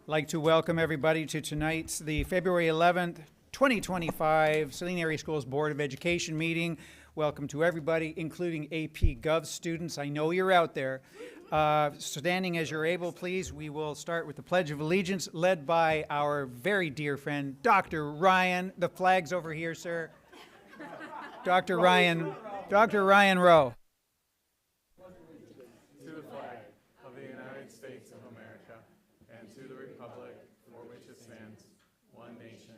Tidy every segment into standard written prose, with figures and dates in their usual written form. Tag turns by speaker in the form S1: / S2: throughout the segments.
S1: I'd like to welcome everybody to tonight's, the February 11th, 2025 Saline Area Schools Board of Education meeting. Welcome to everybody, including AP Gov students. I know you're out there. Standing as you're able, please, we will start with the Pledge of Allegiance, led by our very dear friend, Dr. Ryan. The flag's over here, sir. Dr. Ryan Rowe.
S2: To the flag of the United States of America and to the republic for which it stands, one nation,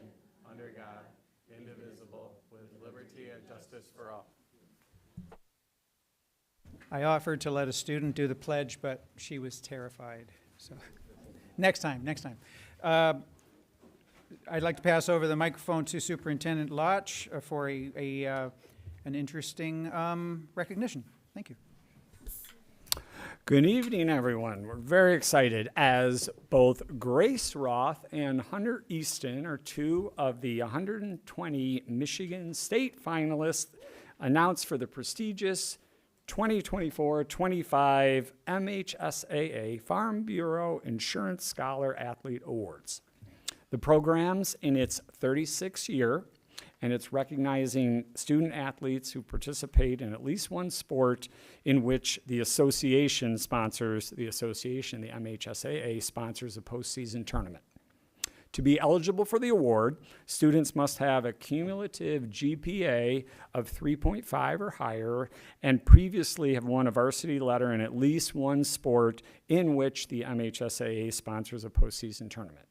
S2: under God, indivisible, with liberty and justice for all.
S1: I offered to let a student do the pledge, but she was terrified. So next time. I'd like to pass over the microphone to Superintendent Lotch for an interesting recognition. Thank you.
S3: Good evening, everyone. We're very excited as both Grace Roth and Hunter Easton are two of the 120 Michigan State finalists announced for the prestigious 2024-25 MHSAA Farm Bureau Insurance Scholar Athlete Awards. The program's in its 36th year, and it's recognizing student athletes who participate in at least one sport in which the association sponsors, the MHSAA sponsors a postseason tournament. To be eligible for the award, students must have a cumulative GPA of 3.5 or higher and previously have won a varsity letter in at least one sport in which the MHSAA sponsors a postseason tournament.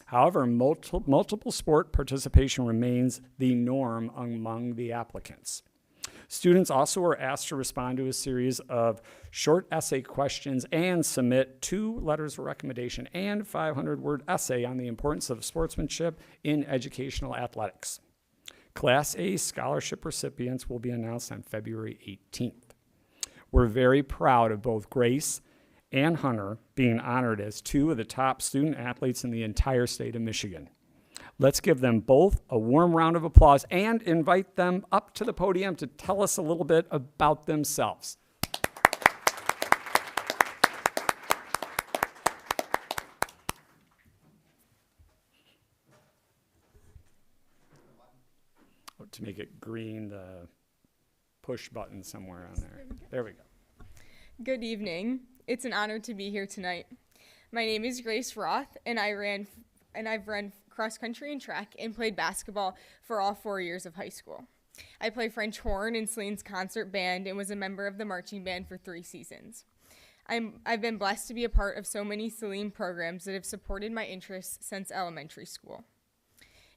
S3: However, multiple sport participation remains the norm among the applicants. Students also are asked to respond to a series of short essay questions and submit 2 letters of recommendation and 500-word essay on the importance of sportsmanship in educational athletics. Class A scholarship recipients will be announced on February 18th. We're very proud of both Grace and Hunter being honored as 2 of the top student athletes in the entire state of Michigan. Let's give them both a warm round of applause and invite them up to the podium to tell us a little bit about themselves. Oh, to make it green, the push button somewhere on there. There we go.
S4: Good evening. It's an honor to be here tonight. My name is Grace Roth, and I've run cross country and track and played basketball for all 4 years of high school. I play French horn in Saline's concert band and was a member of the marching band for 3 seasons. I've been blessed to be a part of so many Saline programs that have supported my interests since elementary school.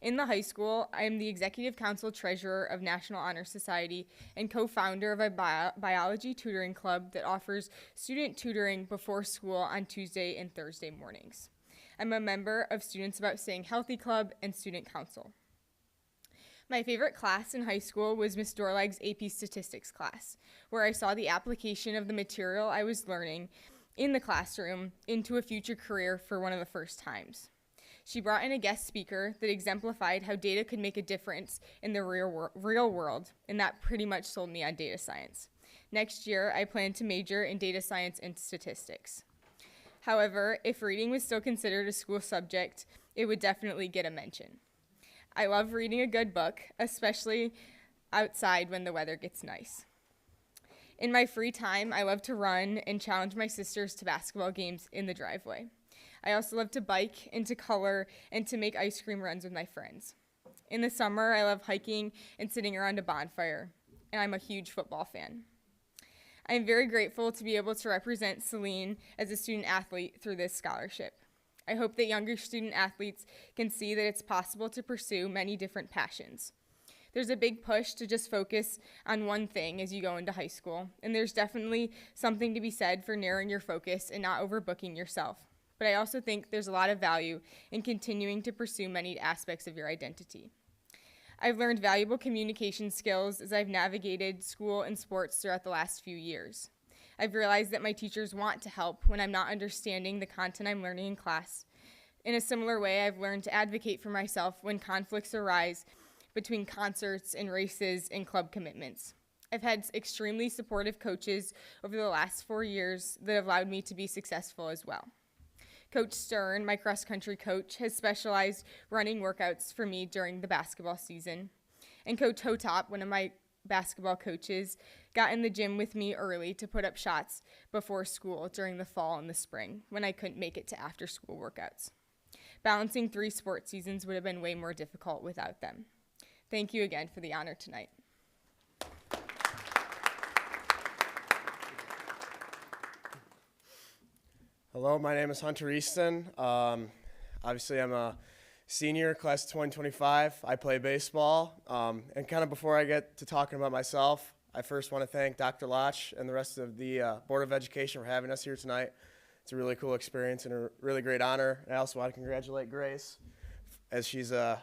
S4: In the high school, I am the Executive Council Treasurer of National Honor Society and co-founder of a biology tutoring club that offers student tutoring before school on Tuesday and Thursday mornings. I'm a member of Students About Staying Healthy Club and Student Council. My favorite class in high school was Miss Dorlag's AP Statistics class, where I saw the application of the material I was learning in the classroom into a future career for one of the first times. She brought in a guest speaker that exemplified how data could make a difference in the real world, and that pretty much sold me on data science. Next year, I plan to major in data science and statistics. However, if reading was still considered a school subject, it would definitely get a mention. I love reading a good book, especially outside when the weather gets nice. In my free time, I love to run and challenge my sisters to basketball games in the driveway. I also love to bike and to color and to make ice cream runs with my friends. In the summer, I love hiking and sitting around a bonfire, and I'm a huge football fan. I am very grateful to be able to represent Saline as a student athlete through this scholarship. I hope that younger student athletes can see that it's possible to pursue many different passions. There's a big push to just focus on one thing as you go into high school, and there's definitely something to be said for narrowing your focus and not overbooking yourself. But I also think there's a lot of value in continuing to pursue many aspects of your identity. I've learned valuable communication skills as I've navigated school and sports throughout the last few years. I've realized that my teachers want to help when I'm not understanding the content I'm learning in class. In a similar way, I've learned to advocate for myself when conflicts arise between concerts and races and club commitments. I've had extremely supportive coaches over the last 4 years that have allowed me to be successful as well. Coach Stern, my cross country coach, has specialized running workouts for me during the basketball season. And Coach Hotop, one of my basketball coaches, got in the gym with me early to put up shots before school during the fall and the spring when I couldn't make it to after school workouts. Balancing 3 sports seasons would have been way more difficult without them. Thank you again for the honor tonight.
S5: Hello, my name is Hunter Easton. Obviously, I'm a senior, class of 2025. I play baseball. And kind of before I get to talking about myself, I first want to thank Dr. Lotch and the rest of the Board of Education for having us here tonight. It's a really cool experience and a really great honor. And I also want to congratulate Grace, as she's a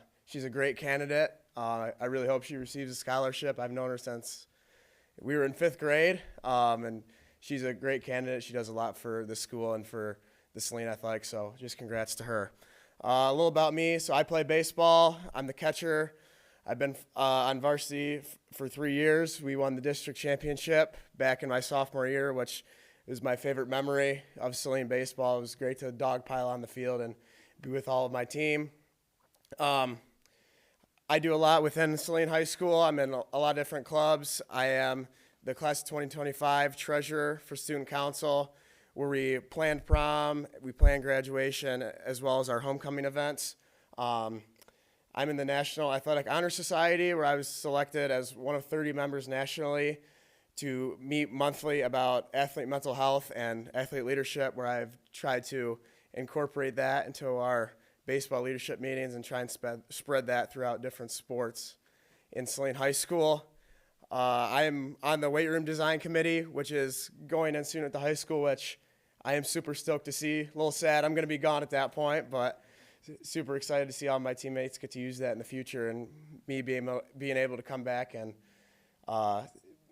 S5: great candidate. I really hope she receives a scholarship. I've known her since we were in 5th grade, and she's a great candidate. She does a lot for the school and for the Saline Athletics, so just congrats to her. A little about me. So I play baseball. I'm the catcher. I've been on varsity for 3 years. We won the district championship back in my sophomore year, which is my favorite memory of Saline baseball. It was great to dogpile on the field and be with all of my team. I do a lot within Saline High School. I'm in a lot of different clubs. I am the class of 2025 treasurer for student council, where we planned prom, we planned graduation, as well as our homecoming events. I'm in the National Athletic Honor Society, where I was selected as one of 30 members nationally to meet monthly about athlete mental health and athlete leadership, where I've tried to incorporate that into our baseball leadership meetings and try and spread that throughout different sports in Saline High School. I am on the weight room design committee, which is going in soon at the high school, which I am super stoked to see. A little sad I'm going to be gone at that point, but super excited to see all my teammates get to use that in the future and me being able to come back and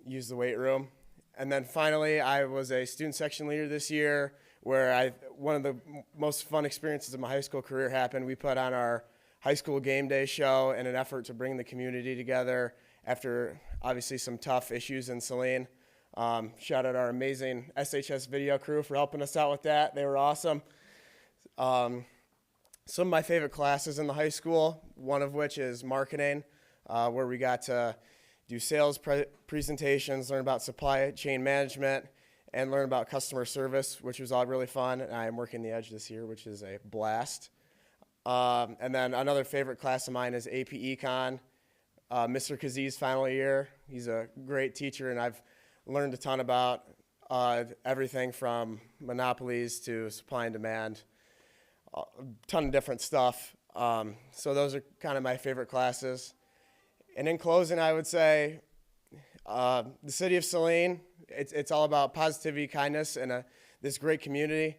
S5: use the weight room. And then finally, I was a student section leader this year, where one of the most fun experiences of my high school career happened. We put on our high school game day show in an effort to bring the community together after obviously some tough issues in Saline. Shout out our amazing SHS video crew for helping us out with that. They were awesome. Some of my favorite classes in the high school, one of which is marketing, where we got to do sales presentations, learn about supply chain management, and learn about customer service, which was all really fun. And I am working the edge this year, which is a blast. And then another favorite class of mine is AP Econ. Mr. Kaziz's final year. He's a great teacher, and I've learned a ton about everything from monopolies to supply and demand, a ton of different stuff. So those are kind of my favorite classes. And in closing, I would say the city of Saline, it's all about positivity, kindness, and this great community.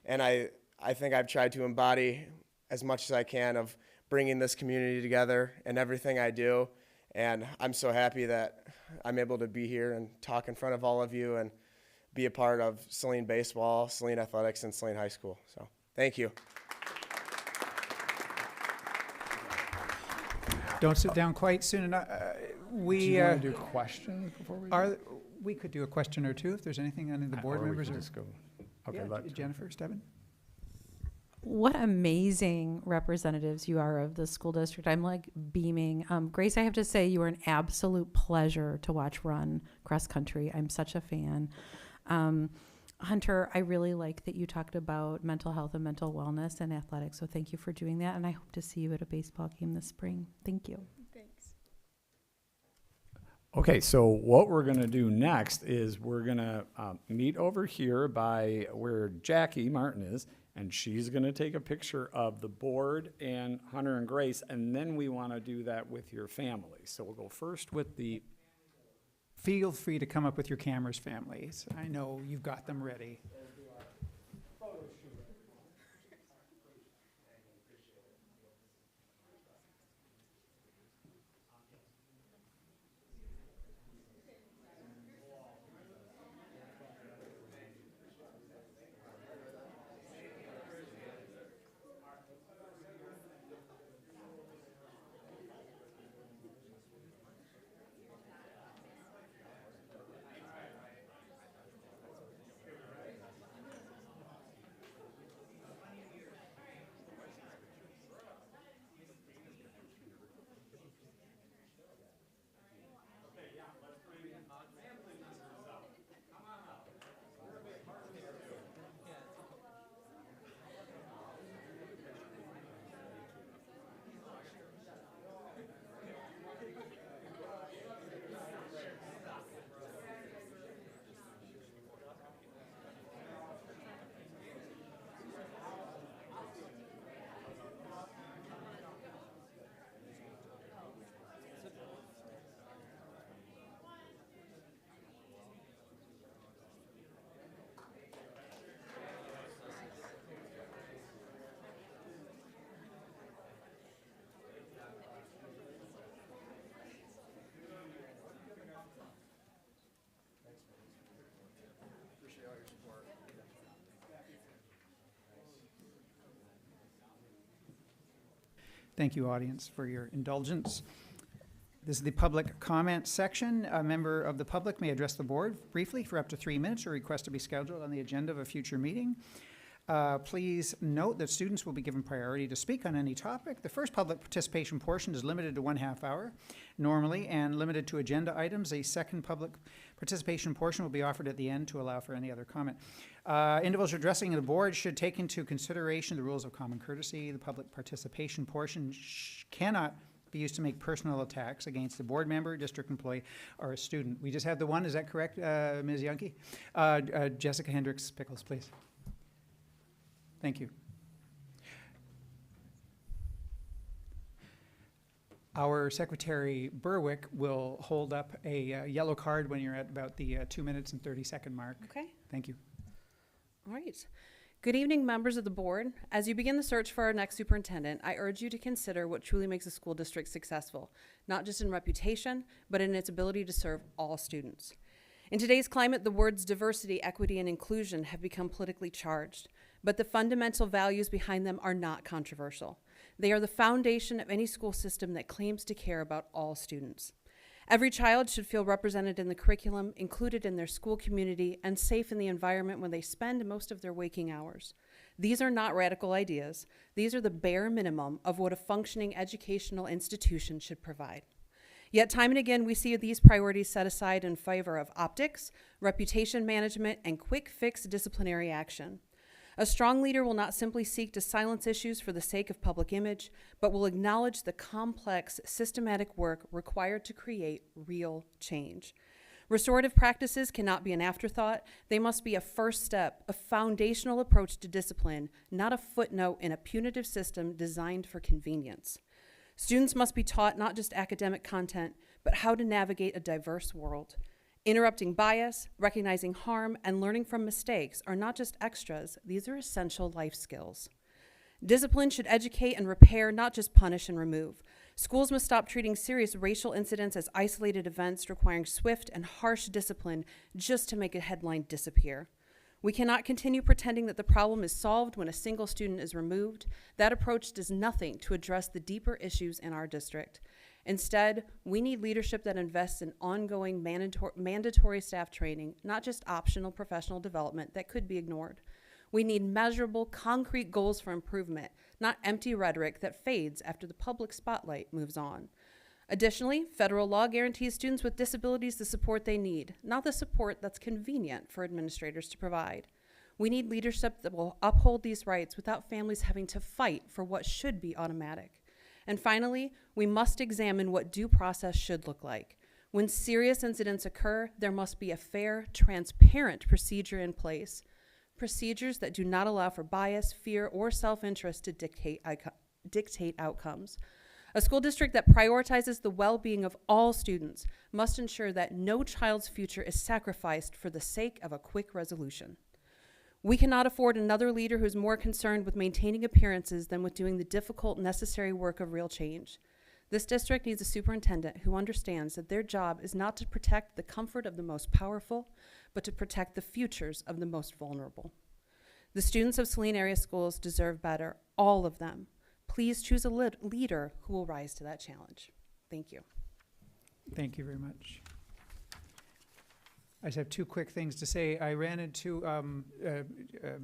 S5: And I think I've tried to embody as much as I can of bringing this community together in everything I do. And I'm so happy that I'm able to be here and talk in front of all of you and be a part of Saline baseball, Saline athletics, and Saline High School. So thank you.
S1: Don't sit down quite soon enough.
S3: Do you want to do questions before we
S1: We could do a question or two if there's anything on the board
S3: or we
S1: members.
S3: could just go. Okay,
S1: Yeah,
S3: let's
S1: Jennifer, Steven?
S6: What amazing representatives you are of the school district. I'm like beaming. Grace, I have to say you are an absolute pleasure to watch run cross country. I'm such a fan. Hunter, I really like that you talked about mental health and mental wellness and athletics. So thank you for doing that. And I hope to see you at a baseball game this spring. Thank you.
S4: Thanks.
S3: Okay, so what we're going to do next is we're going to meet over here by where Jackie Martin is, and she's going to take a picture of the board and Hunter and Grace, and then we want to do that with your family. So we'll go first with the...
S1: Feel free to come up with your cameras, families. I know you've got them ready. Thank you, audience, for your indulgence. This is the public comment section. A member of the public may address the board briefly for up to 3 minutes or request to be scheduled on the agenda of a future meeting. Please note that students will be given priority to speak on any topic. The first public participation portion is limited to 1/2 hour normally and limited to agenda items. A second public participation portion will be offered at the end to allow for any other comment. Individuals addressing the board should take into consideration the rules of common courtesy. The public participation portion cannot be used to make personal attacks against a board member, district employee, or a student. We just had the one, is that correct, Ms. Yunke? Jessica Hendricks Pickles, please. Thank you. Our Secretary Berwick will hold up a yellow card when you're at about the 2 minutes and 30-second mark.
S7: Okay.
S1: Thank you.
S7: All right. Good evening, members of the board. As you begin the search for our next superintendent, I urge you to consider what truly makes a school district successful, not just in reputation, but in its ability to serve all students. In today's climate, the words diversity, equity, and inclusion have become politically charged, but the fundamental values behind them are not controversial. They are the foundation of any school system that claims to care about all students. Every child should feel represented in the curriculum, included in their school community, and safe in the environment when they spend most of their waking hours. These are not radical ideas. These are the bare minimum of what a functioning educational institution should provide. Yet time and again, we see these priorities set aside in favor of optics, reputation management, and quick fix disciplinary action. A strong leader will not simply seek to silence issues for the sake of public image, but will acknowledge the complex, systematic work required to create real change. Restorative practices cannot be an afterthought. They must be a first step, a foundational approach to discipline, not a footnote in a punitive system designed for convenience. Students must be taught not just academic content, but how to navigate a diverse world. Interrupting bias, recognizing harm, and learning from mistakes are not just extras, these are essential life skills. Discipline should educate and repair, not just punish and remove. Schools must stop treating serious racial incidents as isolated events requiring swift and harsh discipline just to make a headline disappear. We cannot continue pretending that the problem is solved when a single student is removed. That approach does nothing to address the deeper issues in our district. Instead, we need leadership that invests in ongoing mandatory staff training, not just optional professional development that could be ignored. We need measurable, concrete goals for improvement, not empty rhetoric that fades after the public spotlight moves on. Additionally, federal law guarantees students with disabilities the support they need, not the support that's convenient for administrators to provide. We need leadership that will uphold these rights without families having to fight for what should be automatic. And finally, we must examine what due process should look like. When serious incidents occur, there must be a fair, transparent procedure in place. Procedures that do not allow for bias, fear, or self-interest to dictate outcomes. A school district that prioritizes the well-being of all students must ensure that no child's future is sacrificed for the sake of a quick resolution. We cannot afford another leader who's more concerned with maintaining appearances than with doing the difficult, necessary work of real change. This district needs a superintendent who understands that their job is not to protect the comfort of the most powerful, but to protect the futures of the most vulnerable. The students of Saline area schools deserve better, all of them. Please choose a leader who will rise to that challenge. Thank you.
S1: Thank you very much. I just have 2 quick things to say. I ran into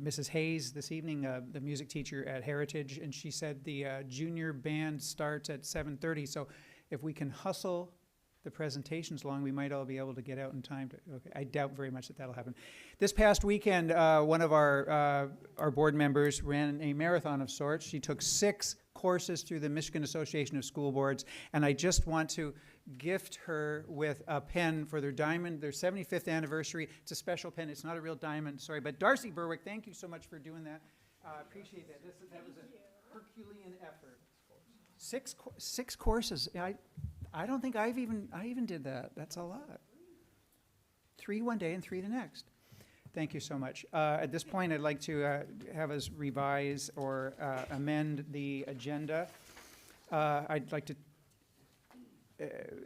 S1: Mrs. Hayes this evening, the music teacher at Heritage, and she said the junior band starts at 7:30. So if we can hustle the presentations along, we might all be able to get out in time. Okay, I doubt very much that that'll happen. This past weekend, one of our board members ran a marathon of sorts. She took 6 courses through the Michigan Association of School Boards, and I just want to gift her with a pen for their 75th anniversary. It's a special pen. It's not a real diamond, sorry. But Darcy Berwick, thank you so much for doing that. Appreciate that. That was a Herculean effort. 6 courses. I don't think I even did that. That's a lot. 3 one day and 3 the next. Thank you so much. At this point, I'd like to have us revise or amend the agenda. I'd like to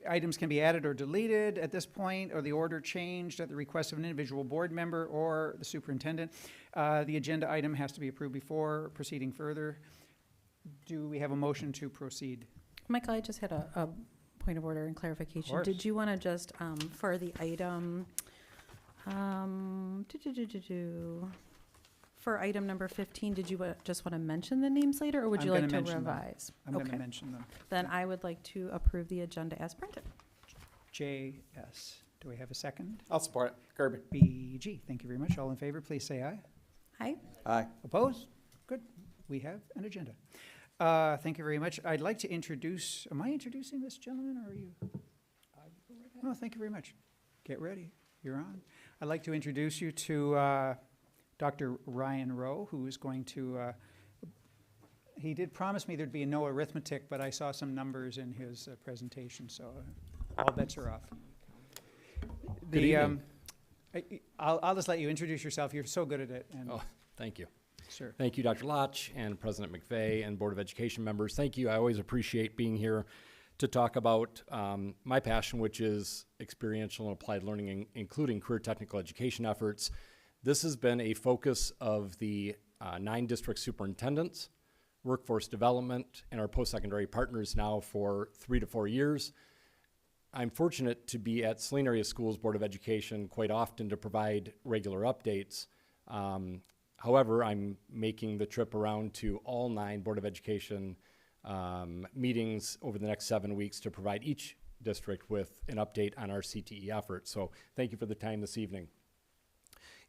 S1: items can be added or deleted at this point, or the order changed at the request of an individual board member or the superintendent. The agenda item has to be approved before proceeding further. Do we have a motion to proceed?
S6: Michael, I just had a point of order and clarification.
S1: course.
S6: Did you want to just, for the item, for item number 15, did you just want to mention the names later, or would
S1: I'm
S6: you like
S1: gonna
S6: to
S1: mention them.
S6: revise?
S1: I'm going to
S6: Okay.
S1: mention them.
S6: Then I would like to approve the agenda as printed.
S1: JS. Do we have a second?
S8: I'll support it. Kirby.
S1: BG. Thank you very much. All in favor, please say aye.
S6: Aye.
S8: Aye.
S1: Opposed? Good. We have an agenda. Thank you very much. I'd like to introduce, am I introducing this gentleman, or are you? Oh, thank you very much. Get ready. You're on. I'd like to introduce you to Dr. Ryan Rowe, who is going to, he did promise me there'd be no arithmetic, but I saw some numbers in his presentation, so all bets are off.
S9: Good evening.
S1: I'll just let you introduce yourself. You're so good at it. And
S9: Oh, thank you.
S1: Sure.
S9: Thank you, Dr. Lotch and President McVeigh and Board of Education members. Thank you. I always appreciate being here to talk about my passion, which is experiential and applied learning, including career technical education efforts. This has been a focus of the 9 district superintendents, workforce development, and our post-secondary partners now for 3 to 4 years. I'm fortunate to be at Saline Area Schools Board of Education quite often to provide regular updates. However, I'm making the trip around to all 9 Board of Education meetings over the next 7 weeks to provide each district with an update on our CTE efforts. So thank you for the time this evening.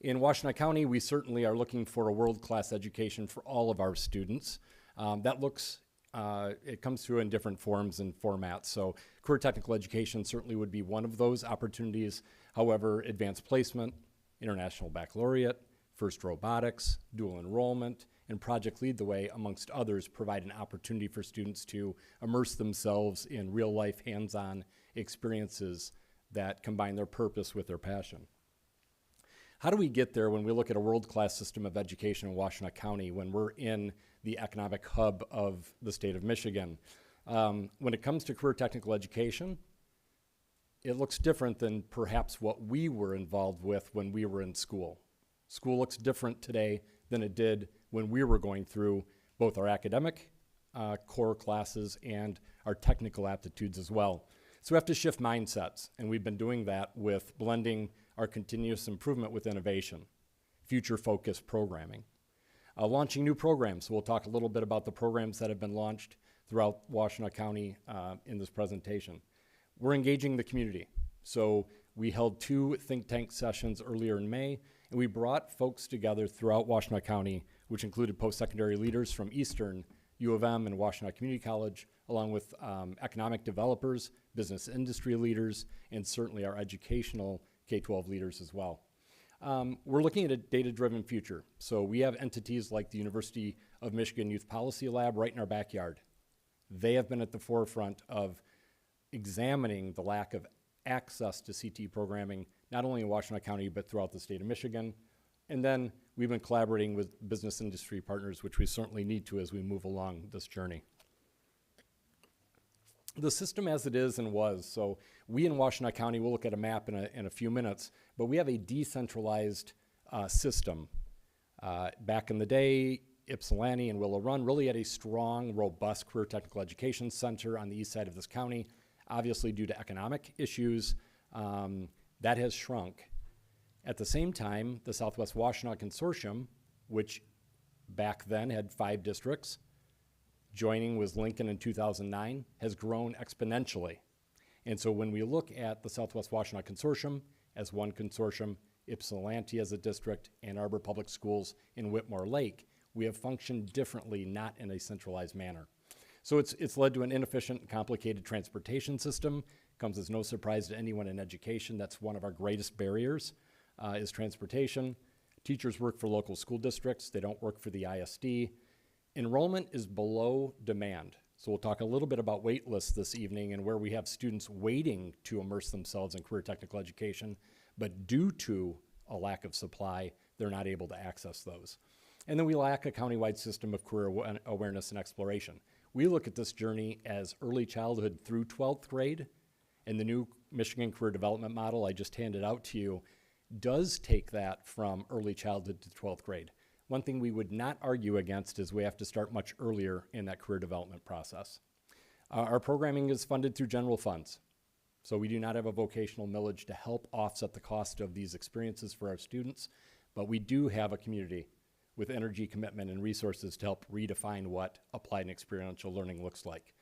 S9: In Washtenaw County, we certainly are looking for a world-class education for all of our students. It comes through in different forms and formats. So career technical education certainly would be one of those opportunities. However, advanced placement, international baccalaureate, FIRST robotics, dual enrollment, and Project Lead the Way, amongst others, provide an opportunity for students to immerse themselves in real-life, hands-on experiences that combine their purpose with their passion. How do we get there when we look at a world-class system of education in Washtenaw County when we're in the economic hub of the state of Michigan? When it comes to career technical education, it looks different than perhaps what we were involved with when we were in school. School looks different today than it did when we were going through both our academic core classes and our technical aptitudes as well. So we have to shift mindsets, and we've been doing that with blending our continuous improvement with innovation, future-focused programming. Launching new programs. So we'll talk a little bit about the programs that have been launched throughout Washtenaw County in this presentation. We're engaging the community. So we held 2 think tank sessions earlier in May, and we brought folks together throughout Washtenaw County, which included post-secondary leaders from Eastern, U of M, and Washtenaw Community College, along with economic developers, business industry leaders, and certainly our educational K-12 leaders as well. We're looking at a data-driven future. So we have entities like the University of Michigan Youth Policy Lab right in our backyard. They have been at the forefront of examining the lack of access to CTE programming, not only in Washtenaw County, but throughout the state of Michigan. And then we've been collaborating with business industry partners, which we certainly need to as we move along this journey. The system as it is and was, so we in Washtenaw County, we'll look at a map in a few minutes, but we have a decentralized system. Back in the day, Ypsilanti and Willow Run really had a strong, robust career technical education center on the east side of this county. Obviously, due to economic issues, that has shrunk. At the same time, the Southwest Washtenaw Consortium, which back then had 5 districts, joining was Lincoln in 2009, has grown exponentially. And so when we look at the Southwest Washtenaw Consortium as one consortium, Ypsilanti as a district, Ann Arbor Public Schools in Whitmore Lake, we have functioned differently, not in a centralized manner. So it's led to an inefficient and complicated transportation system. Comes as no surprise to anyone in education. That's one of our greatest barriers, is transportation. Teachers work for local school districts. They don't work for the ISD. Enrollment is below demand. So we'll talk a little bit about wait lists this evening and where we have students waiting to immerse themselves in career technical education, but due to a lack of supply, they're not able to access those. And then we lack a countywide system of career awareness and exploration. We look at this journey as early childhood through 12th grade, and the new Michigan Career Development Model I just handed out to you does take that from early childhood to 12th grade. one thing we would not argue against is we have to start much earlier in that career development process. Our programming is funded through general funds, so we do not have a vocational millage to help offset the cost of these experiences for our students, but we do have a community with energy, commitment, and resources to help redefine what applied and experiential learning looks like.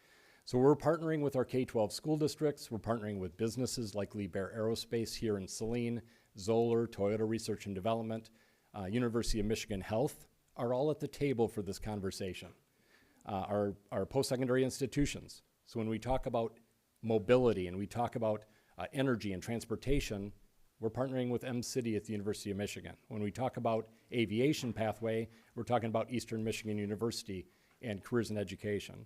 S9: So we're partnering with our K-12 school districts, we're partnering with businesses like Liebherr Aerospace here in Saline, Zoller, Toyota Research and Development, University of Michigan Health are all at the table for this conversation. Our post-secondary institutions. So when we talk about mobility and we talk about energy and transportation, we're partnering with M-City at the University of Michigan. When we talk about aviation pathway, we're talking about Eastern Michigan University and careers in education.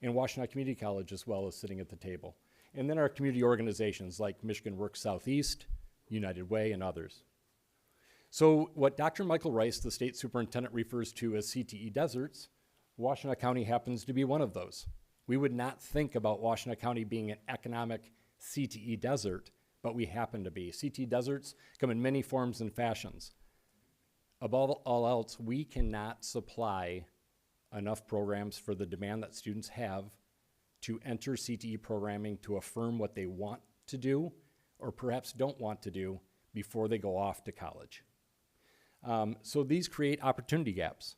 S9: And Washtenaw Community College as well is sitting at the table. And then our community organizations like Michigan Works Southeast, United Way, and others. So what Dr. Michael Rice, the state superintendent, refers to as CTE deserts, Washtenaw County happens to be one of those. We would not think about Washtenaw County being an economic CTE desert, but we happen to be. CTE deserts come in many forms and fashions. Above all else, we cannot supply enough programs for the demand that students have to enter CTE programming to affirm what they want to do or perhaps don't want to do before they go off to college. So these create opportunity gaps.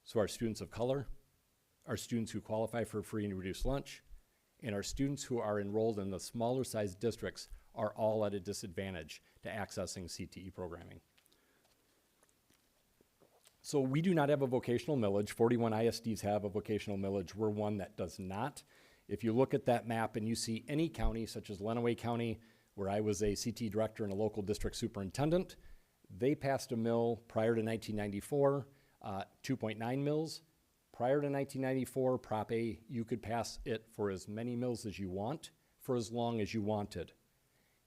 S9: So our students of color, our students who qualify for free and reduced lunch, and our students who are enrolled in the smaller sized districts are all at a disadvantage to accessing CTE programming. So we do not have a vocational millage. 41 ISDs have a vocational millage. We're one that does not. If you look at that map and you see any county, such as Lenawee County, where I was a CTE director and a local district superintendent, they passed a mill prior to 1994, 2.9 mills. Prior to 1994, Prop A, you could pass it for as many mills as you want, for as long as you wanted.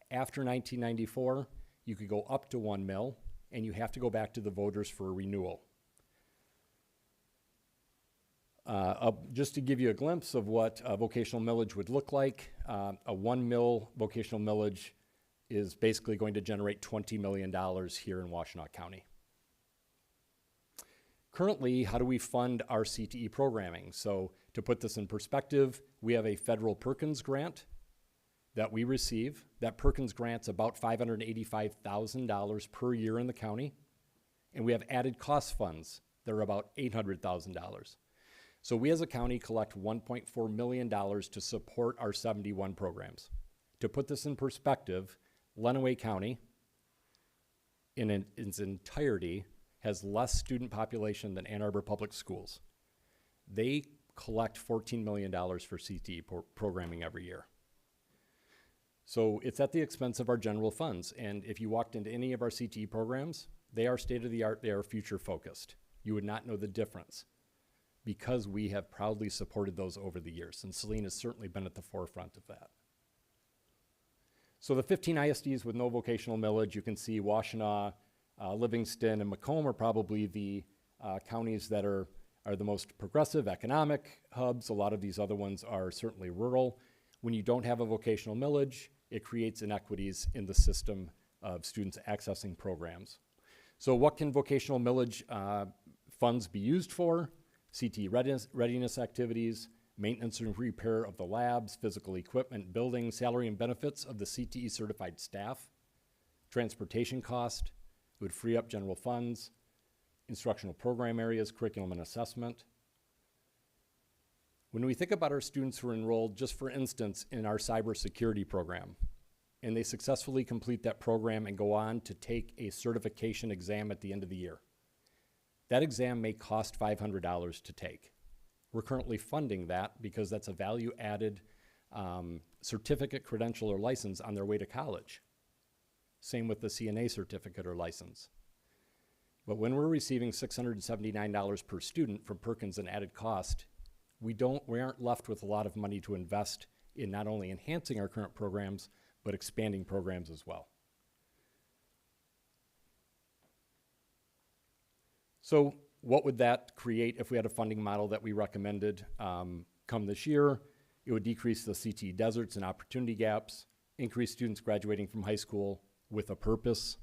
S9: After 1994, you could go up to 1 mill, and you have to go back to the voters for a renewal. Just to give you a glimpse of what a vocational millage would look like, a 1 mill vocational millage is basically going to generate $20 million here in Washtenaw County. Currently, how do we fund our CTE programming? So to put this in perspective, we have a federal Perkins grant that we receive. That Perkins grant's about $585,000 per year in the county. And we have added cost funds that are about $800,000. So we as a county collect $1.4 million to support our 71 programs. To put this in perspective, Lenawee County in its entirety has less student population than Ann Arbor Public Schools. They collect $14 million for CTE programming every year. So it's at the expense of our general funds. And if you walked into any of our CTE programs, they are state-of-the-art, they are future-focused. You would not know the difference because we have proudly supported those over the years. And Saline has certainly been at the forefront of that. So the 15 ISDs with no vocational millage, you can see Washtenaw, Livingston, and Macomb are probably the counties that are the most progressive economic hubs. A lot of these other ones are certainly rural. When you don't have a vocational millage, it creates inequities in the system of students accessing programs. So what can vocational millage funds be used for? CTE readiness activities, maintenance and repair of the labs, physical equipment, building, salary and benefits of the CTE certified staff, transportation cost, it would free up general funds, instructional program areas, curriculum and assessment. When we think about our students who are enrolled, just for instance, in our cybersecurity program, and they successfully complete that program and go on to take a certification exam at the end of the year, that exam may cost $500 to take. We're currently funding that because that's a value-added certificate, credential, or license on their way to college. Same with the CNA certificate or license. But when we're receiving $679 per student from Perkins and added cost, we aren't left with a lot of money to invest in not only enhancing our current programs, but expanding programs as well. So what would that create if we had a funding model that we recommended come this year? It would decrease the CTE deserts and opportunity gaps, increase students graduating from high school with a purpose,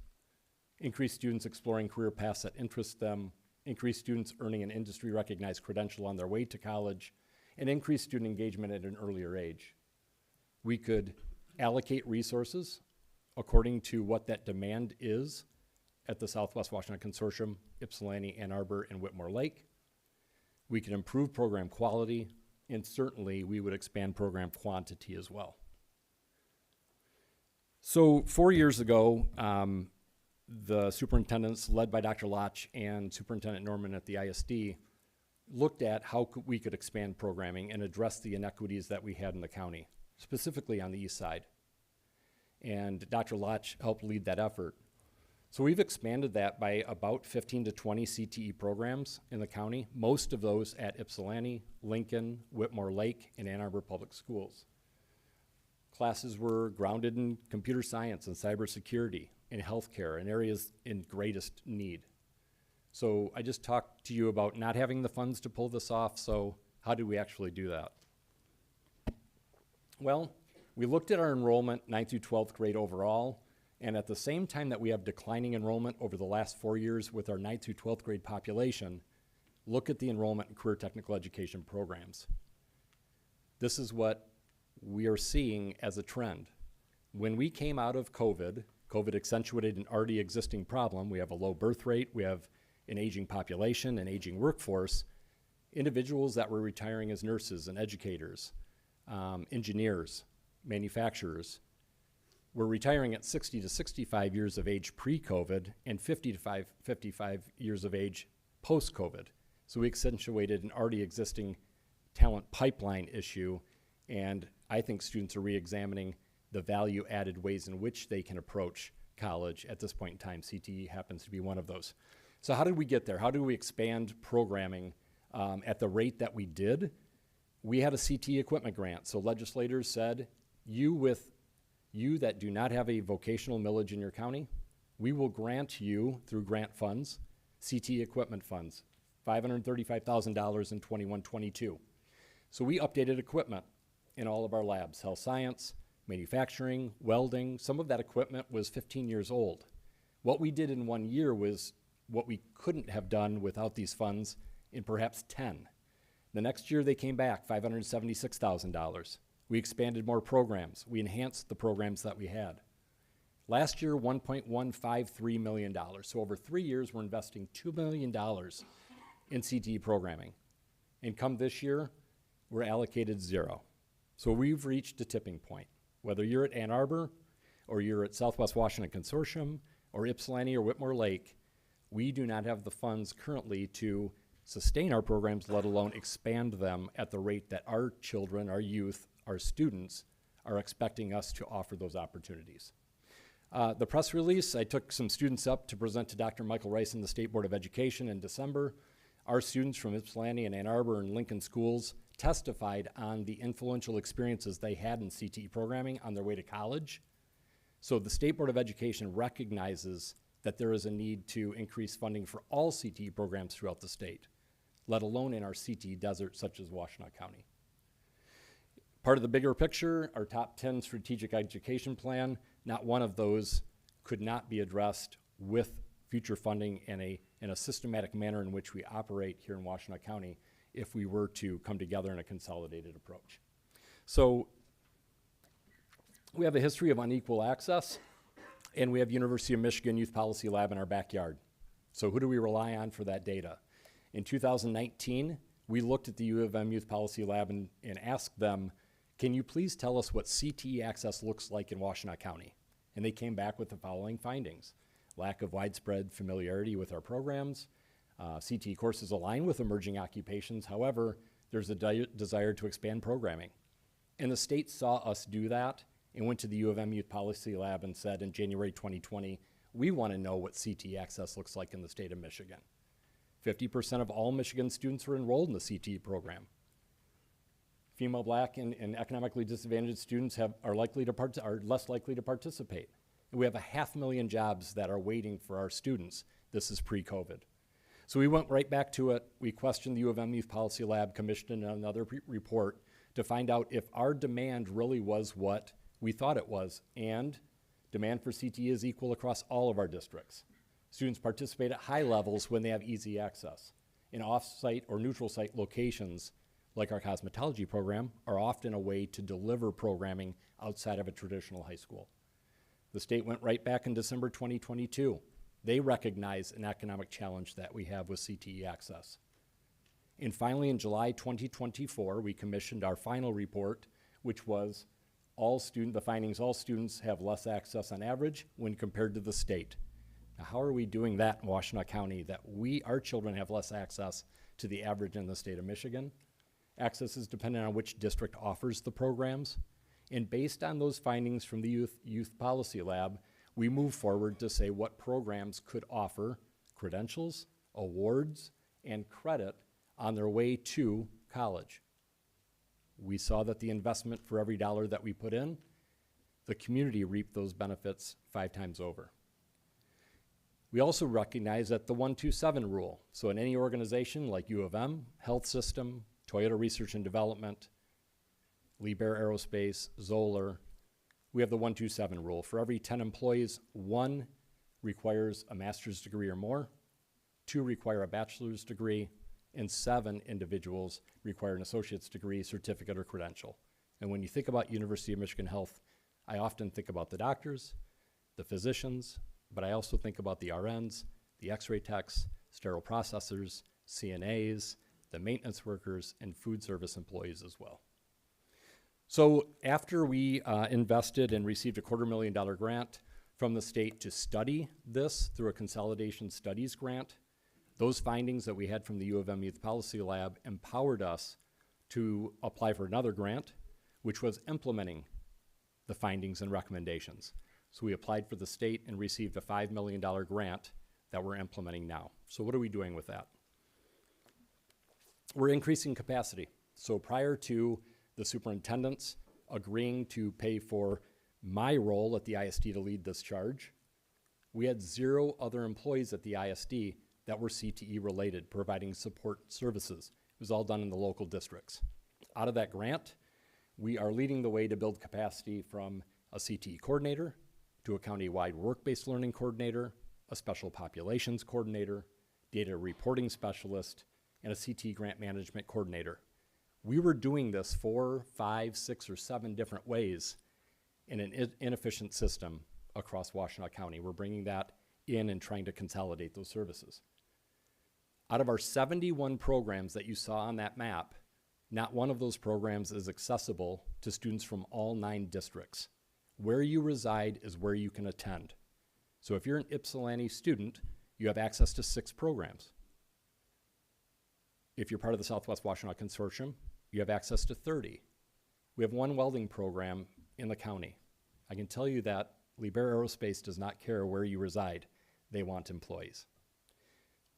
S9: increase students exploring career paths that interest them, increase students earning an industry-recognized credential on their way to college, and increase student engagement at an earlier age. We could allocate resources according to what that demand is at the Southwest Washington Consortium, Ypsilanti, Ann Arbor, and Whitmore Lake. We could improve program quality, and certainly we would expand program quantity as well. So 4 years ago, the superintendents, led by Dr. Lotch and Superintendent Norman at the ISD, looked at how we could expand programming and address the inequities that we had in the county, specifically on the east side. And Dr. Lotch helped lead that effort. So we've expanded that by about 15 to 20 CTE programs in the county, most of those at Ypsilanti, Lincoln, Whitmore Lake, and Ann Arbor Public Schools. Classes were grounded in computer science and cybersecurity and healthcare and areas in greatest need. So I just talked to you about not having the funds to pull this off, so how do we actually do that? Well, we looked at our enrollment 9th through 12th grade overall, and at the same time that we have declining enrollment over the last 4 years with our 9th through 12th grade population, look at the enrollment in career technical education programs. This is what we are seeing as a trend. When we came out of COVID accentuated an already existing problem. We have a low birth rate, we have an aging population, an aging workforce. Individuals that were retiring as nurses and educators, engineers, manufacturers, were retiring at 60 to 65 years of age pre-COVID and 50 to 55 years of age post-COVID. So we accentuated an already existing talent pipeline issue, and I think students are re-examining the value-added ways in which they can approach college at this point in time. CTE happens to be one of those. So how did we get there? How do we expand programming at the rate that we did? We had a CTE equipment grant. So legislators said, you that do not have a vocational millage in your county, we will grant you through grant funds, CTE equipment funds, $535,000 in 21-22. So we updated equipment in all of our labs, health science, manufacturing, welding. Some of that equipment was 15 years old. What we did in 1 year was what we couldn't have done without these funds in perhaps 10. The next year they came back, $576,000. We expanded more programs. We enhanced the programs that we had. Last year, $1.153 million. So over 3 years, we're investing $2 million in CTE programming. And come this year, we're allocated zero. So we've reached a tipping point. Whether you're at Ann Arbor, or you're at Southwest Washington Consortium, or Ypsilanti or Whitmore Lake, we do not have the funds currently to sustain our programs, let alone expand them at the rate that our children, our youth, our students are expecting us to offer those opportunities. The press release, I took some students up to present to Dr. Michael Rice and the State Board of Education in December. Our students from Ypsilanti and Ann Arbor and Lincoln schools testified on the influential experiences they had in CTE programming on their way to college. So the State Board of Education recognizes that there is a need to increase funding for all CTE programs throughout the state, let alone in our CTE desert such as Washtenaw County. Part of the bigger picture, our top 10 strategic education plan, not one of those could not be addressed with future funding in a systematic manner in which we operate here in Washtenaw County if we were to come together in a consolidated approach. So we have a history of unequal access, and we have University of Michigan Youth Policy Lab in our backyard. So who do we rely on for that data? In 2019, we looked at the U of M Youth Policy Lab and asked them, can you please tell us what CTE access looks like in Washtenaw County? And they came back with the following findings: lack of widespread familiarity with our programs. CTE courses align with emerging occupations. However, there's a desire to expand programming. And the state saw us do that and went to the U of M Youth Policy Lab and said in January 2020, we want to know what CTE access looks like in the state of Michigan. 50% of all Michigan students are enrolled in the CTE program. Female, Black, and economically disadvantaged students are less likely to participate. And we have 500,000 jobs that are waiting for our students. This is pre-COVID. So we went right back to it. We questioned the U of M Youth Policy Lab, commissioned another report to find out if our demand really was what we thought it was. And demand for CTE is equal across all of our districts. Students participate at high levels when they have easy access. In off-site or neutral site locations, like our cosmetology program, are often a way to deliver programming outside of a traditional high school. The state went right back in December 2022. They recognize an economic challenge that we have with CTE access. And finally, in July 2024, we commissioned our final report, which was the findings: all students have less access on average when compared to the state. Now, how are we doing that in Washtenaw County, that our children have less access to the average in the state of Michigan? Access is dependent on which district offers the programs. And based on those findings from the Youth Policy Lab, we move forward to say what programs could offer credentials, awards, and credit on their way to college. We saw that the investment for every dollar that we put in, the community reaped those benefits 5 times over. We also recognize that the 1-2-7 rule, so in any organization like U of M, Health System, Toyota Research and Development, Liebherr Aerospace, Zoller, we have the 1-2-7 rule. For every 10 employees, 1 requires a master's degree or more, 2 require a bachelor's degree, and 7 individuals require an associate's degree, certificate, or credential. And when you think about University of Michigan Health, I often think about the doctors, the physicians, but I also think about the RNs, the x-ray techs, sterile processors, CNAs, the maintenance workers, and food service employees as well. So after we invested and received a $250,000 grant from the state to study this through a consolidation studies grant, those findings that we had from the U of M Youth Policy Lab empowered us to apply for another grant, which was implementing the findings and recommendations. So we applied for the state and received a $5 million grant that we're implementing now. So what are we doing with that? We're increasing capacity. So prior to the superintendents agreeing to pay for my role at the ISD to lead this charge, we had 0 other employees at the ISD that were CTE related, providing support services. It was all done in the local districts. Out of that grant, we are leading the way to build capacity from a CTE coordinator to a county-wide work-based learning coordinator, a special populations coordinator, data reporting specialist, and a CTE grant management coordinator. We were doing this 4, 5, 6, or 7 different ways in an inefficient system across Washtenaw County. We're bringing that in and trying to consolidate those services. Out of our 71 programs that you saw on that map, not one of those programs is accessible to students from all 9 districts. Where you reside is where you can attend. So if you're an Ypsilanti student, you have access to 6 programs. If you're part of the Southwest Washtenaw Consortium, you have access to 30. We have 1 welding program in the county. I can tell you that Liebherr Aerospace does not care where you reside. They want employees.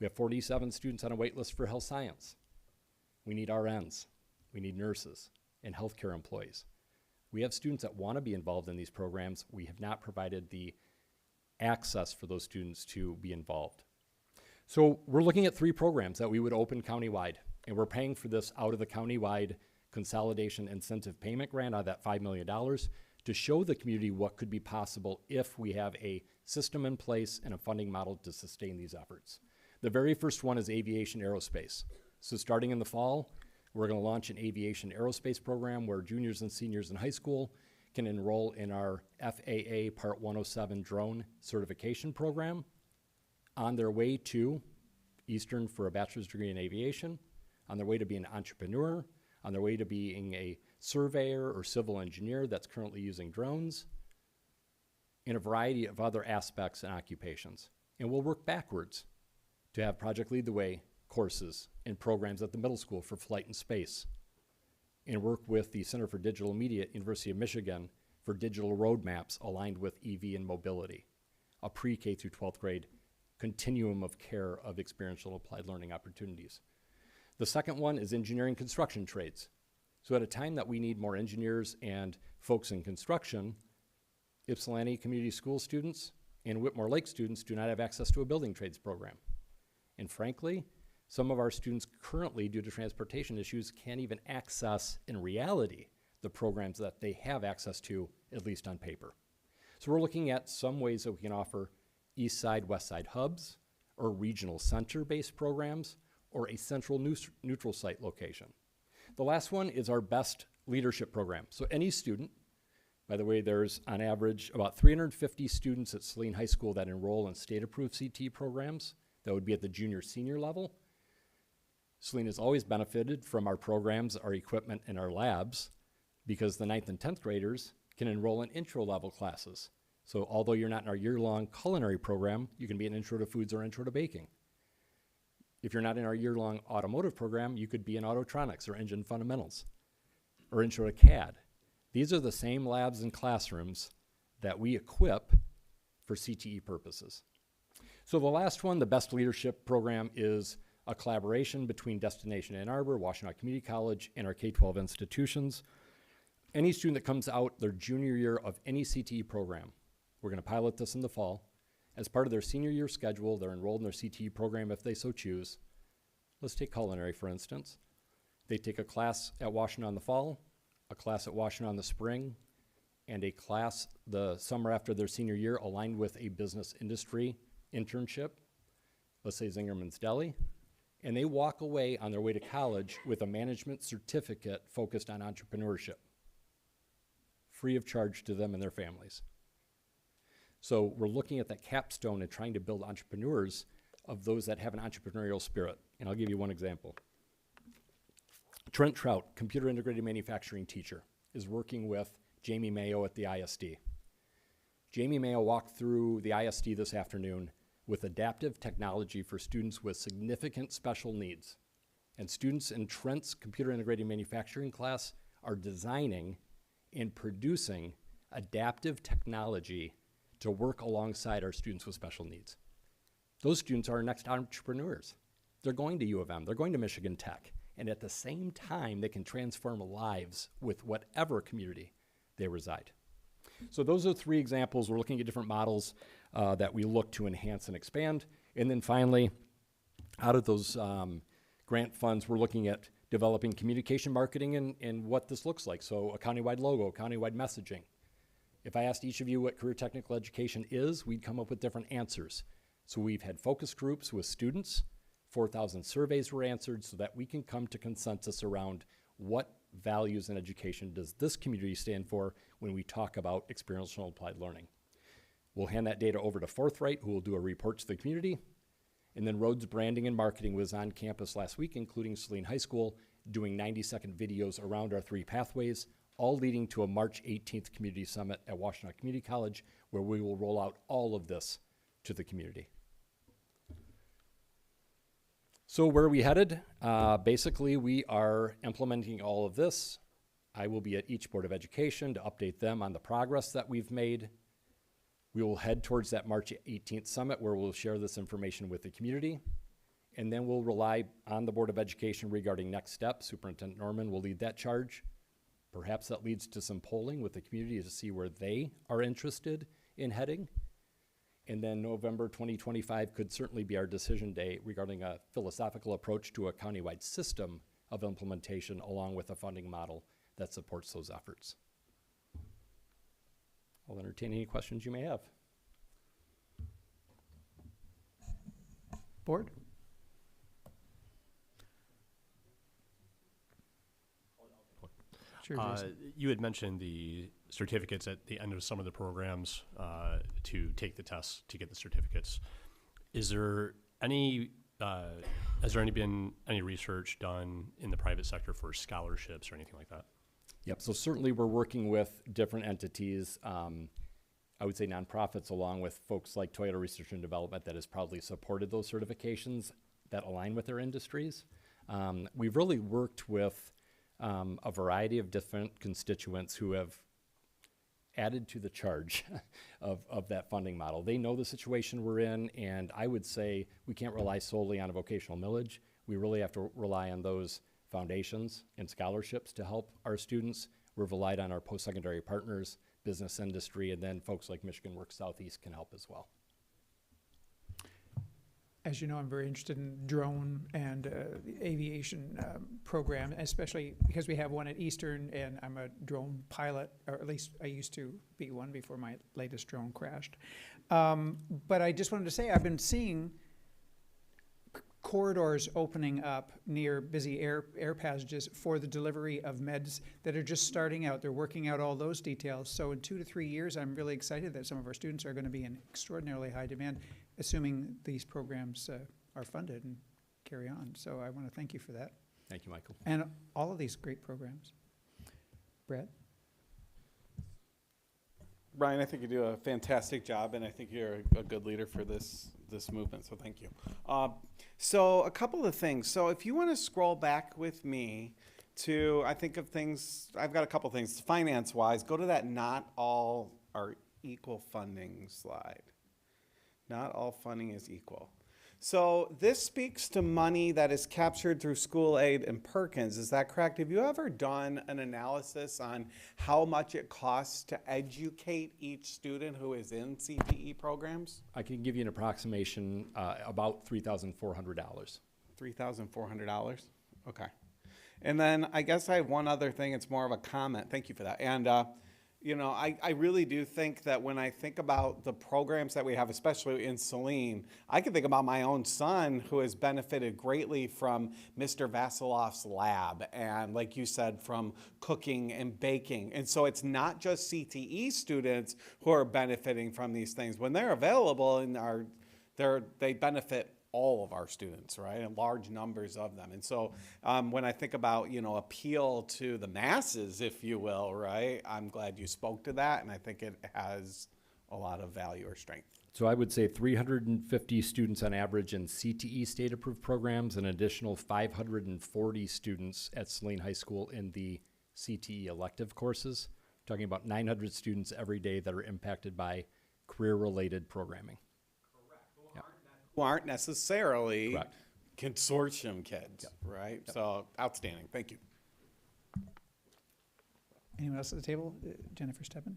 S9: We have 47 students on a wait list for health science. We need RNs, we need nurses, and healthcare employees. We have students that want to be involved in these programs. We have not provided the access for those students to be involved. So we're looking at 3 programs that we would open countywide, and we're paying for this out of the countywide consolidation incentive payment grant, out of that $5 million, to show the community what could be possible if we have a system in place and a funding model to sustain these efforts. The very first one is aviation aerospace. So starting in the fall, we're going to launch an aviation aerospace program where juniors and seniors in high school can enroll in our FAA Part 107 drone certification program on their way to Eastern for a bachelor's degree in aviation, on their way to being an entrepreneur, on their way to being a surveyor or civil engineer that's currently using drones, in a variety of other aspects and occupations. And we'll work backwards to have Project Lead the Way courses and programs at the middle school for flight and space, and work with the Center for Digital Media at University of Michigan for digital roadmaps aligned with EV and mobility, a pre-K through 12th grade continuum of care of experiential applied learning opportunities. The second one is engineering construction trades. So at a time that we need more engineers and folks in construction, Ypsilanti Community School students and Whitmore Lake students do not have access to a building trades program. And frankly, some of our students currently, due to transportation issues, can't even access, in reality, the programs that they have access to, at least on paper. So we're looking at some ways that we can offer East Side, West Side hubs, or regional center-based programs, or a central neutral site location. The last one is our best leadership program. So any student, by the way, there's on average about 350 students at Saline High School that enroll in state-approved CT programs. That would be at the junior senior level. Saline has always benefited from our programs, our equipment, and our labs because the 9th and 10th graders can enroll in intro level classes. So although you're not in our year-long culinary program, you can be in intro to foods or intro to baking. If you're not in our year-long automotive program, you could be in autotronics or engine fundamentals or intro to CAD. These are the same labs and classrooms that we equip for CTE purposes. So the last one, the best leadership program, is a collaboration between Destination Ann Arbor, Washtenaw Community College, and our K-12 institutions. Any student that comes out their junior year of any CTE program, we're going to pilot this in the fall. As part of their senior year schedule, they're enrolled in their CTE program if they so choose. Let's take culinary, for instance. They take a class at Washtenaw in the fall, a class at Washtenaw in the spring, and a class the summer after their senior year aligned with a business industry internship, let's say Zingerman's Deli, and they walk away on their way to college with a management certificate focused on entrepreneurship, free of charge to them and their families. So we're looking at that capstone and trying to build entrepreneurs of those that have an entrepreneurial spirit. And I'll give you one example. Trent Trout, computer integrated manufacturing teacher, is working with Jamie Mayo at the ISD. Jamie Mayo walked through the ISD this afternoon with adaptive technology for students with significant special needs. And students in Trent's computer integrated manufacturing class are designing and producing adaptive technology to work alongside our students with special needs. Those students are our next entrepreneurs. They're going to U of M, they're going to Michigan Tech, and at the same time, they can transform lives with whatever community they reside. So those are 3 examples. We're looking at different models that we look to enhance and expand. And then finally, out of those grant funds, we're looking at developing communication marketing and what this looks like. So a countywide logo, countywide messaging. If I asked each of you what career technical education is, we'd come up with different answers. So we've had focus groups with students, 4,000 surveys were answered so that we can come to consensus around what values in education does this community stand for when we talk about experiential applied learning. We'll hand that data over to Forthright, who will do a report to the community. And then Rhodes Branding and Marketing was on campus last week, including Saline High School, doing 90-second videos around our 3 pathways, all leading to a March 18th Community Summit at Washtenaw Community College, where we will roll out all of this to the community. So where are we headed? Basically, we are implementing all of this. I will be at each Board of Education to update them on the progress that we've made. We will head towards that March 18th summit where we'll share this information with the community. And then we'll rely on the Board of Education regarding next steps. Superintendent Norman will lead that charge. Perhaps that leads to some polling with the community to see where they are interested in heading. And then November 2025 could certainly be our decision day regarding a philosophical approach to a countywide system of implementation along with a funding model that supports those efforts. I'll entertain any questions you may have.
S1: Board? Sure, Jason.
S8: You had mentioned the certificates at the end of some of the programs to take the tests to get the certificates. Has there been any research done in the private sector for scholarships or anything like that?
S9: Yep, so certainly we're working with different entities, I would say nonprofits, along with folks like Toyota Research and Development that has probably supported those certifications that align with their industries. We've really worked with a variety of different constituents who have added to the charge of that funding model. They know the situation we're in, and I would say we can't rely solely on a vocational millage. We really have to rely on those foundations and scholarships to help our students. We've relied on our post-secondary partners, business industry, and then folks like Michigan Works Southeast can help as well.
S1: as you know, I'm very interested in drone and the aviation program, especially because we have one at Eastern, and I'm a drone pilot, or at least I used to be one before my latest drone crashed. But I just wanted to say I've been seeing corridors opening up near busy air passages for the delivery of meds that are just starting out. They're working out all those details. So in 2 to 3 years, I'm really excited that some of our students are going to be in extraordinarily high demand, assuming these programs are funded and carry on. So I want to thank you for that.
S9: Thank you, Michael.
S1: And all of these great programs. Brad?
S2: Ryan, I think you do a fantastic job, and I think you're a good leader for this movement, so thank you. So a couple of things. So if you want to scroll back with me to, I think of things, I've got a couple things. Finance-wise, go to that not all are equal funding slide. Not all funding is equal. So this speaks to money that is captured through school aid and Perkins. Is that correct? Have you ever done an analysis on how much it costs to educate each student who is in CTE programs?
S9: I can give you an approximation, about $3,400.
S2: $3,400? Okay. And then I guess I have one other thing. It's more of a comment. Thank you for that. And, you know, I really do think that when I think about the programs that we have, especially in Saline, I can think about my own son who has benefited greatly from Mr. Vasilov's lab and, like you said, from cooking and baking. And so it's not just CTE students who are benefiting from these things. When they're available and they benefit all of our students, right, and large numbers of them. And so when I think about, you know, appeal to the masses, if you will, right, I'm glad you spoke to that, and I think it has a lot of value or strength.
S9: So I would say 350 students on average in CTE state-approved programs, an additional 540 students at Saline High School in the CTE elective courses. We're talking about 900 students every day that are impacted by career-related programming.
S2: Who aren't necessarily
S9: Correct.
S2: consortium kids, right? So outstanding. Thank you.
S1: Anyone else at the table? Jennifer Steppen?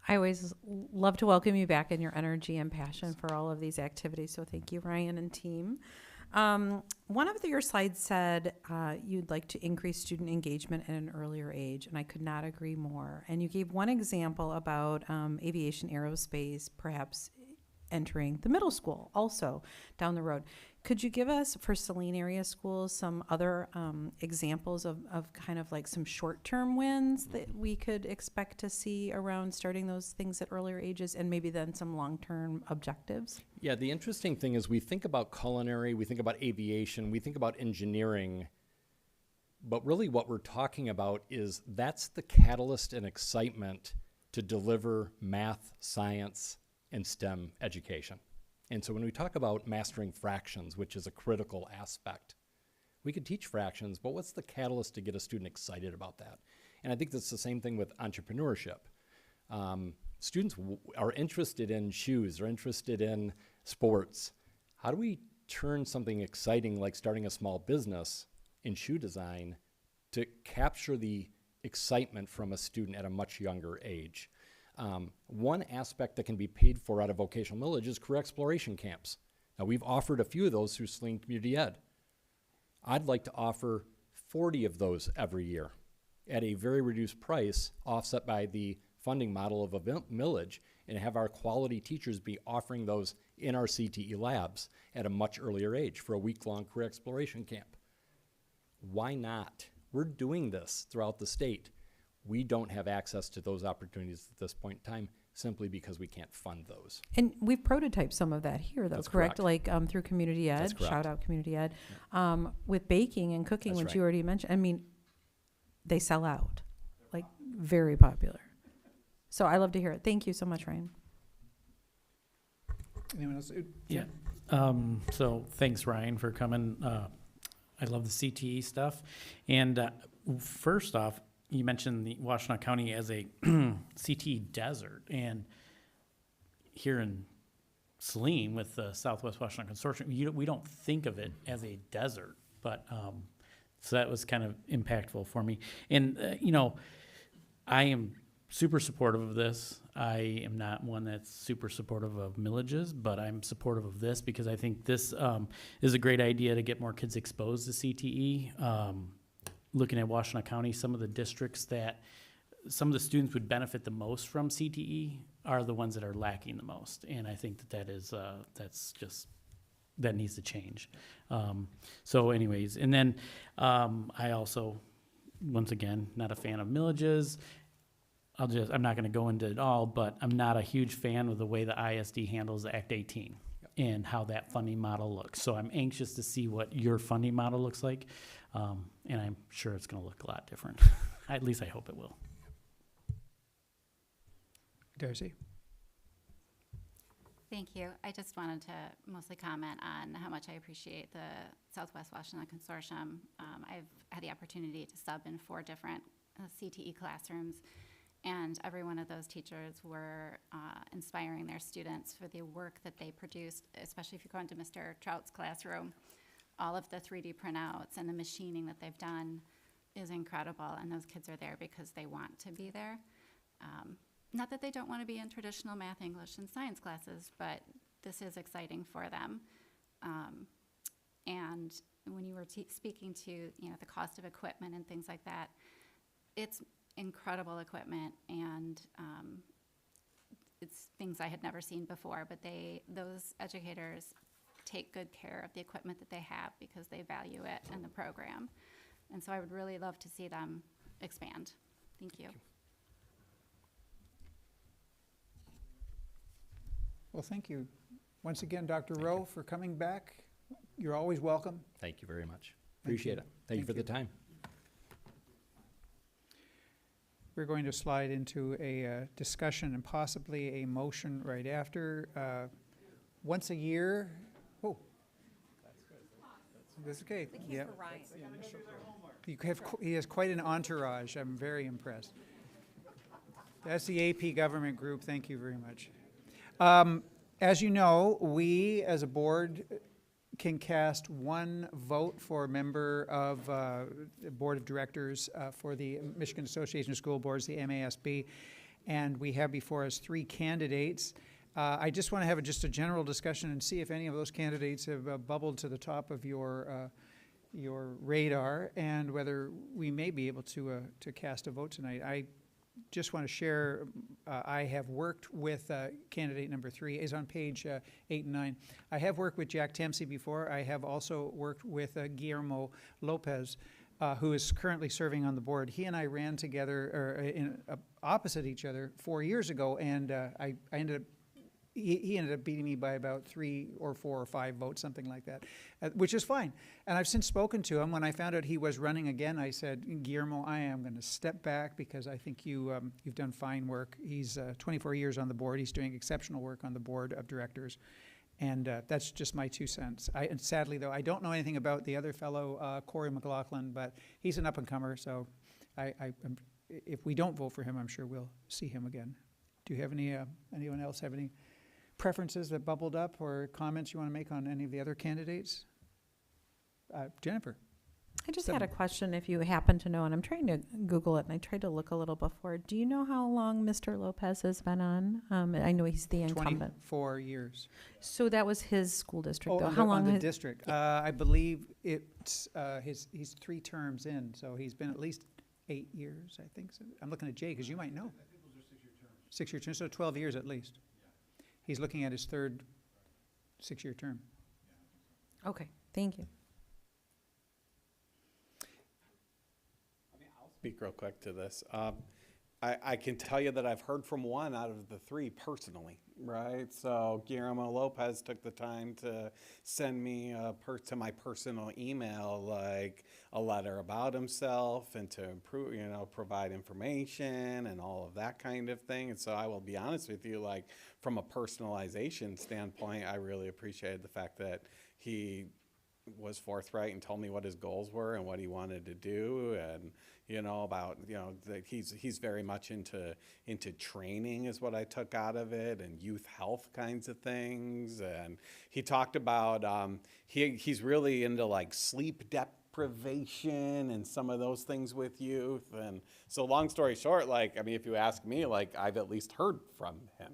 S6: I always love to welcome you back and your energy and passion for all of these activities. So thank you, Ryan and team. One of your slides said you'd like to increase student engagement at an earlier age, and I could not agree more. And you gave one example about aviation aerospace, perhaps entering the middle school also down the road. Could you give us, for Saline area schools, some other examples of kind of like some short-term wins that we could expect to see around starting those things at earlier ages, and maybe then some long-term objectives?
S9: Yeah, the interesting thing is we think about culinary, we think about aviation, we think about engineering, but really what we're talking about is that's the catalyst and excitement to deliver math, science, and STEM education. And so when we talk about mastering fractions, which is a critical aspect, we could teach fractions, but what's the catalyst to get a student excited about that? And I think that's the same thing with entrepreneurship. Students are interested in shoes, are interested in sports. How do we turn something exciting like starting a small business in shoe design to capture the excitement from a student at a much younger age? One aspect that can be paid for out of vocational millage is career exploration camps. Now, we've offered a few of those through Saline Community Ed. I'd like to offer 40 of those every year at a very reduced price, offset by the funding model of a millage, and have our quality teachers be offering those in our CTE labs at a much earlier age for a week-long career exploration camp. Why not? We're doing this throughout the state. We don't have access to those opportunities at this point in time simply because we can't fund those.
S6: And we've prototyped some of that here, though,
S9: That's
S6: correct?
S9: correct.
S6: Like through community ed,
S9: That's correct.
S6: shout out community ed. With baking and cooking,
S9: That's
S6: which
S9: right.
S6: you already mentioned, I mean, they sell out, like very popular. So I love to hear it. Thank you so much, Ryan.
S1: Anyone else?
S10: Yeah. So thanks, Ryan, for coming. I love the CTE stuff. And first off, you mentioned the Washtenaw County as a CTE desert. And here in Saline with the Southwest Washtenaw Consortium, we don't think of it as a desert. But so that was kind of impactful for me. And, you know, I am super supportive of this. I am not one that's super supportive of millages, but I'm supportive of this because I think this is a great idea to get more kids exposed to CTE. Looking at Washtenaw County, some of the districts that some of the students would benefit the most from CTE are the ones that are lacking the most, and I think that is that needs to change. So anyways, and then I also, once again, not a fan of millages. I'm not going to go into it all, but I'm not a huge fan of the way the ISD handles the Act 18 and how that funding model looks. So I'm anxious to see what your funding model looks like, and I'm sure it's going to look a lot different. At least I hope it will.
S1: Darcy?
S11: Thank you. I just wanted to mostly comment on how much I appreciate the Southwest Washtenaw Consortium. I've had the opportunity to sub in 4 different CTE classrooms, and every one of those teachers were inspiring their students for the work that they produced, especially if you go into Mr. Trout's classroom. All of the 3D printouts and the machining that they've done is incredible, and those kids are there because they want to be there. Not that they don't want to be in traditional math, English, and science classes, but this is exciting for them. And when you were speaking to the cost of equipment and things like that, it's incredible equipment, and it's things I had never seen before. But those educators take good care of the equipment that they have because they value it in the program. And so I would really love to see them expand. Thank you.
S1: Well, thank you once again, Dr. Rowe, for coming back. You're always welcome.
S9: Thank you very much. Appreciate it. Thank you for the time.
S1: We're going to slide into a discussion and possibly a motion right after. Once a year. Oh. That's okay. Yeah. He has quite an entourage. I'm very impressed. That's the AP government group. Thank you very much. As you know, we as a board can cast 1 vote for a member of the board of directors for the Michigan Association of School Boards, the MASB, and we have before us 3 candidates. I just want to have just a general discussion and see if any of those candidates have bubbled to the top of your radar, and whether we may be able to cast a vote tonight. I just want to share, I have worked with candidate number 3, is on page 8 and 9. I have worked with Jack Tempsey before. I have also worked with Guillermo Lopez, who is currently serving on the board. He and I ran together, opposite each other 4 years ago, and I ended up, he ended up beating me by about 3 or 4 or 5 votes, something like that, which is fine. And I've since spoken to him. When I found out he was running again, I said, Guillermo, I am going to step back because I think you've done fine work. He's 24 years on the board. He's doing exceptional work on the board of directors. And that's just my 2 cents. And sadly, though, I don't know anything about the other fellow, Corey McLaughlin, but he's an up-and-comer. So if we don't vote for him, I'm sure we'll see him again. Do you have anyone else have any preferences that bubbled up or comments you want to make on any of the other candidates? Jennifer.
S6: I just had a question, if you happen to know, and I'm trying to Google it, and I tried to look a little before. Do you know how long Mr. Lopez has been on? I know he's the incumbent.
S1: 24 years.
S6: So that was his school district, though.
S1: On
S6: How long?
S1: the district. I believe it's he's 3 terms in, so he's been at least 8 years, I think. So I'm looking at Jay because you might know. I think those are 6-year terms. 6-year terms, so 12 years at least. He's looking at his 3rd 6-year term.
S6: Okay, thank you.
S2: I'll speak real quick to this. I can tell you that I've heard from 1 out of the 3 personally, right? So Guillermo Lopez took the time to send me to my personal email, like a letter about himself and to improve, provide information and all of that kind of thing. And so I will be honest with you, like from a personalization standpoint, I really appreciated the fact that he was forthright and told me what his goals were and what he wanted to do, and that he's very much into training is what I took out of it, and youth health kinds of things. And he talked about he's really into like sleep deprivation and some of those things with youth. And so long story short, like, I mean, if you ask me, like, I've at least heard from him.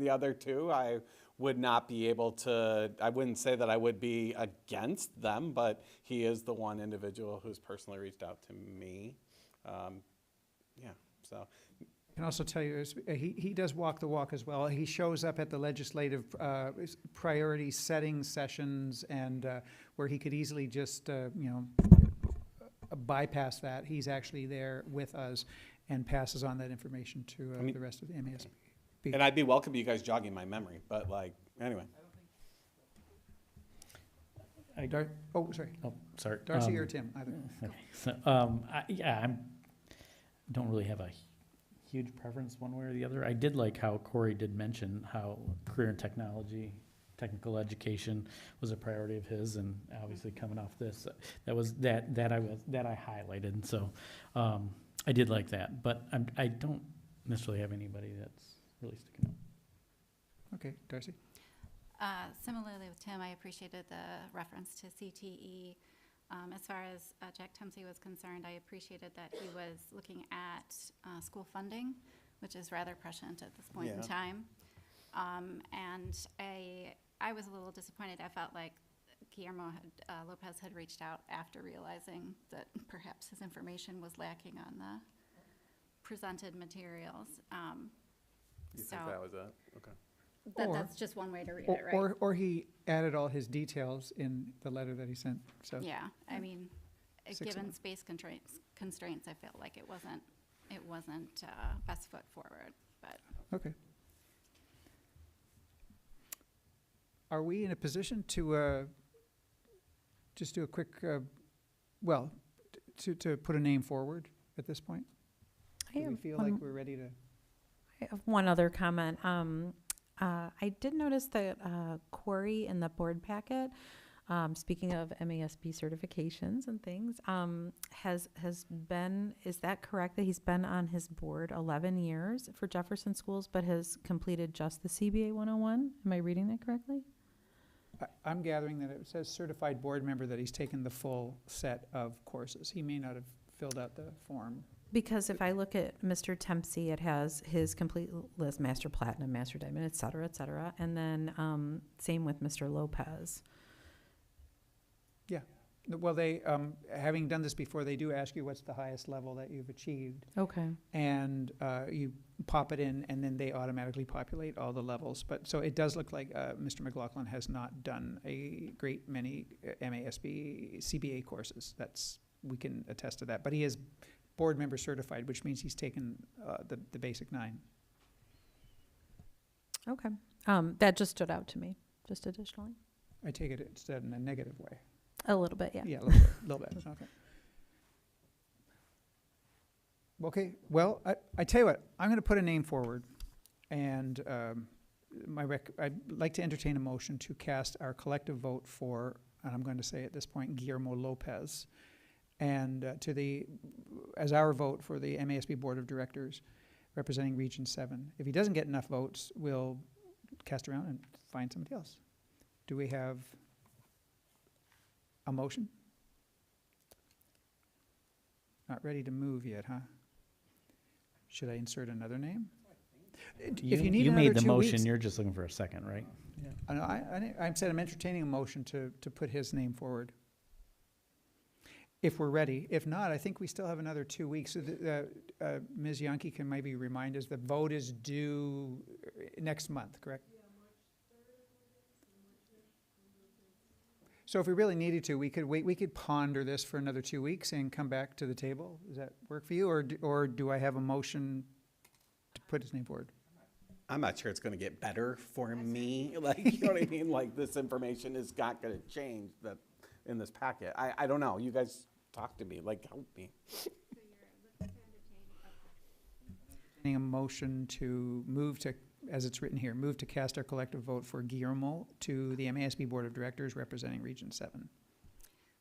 S2: The other two, I would not be able to, I wouldn't say that I would be against them, but he is the one individual who's personally reached out to me. Yeah, so.
S1: I can also tell you, he does walk the walk as well. He shows up at the legislative priority setting sessions, and where he could easily just, bypass that. He's actually there with us and passes on that information to the rest of the MASB.
S2: And I'd be welcome to you guys jogging my memory, but like, anyway.
S1: Sorry.
S10: Oh, sorry.
S1: Darcy or Tim, either.
S10: Okay. So, I don't really have a huge preference one way or the other. I did like how Corey did mention how career and technical education was a priority of his, and obviously coming off this, that I highlighted. And so I did like that, but I don't necessarily have anybody that's really sticking out.
S1: Okay, Darcy.
S11: Similarly with Tim, I appreciated the reference to CTE. As far as Jack Tumsey was concerned, I appreciated that he was looking at school funding, which is rather prescient at this point in time. And I was a little disappointed. I felt like Guillermo Lopez had reached out after realizing that perhaps his information was lacking on the presented materials.
S2: You think that was it? Okay.
S11: That's just one way to read it, right?
S1: Or he added all his details in the letter that he sent. So
S11: Yeah, I mean,
S1: 6 of
S11: given
S1: them.
S11: space constraints, I felt like it wasn't best foot forward, but.
S1: Okay. Are we in a position to just do a quick, to put a name forward at this point? Do we feel like we're ready to?
S6: I have one other comment. I did notice that Corey in the board packet, speaking of MASB certifications and things, has been, is that correct that he's been on his board 11 years for Jefferson Schools, but has completed just the CBA 101? Am I reading that correctly?
S1: I'm gathering that it says certified board member, that he's taken the full set of courses. He may not have filled out the form.
S6: Because if I look at Mr. Tempsey, it has his complete list, Master Platinum, Master Diamond, et cetera, et cetera. And then same with Mr. Lopez.
S1: Yeah. Well, they, having done this before, they do ask you what's the highest level that you've achieved.
S6: Okay.
S1: And you pop it in, and then they automatically populate all the levels. But so it does look like Mr. McLaughlin has not done a great many MASB CBA courses. We can attest to that. But he is board member certified, which means he's taken the basic 9.
S6: Okay. That just stood out to me, just additionally.
S1: I take it it's said in a negative way.
S6: A little bit, yeah.
S1: Yeah, a little bit. Little bit. Okay. Okay. Well, I tell you what, I'm going to put a name forward, and I'd like to entertain a motion to cast our collective vote for, and I'm going to say at this point, Guillermo Lopez, and as our vote for the MASB Board of Directors representing Region 7. If he doesn't get enough votes, we'll cast around and find somebody else. Do we have a motion? Not ready to move yet, huh? Should I insert another name? If you need
S10: you
S1: another
S10: made the
S1: 2
S10: motion,
S1: weeks-
S10: you're just looking for a second, right?
S1: I said I'm entertaining a motion to put his name forward. If we're ready. If not, I think we still have another 2 weeks. So Ms. Yankee can maybe remind us, the vote is due next month, correct? Yeah, March 3rd. So if we really needed to, we could wait. We could ponder this for another 2 weeks and come back to the table. Does that work for you, or do I have a motion to put his name forward?
S2: I'm not sure it's going to get better for me. Like, you know what I mean? Like, this information is not going to change in this packet. I don't know. You guys talk to me. Like, help me.
S1: A motion to move to, as it's written here, move to cast our collective vote for Guillermo to the MASB Board of Directors representing Region 7.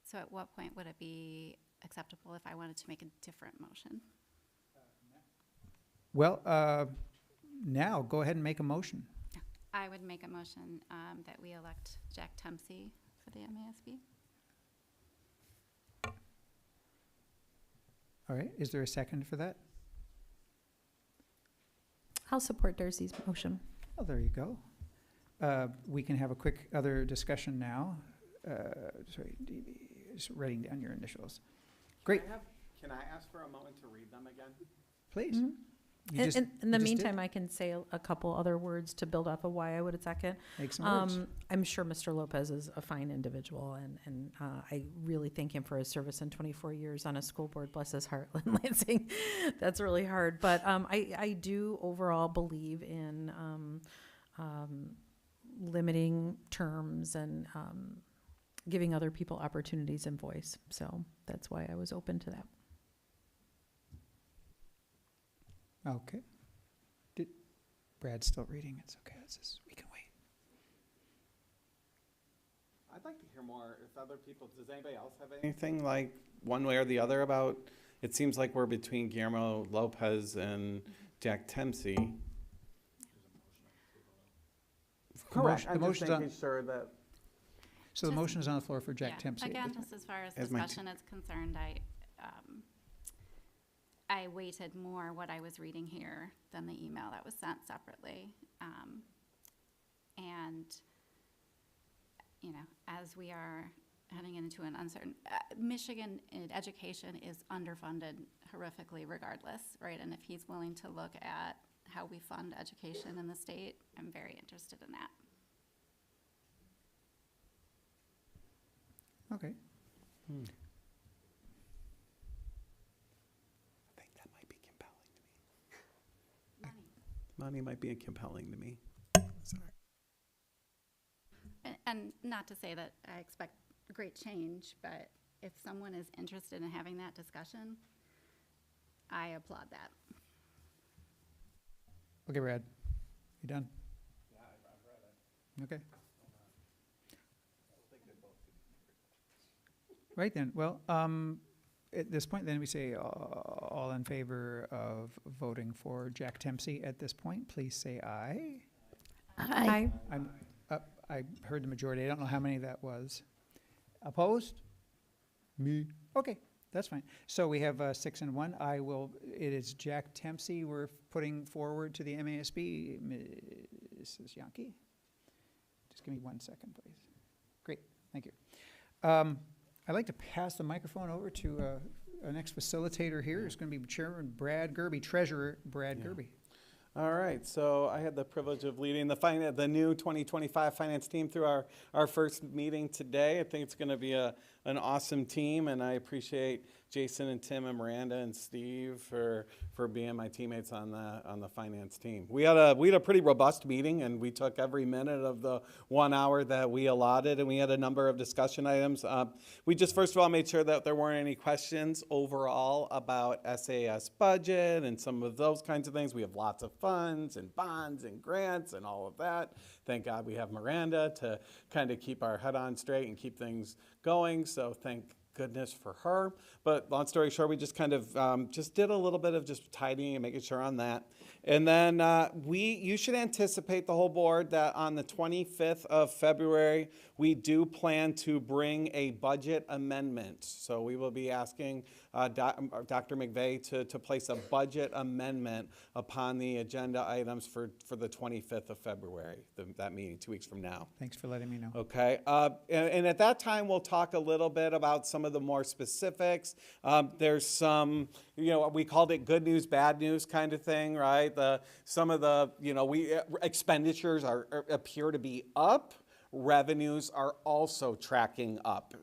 S11: So at what point would it be acceptable if I wanted to make a different motion?
S1: Well, now go ahead and make a motion.
S11: I would make a motion that we elect Jack Tumsey for the MASB.
S1: All right, is there a second for that?
S6: I'll support Darcy's motion.
S1: Oh, there you go. We can have a quick other discussion now. Sorry, DB, just writing down your initials. Great,
S2: Can I ask for a moment to read them again?
S1: please.
S6: Mhm.
S1: You just-
S6: In the
S1: you just did.
S6: meantime, I can say a couple other words to build off of why I would second.
S1: Make some words.
S6: I'm sure Mr. Lopez is a fine individual, and I really thank him for his service in 24 years on a school board. Bless his heart, Lynn Lansing. That's really hard. But I do overall believe in limiting terms and giving other people opportunities and voice. So that's why I was open to that.
S1: Okay. Brad's still reading. It's okay. We can wait.
S2: I'd like to hear more if other people, does anybody else have anything like one way or the other about, it seems like we're between Guillermo Lopez and Jack Tempsey. Correct,
S1: The
S2: I'm just
S1: motion's on-
S2: making sure that,
S1: So the
S11: Just-
S1: motion is on the floor for Jack
S11: Yeah.
S1: Tempsey.
S11: Again, just as far as
S2: As my
S11: discussion is concerned, I weighted more what I was reading here than the email that was sent separately. And, you know, as we are heading into an uncertain, Michigan education is underfunded horrifically regardless, right? And if he's willing to look at how we fund education in the state, I'm very interested in that.
S1: Okay.
S2: I think that might be compelling to me. Money might be compelling to me. Sorry.
S11: And not to say that I expect great change, but if someone is interested in having that discussion, I applaud that.
S1: Okay, Brad. You done? Yeah, I've read it. Okay. Right then, well, at this point, then we say all in favor of voting for Jack Tempsey at this point, please say aye.
S6: Aye.
S1: I heard the majority, I don't know how many that was. Opposed? Me. Okay, that's fine. So we have 6 and 1. It is Jack Tempsey we're putting forward to the MASB. Mrs. Yankee? Just give me 1 second, please. Great, thank you. I'd like to pass the microphone over to our next facilitator here. It's going to be Chairman Brad Gerby, Treasurer Brad Gerby.
S2: All right, so I had the privilege of leading the new 2025 finance team through our first meeting today. I think it's going to be an awesome team, and I appreciate Jason and Tim and Miranda and Steve for being my teammates on the finance team. We had a pretty robust meeting, and we took every minute of the 1 hour that we allotted, and we had a number of discussion items. We just first of all made sure that there weren't any questions overall about SAS budget and some of those kinds of things. We have lots of funds and bonds and grants and all of that. Thank God we have Miranda to kind of keep our head on straight and keep things going. So thank goodness for her. But long story short, we just kind of just did a little bit of just tidying and making sure on that. And then you should anticipate, the whole board, that on the 25th of February, we do plan to bring a budget amendment. So we will be asking Dr. McVeigh to place a budget amendment upon the agenda items for the 25th of February, that meeting 2 weeks from now.
S1: Thanks for letting me know.
S2: Okay, and at that time, we'll talk a little bit about some of the more specifics. There's some, we called it good news, bad news kind of thing, right? Some of the, expenditures appear to be up. Revenues are also tracking up.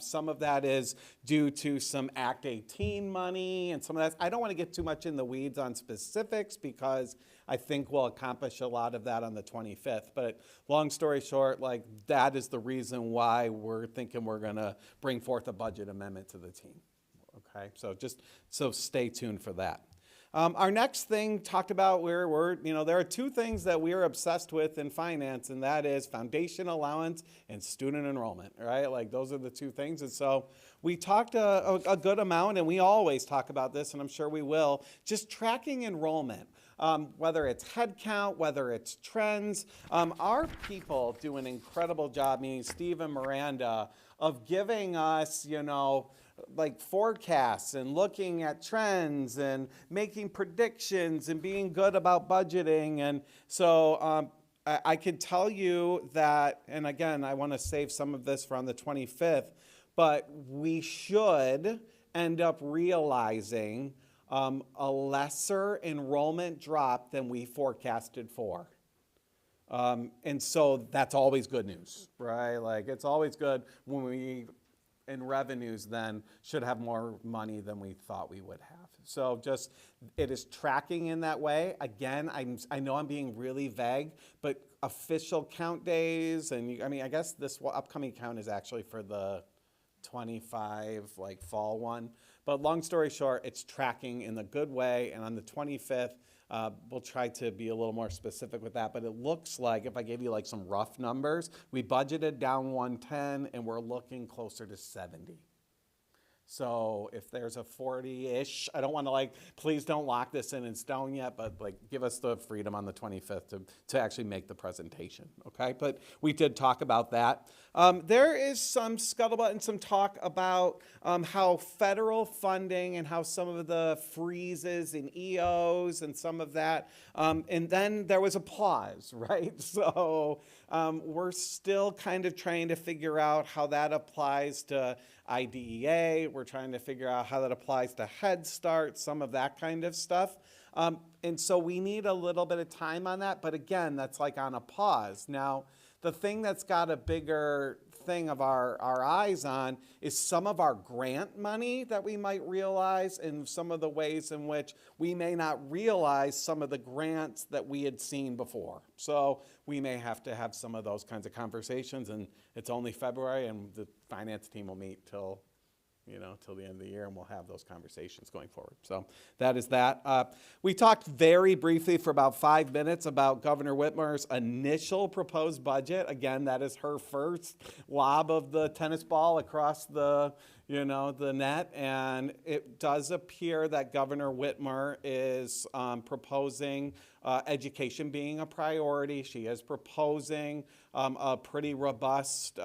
S2: Some of that is due to some Act 18 money, and some of that, I don't want to get too much in the weeds on specifics because I think we'll accomplish a lot of that on the 25th. But long story short, that is the reason why we're thinking we're going to bring forth a budget amendment to the team. Okay, so stay tuned for that. Our next thing talked about there are two things that we are obsessed with in finance, and that is foundation allowance and student enrollment, right? Those are the two things. And so we talked a good amount, and we always talk about this, and I'm sure we will, just tracking enrollment. whether it's headcount, whether it's trends. Our people do an incredible job, meaning Steve and Miranda, of giving us, like forecasts and looking at trends and making predictions and being good about budgeting. And so I can tell you that, and again, I want to save some of this for on the 25th, but we should end up realizing a lesser enrollment drop than we forecasted for. And so that's always good news, right? Like, it's always good when we, in revenues, then should have more money than we thought we would have. So just, it is tracking in that way. Again, I know I'm being really vague, but official count days, and I guess this upcoming count is actually for the 25, like, fall one. But long story short, it's tracking in the good way, and on the 25th, we'll try to be a little more specific with that, but it looks like, if I gave you like some rough numbers, we budgeted down 110 and we're looking closer to 70. So if there's a 40-ish, I don't want to please don't lock this in stone yet, but give us the freedom on the 25th to actually make the presentation, okay? But we did talk about that. There is some scuttlebutt and some talk about how federal funding and how some of the freezes in EOs and some of that, and then there was a pause, right? So we're still kind of trying to figure out how that applies to IDEA. We're trying to figure out how that applies to Head Start, some of that kind of stuff. And so we need a little bit of time on that. But again, that's like on a pause. Now, the thing that's got a bigger thing of our eyes on is some of our grant money that we might realize, and some of the ways in which we may not realize some of the grants that we had seen before. So we may have to have some of those kinds of conversations, and it's only February, and the finance team will meet till the end of the year, and we'll have those conversations going forward. So that is that. We talked very briefly for about 5 minutes about Governor Whitmer's initial proposed budget. Again, that is her first lob of the tennis ball across the net, and it does appear that Governor Whitmer is proposing education being a priority. She is proposing a pretty robust,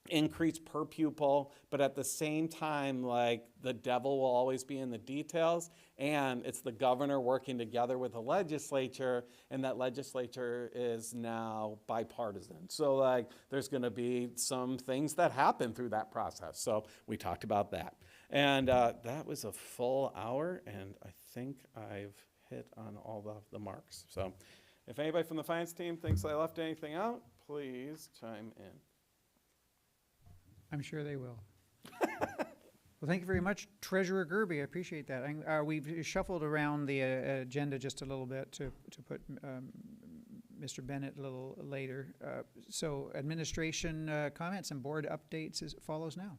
S2: increase per pupil, but at the same time, the devil will always be in the details, and it's the governor working together with the legislature, and that legislature is now bipartisan. So there's going to be some things that happen through that process. So we talked about that. And that was a full hour, and I think I've hit on all the marks. So if anybody from the finance team thinks I left anything out, please chime in.
S1: I'm sure they will. Well, thank you very much, Treasurer Gerby. I appreciate that. We've shuffled around the agenda just a little bit to put Mr. Bennett a little later. So administration comments and board updates as follows now.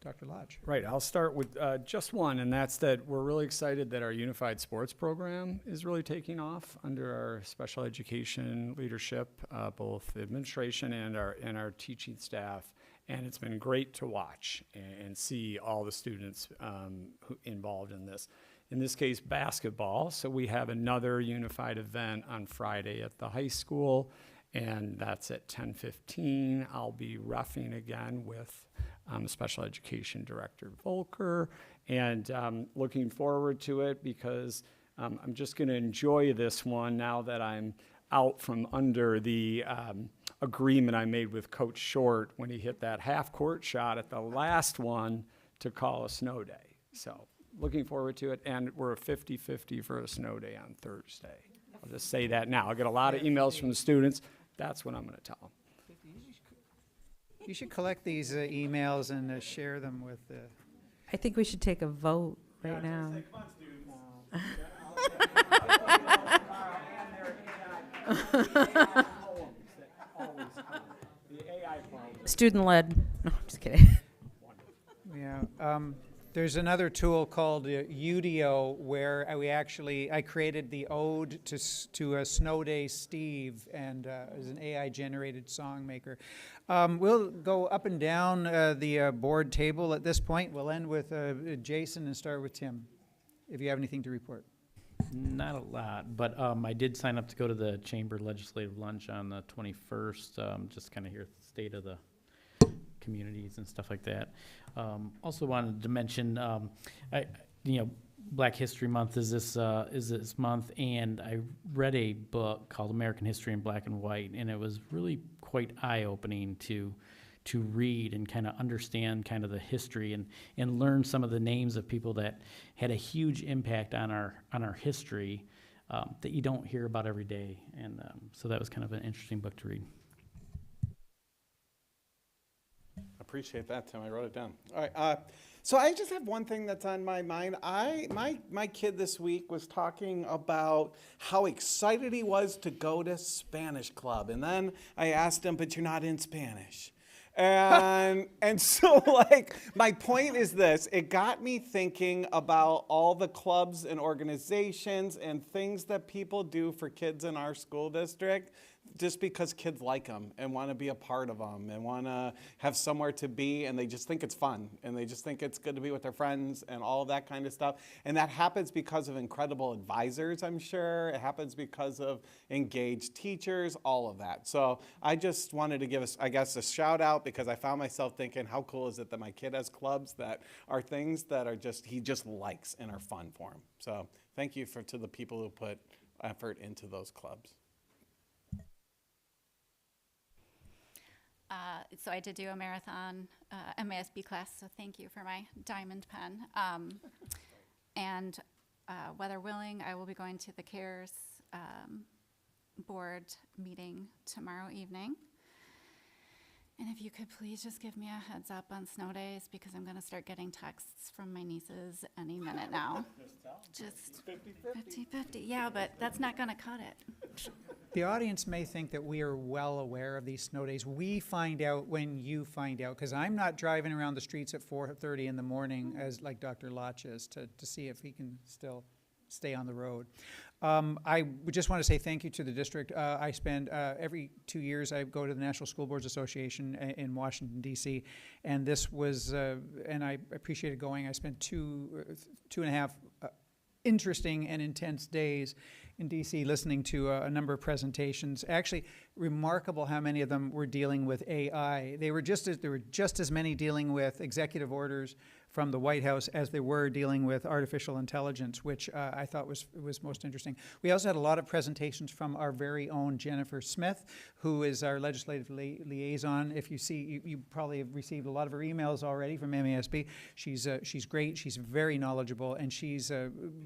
S1: Dr. Lodge.
S3: Right, I'll start with just one, and that's that we're really excited that our unified sports program is really taking off under our special education leadership, both the administration and our teaching staff. And it's been great to watch and see all the students who involved in this. In this case, basketball. So we have another unified event on Friday at the high school, and that's at 10:15. I'll be roughing again with Special Education Director Volker, and looking forward to it because I'm just going to enjoy this one now that I'm out from under the agreement I made with Coach Short when he hit that half-court shot at the last one to call a snow day. So looking forward to it, and we're a 50-50 for a snow day on Thursday. I'll just say that now. I'll get a lot of emails from the students. That's what I'm going to tell them.
S1: You should collect these emails and share them with the...
S6: I think we should take a vote right now. Student-led. No, I'm just kidding.
S1: Yeah. There's another tool called UDO where I created the ode to a Snow Day Steve, and as an AI-generated song maker. We'll go up and down the board table at this point. We'll end with Jason and start with Tim. if you have anything to report.
S10: Not a lot, but I did sign up to go to the Chamber Legislative Lunch on the 21st, just kind of hear the state of the communities and stuff like that. Also wanted to mention, Black History Month is this month, and I read a book called American History in Black and White, and it was really quite eye-opening to read and kind of understand kind of the history and learn some of the names of people that had a huge impact on our history that you don't hear about every day. And so that was kind of an interesting book to read.
S2: Appreciate that, Tim. I wrote it down. All right. So I just have one thing that's on my mind. My kid this week was talking about how excited he was to go to Spanish club, and then I asked him, "But you're not in Spanish." And so, like, my point is this: it got me thinking about all the clubs and organizations and things that people do for kids in our school district, just because kids like them and want to be a part of them and want to have somewhere to be, and they just think it's fun and they just think it's good to be with their friends and all of that kind of stuff. And that happens because of incredible advisors, I'm sure. It happens because of engaged teachers, all of that. So I just wanted to give us, I guess, a shout out, because I found myself thinking, how cool is it that my kid has clubs that are things that are just, he just likes and are fun for him. So thank you to the people who put effort into those clubs.
S11: So I did do a marathon MASB class, so thank you for my diamond pen. And weather willing, I will be going to the CARES board meeting tomorrow evening. And if you could please just give me a heads up on snow days, because I'm going to start getting texts from my nieces any minute now. Just 50-50. Yeah, but that's not going to cut it.
S1: The audience may think that we are well aware of these snow days. We find out when you find out, because I'm not driving around the streets at 4:30 in the morning, as like Dr. Lotch is, to see if he can still stay on the road. I would just want to say thank you to the district. I spend every 2 years, I go to the National School Boards Association in Washington, D.C., and this was, and I appreciated going. I spent two and a half interesting and intense days in D.C. listening to a number of presentations. Actually, remarkable how many of them were dealing with AI. There were just as many dealing with executive orders from the White House as they were dealing with artificial intelligence, which I thought was most interesting. We also had a lot of presentations from our very own Jennifer Smith, who is our legislative liaison. If you see, you probably have received a lot of her emails already from MASB. She's great. She's very knowledgeable, and she's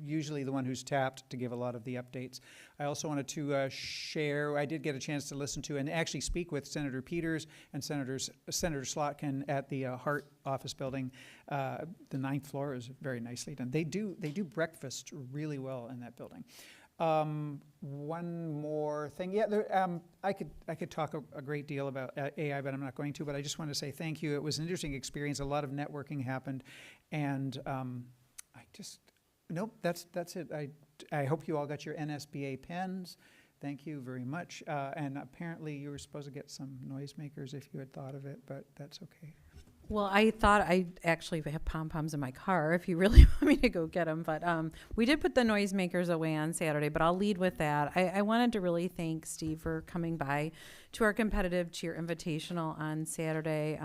S1: usually the one who's tapped to give a lot of the updates. I also wanted to share, I did get a chance to listen to and actually speak with Senator Peters and Senator Slotkin at the Hart office building. The 9th floor is very nicely done. They do breakfast really well in that building. One more thing. Yeah, I could talk a great deal about AI, but I'm not going to. But I just want to say thank you. It was an interesting experience. A lot of networking happened, and nope, that's it. I hope you all got your NSBA pens. Thank you very much. And apparently you were supposed to get some noisemakers if you had thought of it, but that's okay.
S6: Well, I thought I actually have pom-poms in my car if you really want me to go get them. But we did put the noisemakers away on Saturday, but I'll lead with that. I wanted to really thank Steve for coming by to our competitive cheer invitational on Saturday.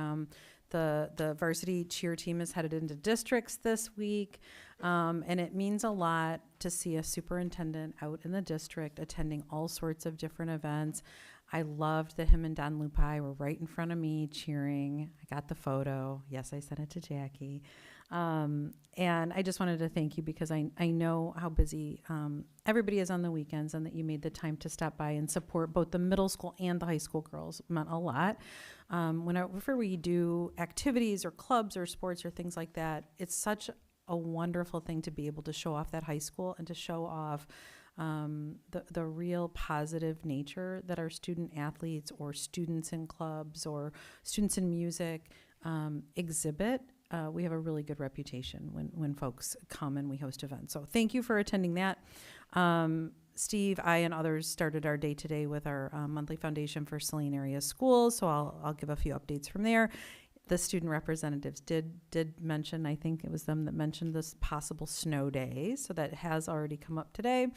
S6: The varsity cheer team is headed into districts this week, and it means a lot to see a superintendent out in the district attending all sorts of different events. I loved that him and Don Lupi were right in front of me cheering. I got the photo. Yes, I sent it to Jackie. And I just wanted to thank you because I know how busy everybody is on the weekends, and that you made the time to stop by and support both the middle school and the high school girls. It meant a lot. Whenever we do activities or clubs or sports or things like that, it's such a wonderful thing to be able to show off that high school and to show off the real positive nature that our student athletes or students in clubs or students in music exhibit. We have a really good reputation when folks come and we host events. So thank you for attending that. Steve, I, and others started our day today with our monthly foundation for Saline area schools. So I'll give a few updates from there. the student representatives did mention, I think it was them that mentioned this possible snow day, so that has already come up today.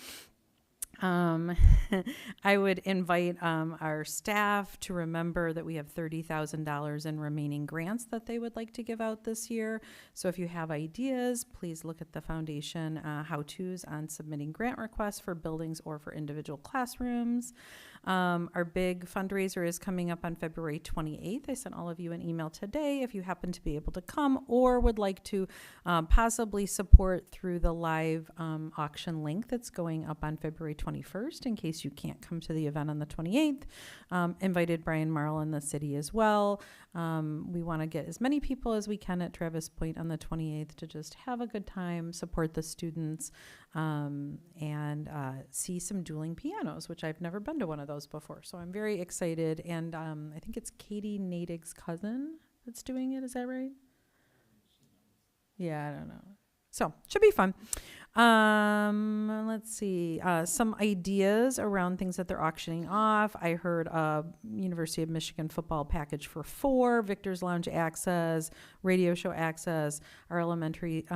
S6: I would invite our staff to remember that we have $30,000 in remaining grants that they would like to give out this year. So if you have ideas, please look at the foundation how-tos on submitting grant requests for buildings or for individual classrooms. Our big fundraiser is coming up on February 28th. I sent all of you an email today if you happen to be able to come or would like to possibly support through the live auction link that's going up on February 21st in case you can't come to the event on the 28th. Invited Brian Marl and the city as well. We want to get as many people as we can at Travis Point on the 28th to just have a good time, support the students, and see some dueling pianos, which I've never been to one of those before. So I'm very excited. And I think it's Katie Nadig's cousin that's doing it. Is that right? Yeah, I don't know. So should be fun. Let's see. Some ideas around things that they're auctioning off. I heard University of Michigan football package for 4, Victor's Lounge access, radio show access. Our elementary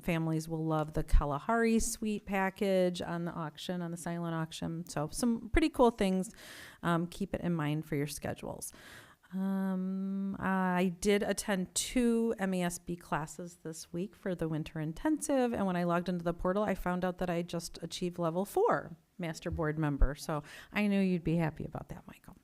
S6: families will love the Kalahari suite package on the auction, on the silent auction. So some pretty cool things. Keep it in mind for your schedules. I did attend 2 MESB classes this week for the winter intensive, and when I logged into the portal, I found out that I just achieved level 4 master board member. So I knew you'd be happy about that, Michael.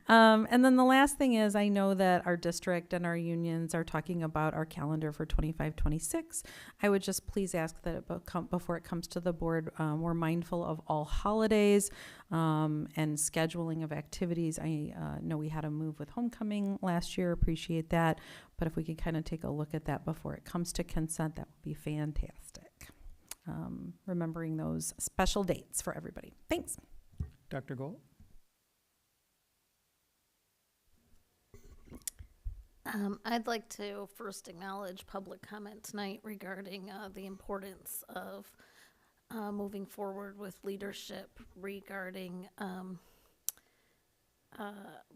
S6: And then the last thing is, I know that our district and our unions are talking about our calendar for 25-26. I would just please ask that before it comes to the board, we're mindful of all holidays and scheduling of activities. I know we had a move with homecoming last year, appreciate that. But if we could kind of take a look at that before it comes to consent, that would be fantastic. Remembering those special dates for everybody. Thanks.
S1: Dr. Gold?
S12: I'd like to first acknowledge public comment tonight regarding the importance of moving forward with leadership regarding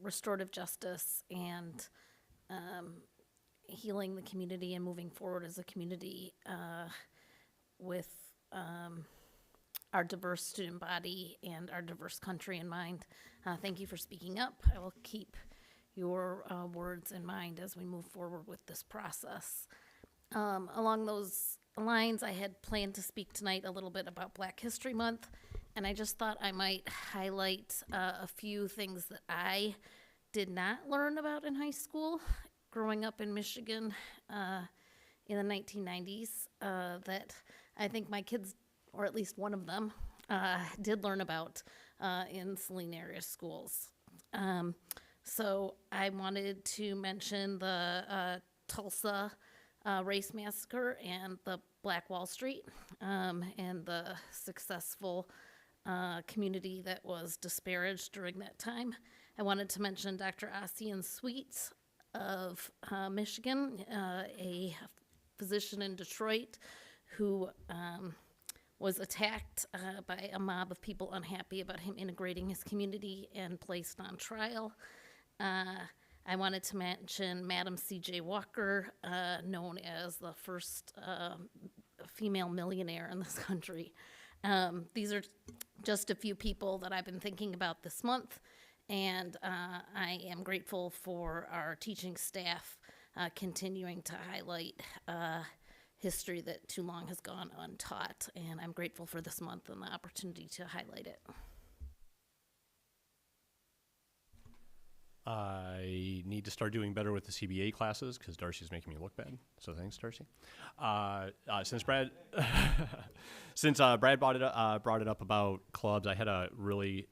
S12: restorative justice and healing the community and moving forward as a community with our diverse student body and our diverse country in mind. Thank you for speaking up. I will keep your words in mind as we move forward with this process. Along those lines, I had planned to speak tonight a little bit about Black History Month, and I just thought I might highlight a few things that I did not learn about in high school growing up in Michigan in the 1990s that I think my kids, or at least one of them, did learn about in Saline area schools. So I wanted to mention the Tulsa race massacre and the Black Wall Street and the successful community that was disparaged during that time. I wanted to mention Dr. Ossian Sweet of Michigan, a physician in Detroit who was attacked by a mob of people unhappy about him integrating his community and placed on trial. I wanted to mention Madam C.J. Walker, known as the first female millionaire in this country. These are just a few people that I've been thinking about this month, and I am grateful for our teaching staff continuing to highlight history that too long has gone untaught, and I'm grateful for this month and the opportunity to highlight it.
S8: I need to start doing better with the CBA classes because Darcy's making me look bad. So thanks, Darcy. Since Brad brought it up about clubs, I had a really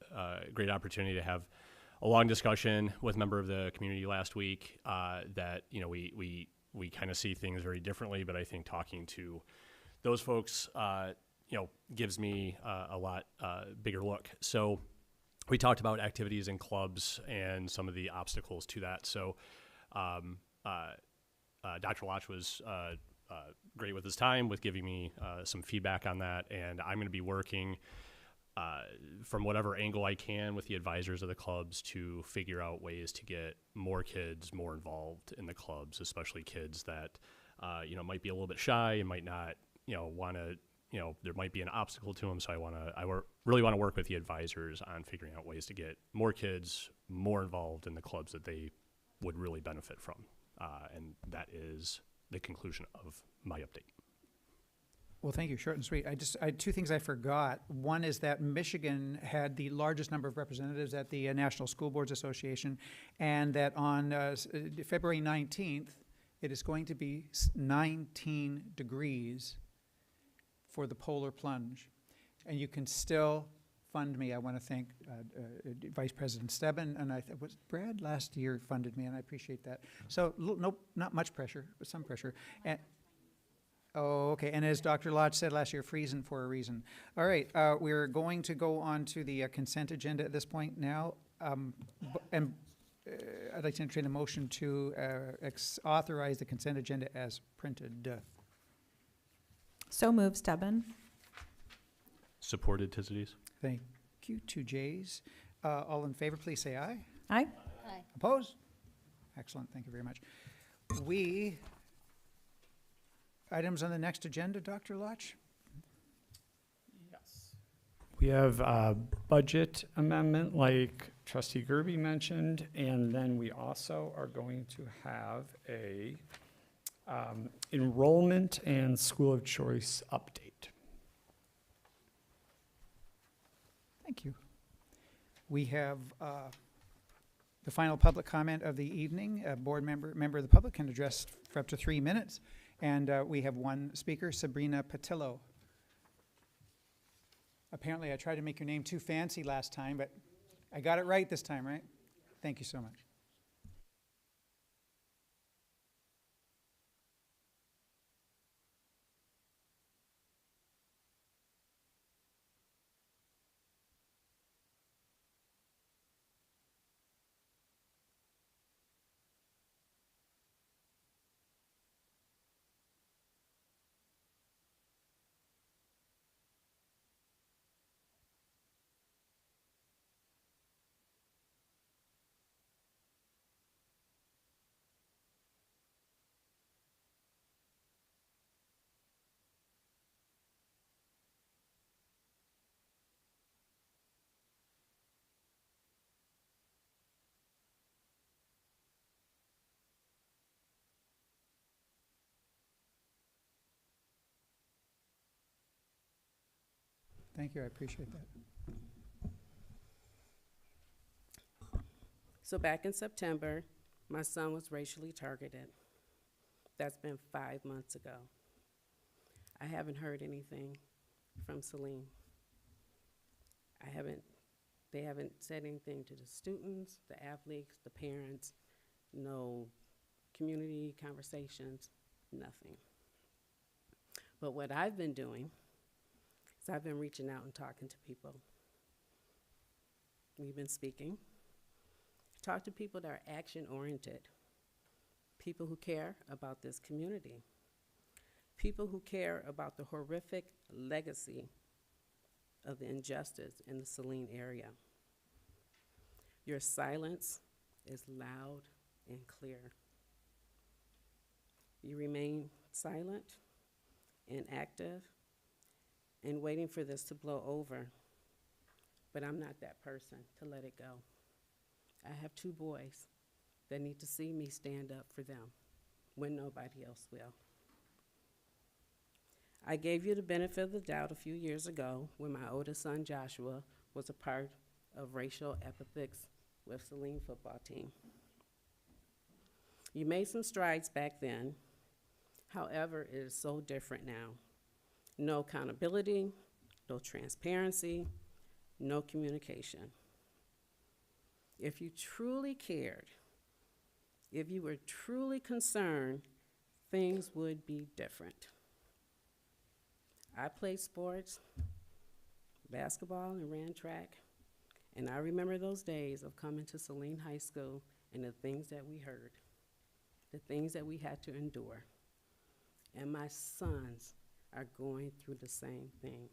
S8: great opportunity to have a long discussion with a member of the community last week. That we kind of see things very differently, but I think talking to those folks, gives me a lot bigger look. So we talked about activities in clubs and some of the obstacles to that. So Dr. Lotch was great with his time with giving me some feedback on that. And I'm going to be working from whatever angle I can with the advisors of the clubs to figure out ways to get more kids more involved in the clubs, especially kids that, might be a little bit shy and might not, want to, there might be an obstacle to them. So really want to work with the advisors on figuring out ways to get more kids more involved in the clubs that they would really benefit from. And that is the conclusion of my update.
S1: Well, thank you. Short and sweet. I had two things I forgot. One is that Michigan had the largest number of representatives at the National School Boards Association, and that on February 19th, it is going to be 19 degrees for the polar plunge. And you can still fund me. I want to thank Vice President Stebbin, and was Brad last year funded me, and I appreciate that. So, nope, not much pressure, but some pressure. And, oh, okay. And as Dr. Lodge said last year, freezing for a reason. All right, we're going to go on to the consent agenda at this point now. I'd like to entertain a motion to authorize the consent agenda as printed.
S6: So moved, Stebbin.
S8: Supported, Tizides.
S1: Thank you. 2 J's. All in favor, please say aye.
S6: Aye.
S12: Aye.
S1: Opposed? Excellent. Thank you very much. Items on the next agenda, Dr. Lodge?
S3: Yes. We have a budget amendment like Trustee Gerby mentioned, and then we also are going to have a enrollment and school of choice update.
S1: Thank you. We have the final public comment of the evening. A board member of the public can address for up to 3 minutes. And we have one speaker, Sabrina Patillo. Apparently, I tried to make your name too fancy last time, but I got it right this time, right? Thank you so much. Thank you. I appreciate that.
S13: So back in September, my son was racially targeted. That's been 5 months ago. I haven't heard anything from Saline. They haven't said anything to the students, the athletes, the parents, no community conversations, nothing. But what I've been doing is I've been reaching out and talking to people. We've been speaking. Talk to people that are action-oriented, people who care about this community, people who care about the horrific legacy of the injustice in the Saline area. Your silence is loud and clear. You remain silent and active and waiting for this to blow over, but I'm not that person to let it go. I have 2 boys that need to see me stand up for them when nobody else will. I gave you the benefit of the doubt a few years ago when my oldest son, Joshua, was a part of racial epithets with Saline football team. You made some strides back then. However, it is so different now. No accountability, no transparency, no communication. If you truly cared, if you were truly concerned, things would be different. I played sports, basketball, and ran track, and I remember those days of coming to Saline High School and the things that we heard, the things that we had to endure. And my sons are going through the same thing.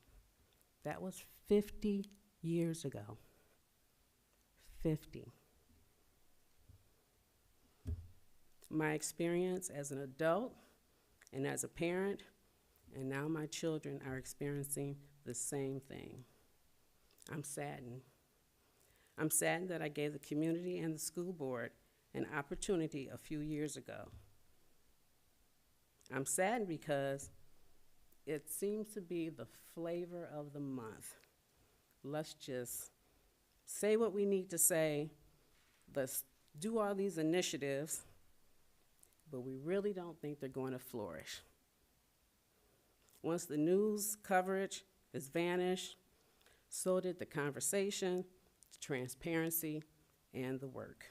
S13: That was 50 years ago. 50. My experience as an adult and as a parent, and now my children are experiencing the same thing. I'm saddened. I'm saddened that I gave the community and the school board an opportunity a few years ago. I'm saddened because it seems to be the flavor of the month. Let's just say what we need to say, let's do all these initiatives, but we really don't think they're going to flourish. Once the news coverage has vanished, so did the conversation, the transparency, and the work.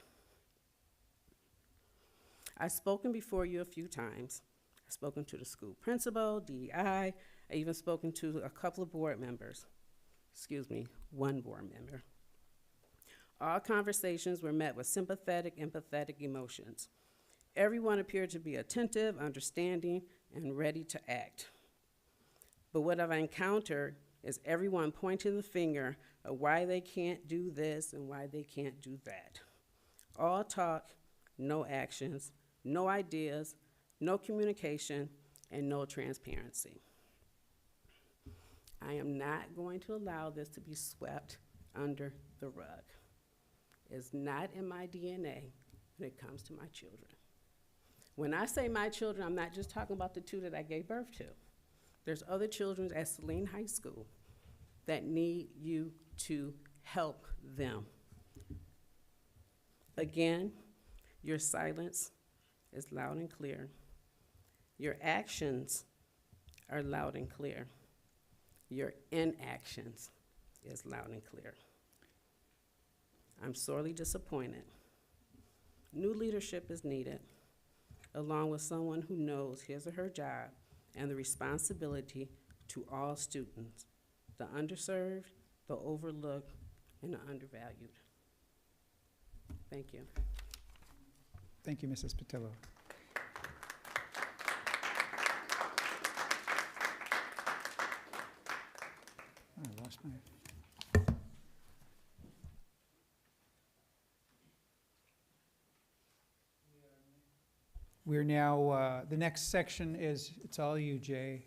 S13: I've spoken before you a few times. I've spoken to the school principal, DEI, I even spoken to a couple of board members. One board member. All conversations were met with sympathetic, empathetic emotions. Everyone appeared to be attentive, understanding, and ready to act. But what I've encountered is everyone pointing the finger of why they can't do this and why they can't do that. All talk, no actions, no ideas, no communication, and no transparency. I am not going to allow this to be swept under the rug. It's not in my DNA when it comes to my children. When I say my children, I'm not just talking about the two that I gave birth to. There's other children at Saline High School that need you to help them. Again, your silence is loud and clear. Your actions are loud and clear. Your inactions is loud and clear. I'm sorely disappointed. New leadership is needed, along with someone who knows his or her job and the responsibility to all students, the underserved, the overlooked, and the undervalued. Thank you.
S1: Thank you, Mrs. Patillo. I lost my... We're now, the next section is, it's all you, Jay.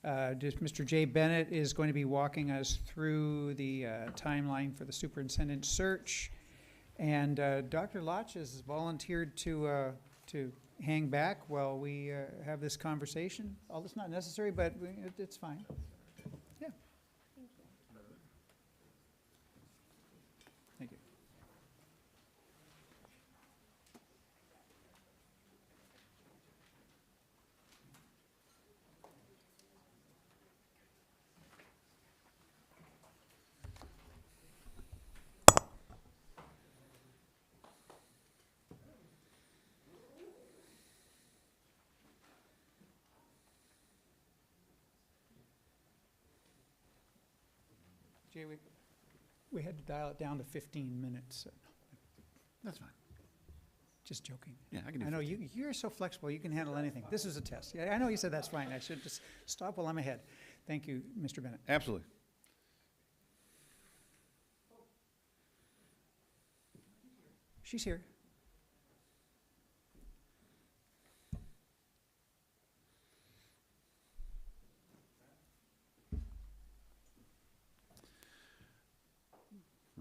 S1: Mr. Jay Bennett is going to be walking us through the timeline for the superintendent search. And Dr. Lotch has volunteered to hang back while we have this conversation. All that's not necessary, but it's fine. Yeah. Thank you. Jay, we had to dial it down to 15 minutes.
S14: That's fine.
S1: Just joking.
S14: Yeah, I can do
S1: I know
S14: 15.
S1: you're so flexible. You can handle anything. This is a test. Yeah, I know you said that's fine. I should just stop while I'm ahead. Thank you, Mr. Bennett.
S14: Absolutely.
S1: She's here.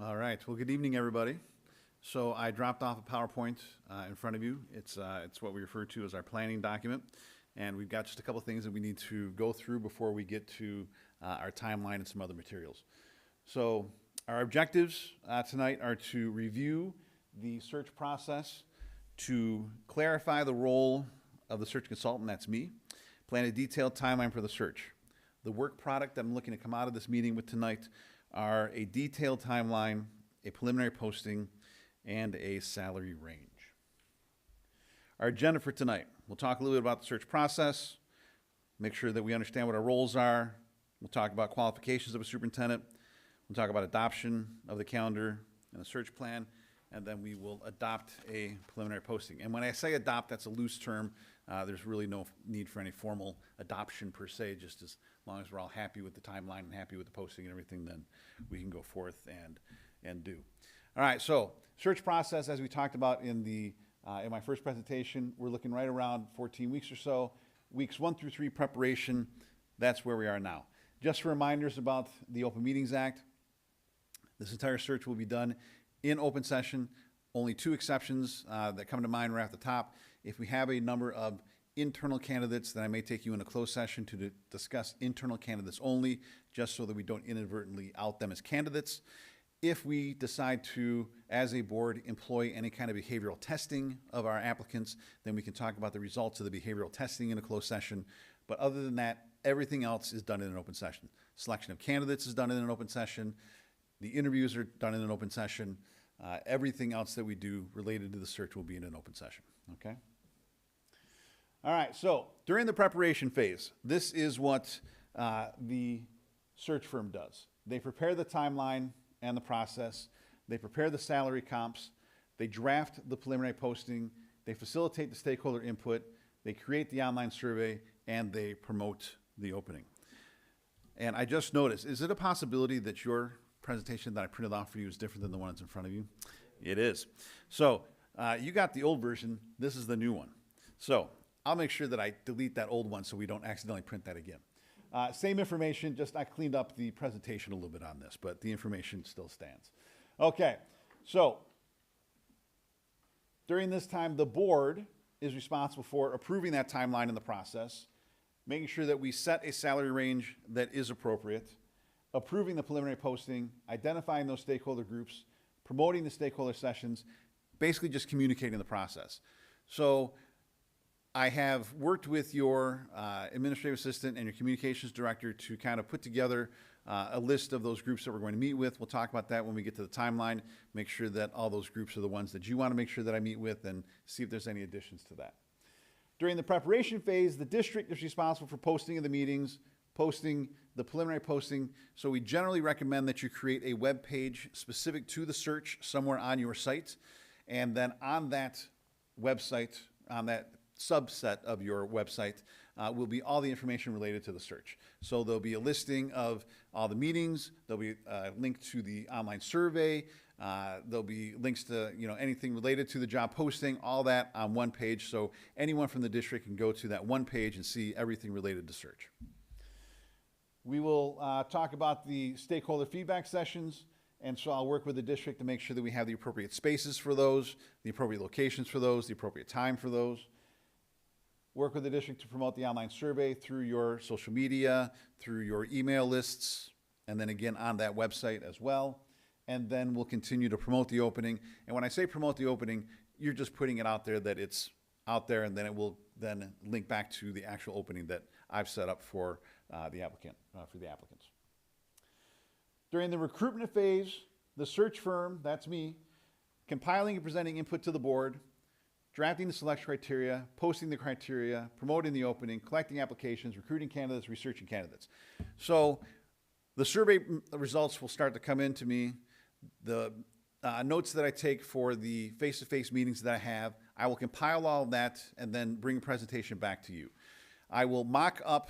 S14: All right. Well, good evening, everybody. So I dropped off a PowerPoint in front of you. It's what we refer to as our planning document. And we've got just a couple things that we need to go through before we get to our timeline and some other materials. So our objectives tonight are to review the search process, to clarify the role of the search consultant, that's me, plan a detailed timeline for the search. The work product that I'm looking to come out of this meeting with tonight are a detailed timeline, a preliminary posting, and a salary range. Our agenda for tonight, we'll talk a little bit about the search process, make sure that we understand what our roles are. We'll talk about qualifications of a superintendent. We'll talk about adoption of the calendar and the search plan, and then we will adopt a preliminary posting. And when I say adopt, that's a loose term. There's really no need for any formal adoption per se, just as As long as we're all happy with the timeline and happy with the posting and everything, then we can go forth and do. All right, so search process, as we talked about in my first presentation, we're looking right around 14 weeks or so. Weeks 1 through 3 preparation, that's where we are now. Just reminders about the Open Meetings Act. This entire search will be done in open session. Only 2 exceptions that come to mind right off the top. If we have a number of internal candidates, then I may take you in a closed session to discuss internal candidates only, just so that we don't inadvertently out them as candidates. If we decide to, as a board, employ any kind of behavioral testing of our applicants, then we can talk about the results of the behavioral testing in a closed session. But other than that, everything else is done in an open session. Selection of candidates is done in an open session. The interviews are done in an open session. Everything else that we do related to the search will be in an open session, okay? All right, so during the preparation phase, this is what the search firm does. They prepare the timeline and the process. They prepare the salary comps. They draft the preliminary posting. They facilitate the stakeholder input. They create the online survey, and they promote the opening. And I just noticed, is it a possibility that your presentation that I printed off for you is different than the one that's in front of you? It is. So you got the old version. This is the new one. So I'll make sure that I delete that old one so we don't accidentally print that again. Same information, just I cleaned up the presentation a little bit on this, but the information still stands. Okay, so during this time, the board is responsible for approving that timeline in the process, making sure that we set a salary range that is appropriate, approving the preliminary posting, identifying those stakeholder groups, promoting the stakeholder sessions, basically just communicating the process. So I have worked with your administrative assistant and your communications director to kind of put together a list of those groups that we're going to meet with. We'll talk about that when we get to the timeline, make sure that all those groups are the ones that you want to make sure that I meet with, and see if there's any additions to that. During the preparation phase, the district is responsible for posting of the meetings, posting the preliminary posting. So we generally recommend that you create a web page specific to the search somewhere on your site. And then on that website, on that subset of your website, will be all the information related to the search. So there'll be a listing of all the meetings. There'll be a link to the online survey. There'll be links to anything related to the job posting, all that on one page. So anyone from the district can go to that one page and see everything related to search. We will talk about the stakeholder feedback sessions. And so I'll work with the district to make sure that we have the appropriate spaces for those, the appropriate locations for those, the appropriate time for those. Work with the district to promote the online survey through your social media, through your email lists, and then again on that website as well. And then we'll continue to promote the opening. And when I say promote the opening, you're just putting it out there that it's out there, and then it will then link back to the actual opening that I've set up for the applicant, for the applicants. During the recruitment phase, the search firm, that's me, compiling and presenting input to the board, drafting the selection criteria, posting the criteria, promoting the opening, collecting applications, recruiting candidates, researching candidates. So the survey results will start to come in to me. The notes that I take for the face-to-face meetings that I have, I will compile all of that and then bring a presentation back to you. I will mock up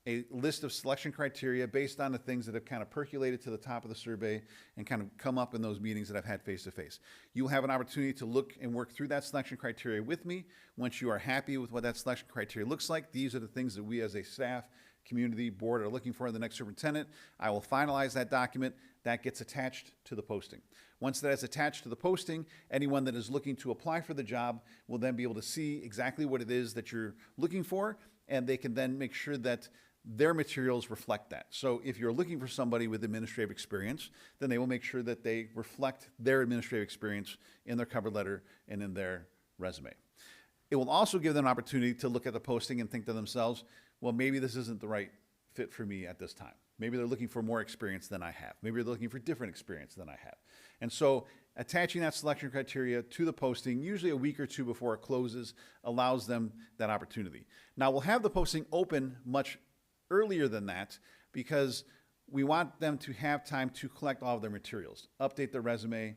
S14: a list of selection criteria based on the things that have kind of percolated to the top of the survey and kind of come up in those meetings that I've had face-to-face. You'll have an opportunity to look and work through that selection criteria with me. Once you are happy with what that selection criteria looks like, these are the things that we as a staff, community, board are looking for in the next superintendent. I will finalize that document. That gets attached to the posting. Once that is attached to the posting, anyone that is looking to apply for the job will then be able to see exactly what it is that you're looking for, and they can then make sure that their materials reflect that. So if you're looking for somebody with administrative experience, then they will make sure that they reflect their administrative experience in their cover letter and in their resume. It will also give them an opportunity to look at the posting and think to themselves, well, maybe this isn't the right fit for me at this time. Maybe they're looking for more experience than I have. Maybe they're looking for different experience than I have. And so attaching that selection criteria to the posting, usually a week or two before it closes, allows them that opportunity. Now, we'll have the posting open much earlier than that because we want them to have time to collect all of their materials, update their resume,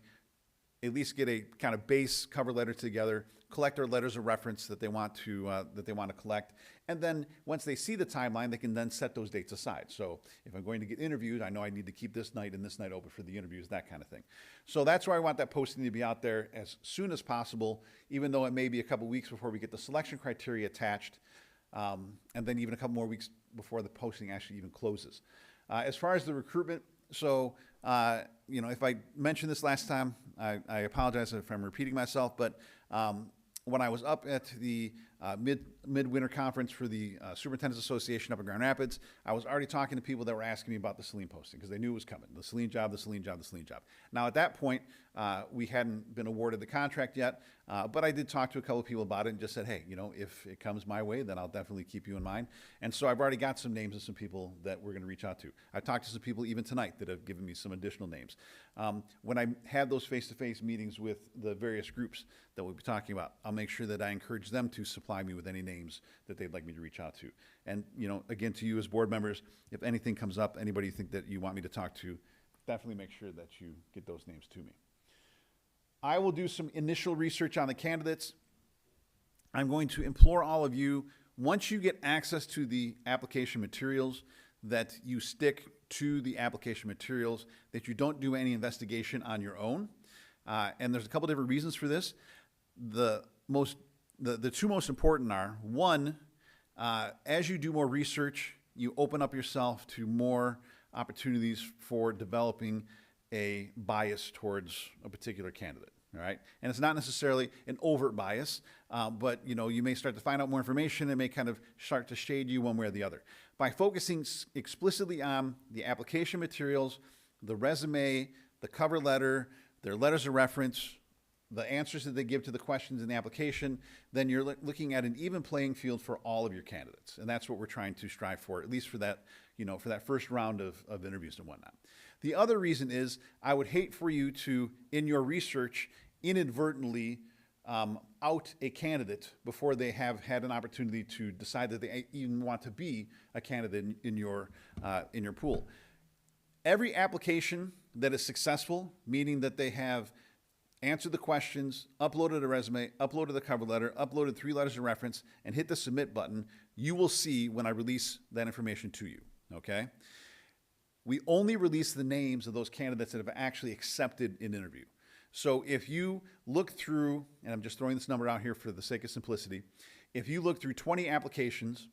S14: at least get a kind of base cover letter together, collect our letters of reference that they want to collect, and then once they see the timeline, they can then set those dates aside. So if I'm going to get interviewed, I know I need to keep this night and this night open for the interviews, that kind of thing. So that's why I want that posting to be out there as soon as possible, even though it may be a couple weeks before we get the selection criteria attached, and then even a couple more weeks before the posting actually even closes. As far as the recruitment, so if I mentioned this last time, I apologize if I'm repeating myself, but when I was up at the midwinter conference for the Superintendent's Association up in Grand Rapids, I was already talking to people that were asking me about the Saline posting because they knew it was coming. The Saline job, the Saline job, the Saline job. Now at that point, we hadn't been awarded the contract yet, but I did talk to a couple of people about it and just said, hey, if it comes my way, then I'll definitely keep you in mind. And so I've already got some names of some people that we're going to reach out to. I've talked to some people even tonight that have given me some additional names. When I have those face-to-face meetings with the various groups that we'll be talking about, I'll make sure that I encourage them to supply me with any names that they'd like me to reach out to. And, again, to you as board members, if anything comes up, anybody you think that you want me to talk to, definitely make sure that you get those names to me. I will do some initial research on the candidates. I'm going to implore all of you, once you get access to the application materials, that you stick to the application materials, that you don't do any investigation on your own. And there's a couple different reasons for this. The two most important are, one, as you do more research, you open up yourself to more opportunities for developing a bias towards a particular candidate, all right? And it's not necessarily an overt bias, but you may start to find out more information. It may kind of start to shade you one way or the other. By focusing explicitly on the application materials, the resume, the cover letter, their letters of reference, the answers that they give to the questions in the application, then you're looking at an even playing field for all of your candidates. And that's what we're trying to strive for, at least for that, for that first round of interviews and whatnot. The other reason is I would hate for you to, in your research, inadvertently out a candidate before they have had an opportunity to decide that they even want to be a candidate in your pool. Every application that is successful, meaning that they have answered the questions, uploaded a resume, uploaded the cover letter, uploaded 3 letters of reference, and hit the submit button, you will see when I release that information to you, okay? We only release the names of those candidates that have actually accepted an interview. So if you look through, and I'm just throwing this number out here for the sake of simplicity, if you look through 20 applications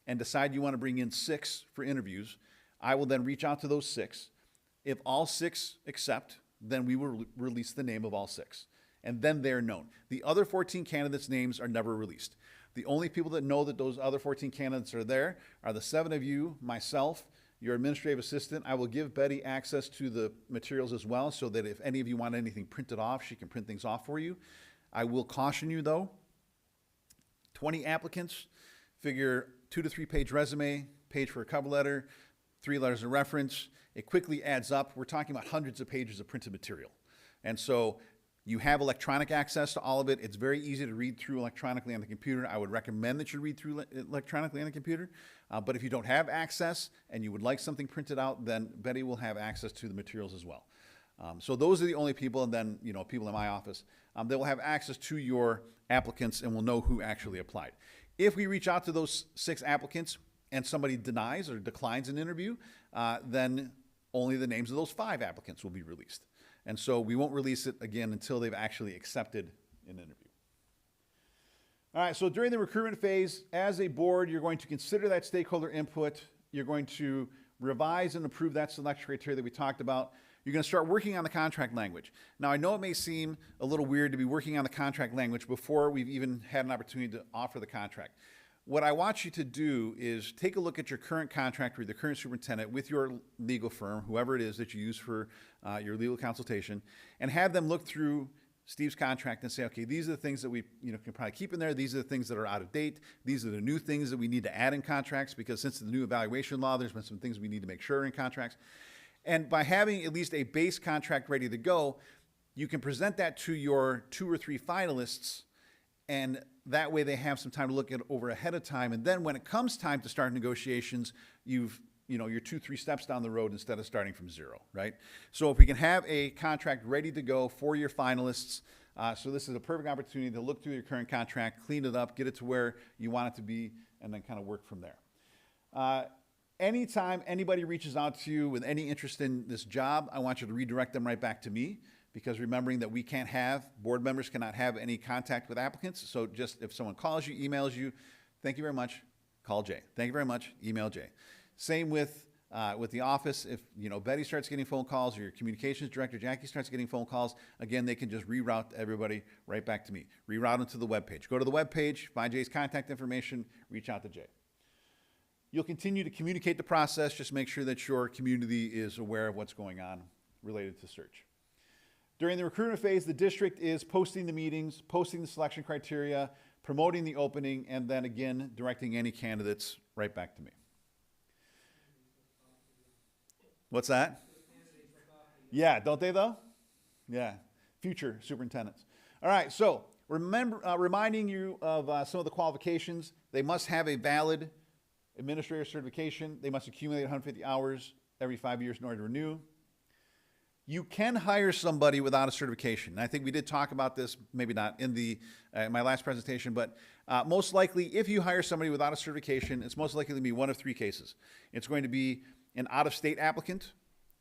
S14: and decide you want to bring in 6 for interviews, I will then reach out to those 6. If all 6 accept, then we will release the name of all 6. And then they're known. The other 14 candidates' names are never released. The only people that know that those other 14 candidates are there are the 7 of you, myself, your administrative assistant. I will give Betty access to the materials as well, so that if any of you want anything printed off, she can print things off for you. I will caution you though, 20 applicants, figure 2 to 3 page resume, page for a cover letter, 3 letters of reference. It quickly adds up. We're talking about hundreds of pages of printed material. And so you have electronic access to all of it. It's very easy to read through electronically on the computer. I would recommend that you read through electronically on the computer. But if you don't have access and you would like something printed out, then Betty will have access to the materials as well. So those are the only people, and then people in my office, they will have access to your applicants and will know who actually applied. If we reach out to those 6 applicants and somebody denies or declines an interview, then only the names of those 5 applicants will be released. And so we won't release it again until they've actually accepted an interview. All right, so during the recruitment phase, as a board, you're going to consider that stakeholder input. You're going to revise and approve that selection criteria that we talked about. You're going to start working on the contract language. Now, I know it may seem a little weird to be working on the contract language before we've even had an opportunity to offer the contract. What I want you to do is take a look at your current contract with the current superintendent, with your legal firm, whoever it is that you use for your legal consultation, and have them look through Steve's contract and say, okay, these are the things that we can probably keep in there. These are the things that are out of date. These are the new things that we need to add in contracts, because since the new evaluation law, there's been some things we need to make sure in contracts. And by having at least a base contract ready to go, you can present that to your 2 or 3 finalists, and that way they have some time to look it over ahead of time. And then when it comes time to start negotiations, you've you're 2-3 steps down the road instead of starting from zero, right? So if we can have a contract ready to go for your finalists, so this is a perfect opportunity to look through your current contract, clean it up, get it to where you want it to be, and then kind of work from there. Anytime anybody reaches out to you with any interest in this job, I want you to redirect them right back to me, because remembering that board members cannot have any contact with applicants. So just if someone calls you, emails you, thank you very much, call Jay. Thank you very much, email Jay. Same with the office. If Betty starts getting phone calls, or your communications director Jackie starts getting phone calls, again, they can just reroute everybody right back to me. Reroute them to the webpage. Go to the webpage, find Jay's contact information, reach out to Jay. You'll continue to communicate the process. Just make sure that your community is aware of what's going on related to search. During the recruitment phase, the district is posting the meetings, posting the selection criteria, promoting the opening, and then again, directing any candidates right back to me. What's that? Yeah, don't they though? Yeah, future superintendents. All right, so reminding you of some of the qualifications. They must have a valid administrator certification. They must accumulate 150 hours every 5 years in order to renew. You can hire somebody without a certification. And I think we did talk about this, maybe not in my last presentation, but most likely if you hire somebody without a certification, it's most likely to be one of 3 cases. It's going to be an out-of-state applicant,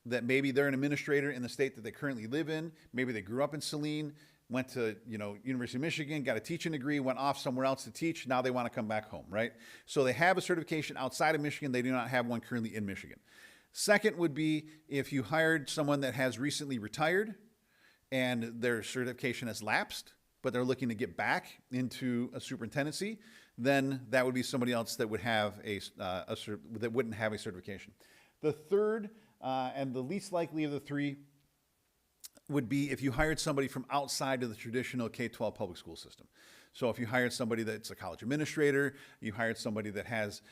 S14: that maybe they're an administrator in the state that they currently live in. Maybe they grew up in Saline, went to University of Michigan, got a teaching degree, went off somewhere else to teach. Now they want to come back home, right? So they have a certification outside of Michigan. They do not have one currently in Michigan. Second would be if you hired someone that has recently retired and their certification has lapsed, but they're looking to get back into a superintendency, then that would be somebody else that would have that wouldn't have a certification. The third and the least likely of the 3 would be if you hired somebody from outside of the traditional K-12 public school system. So if you hired somebody that's a college administrator, you hired somebody that has,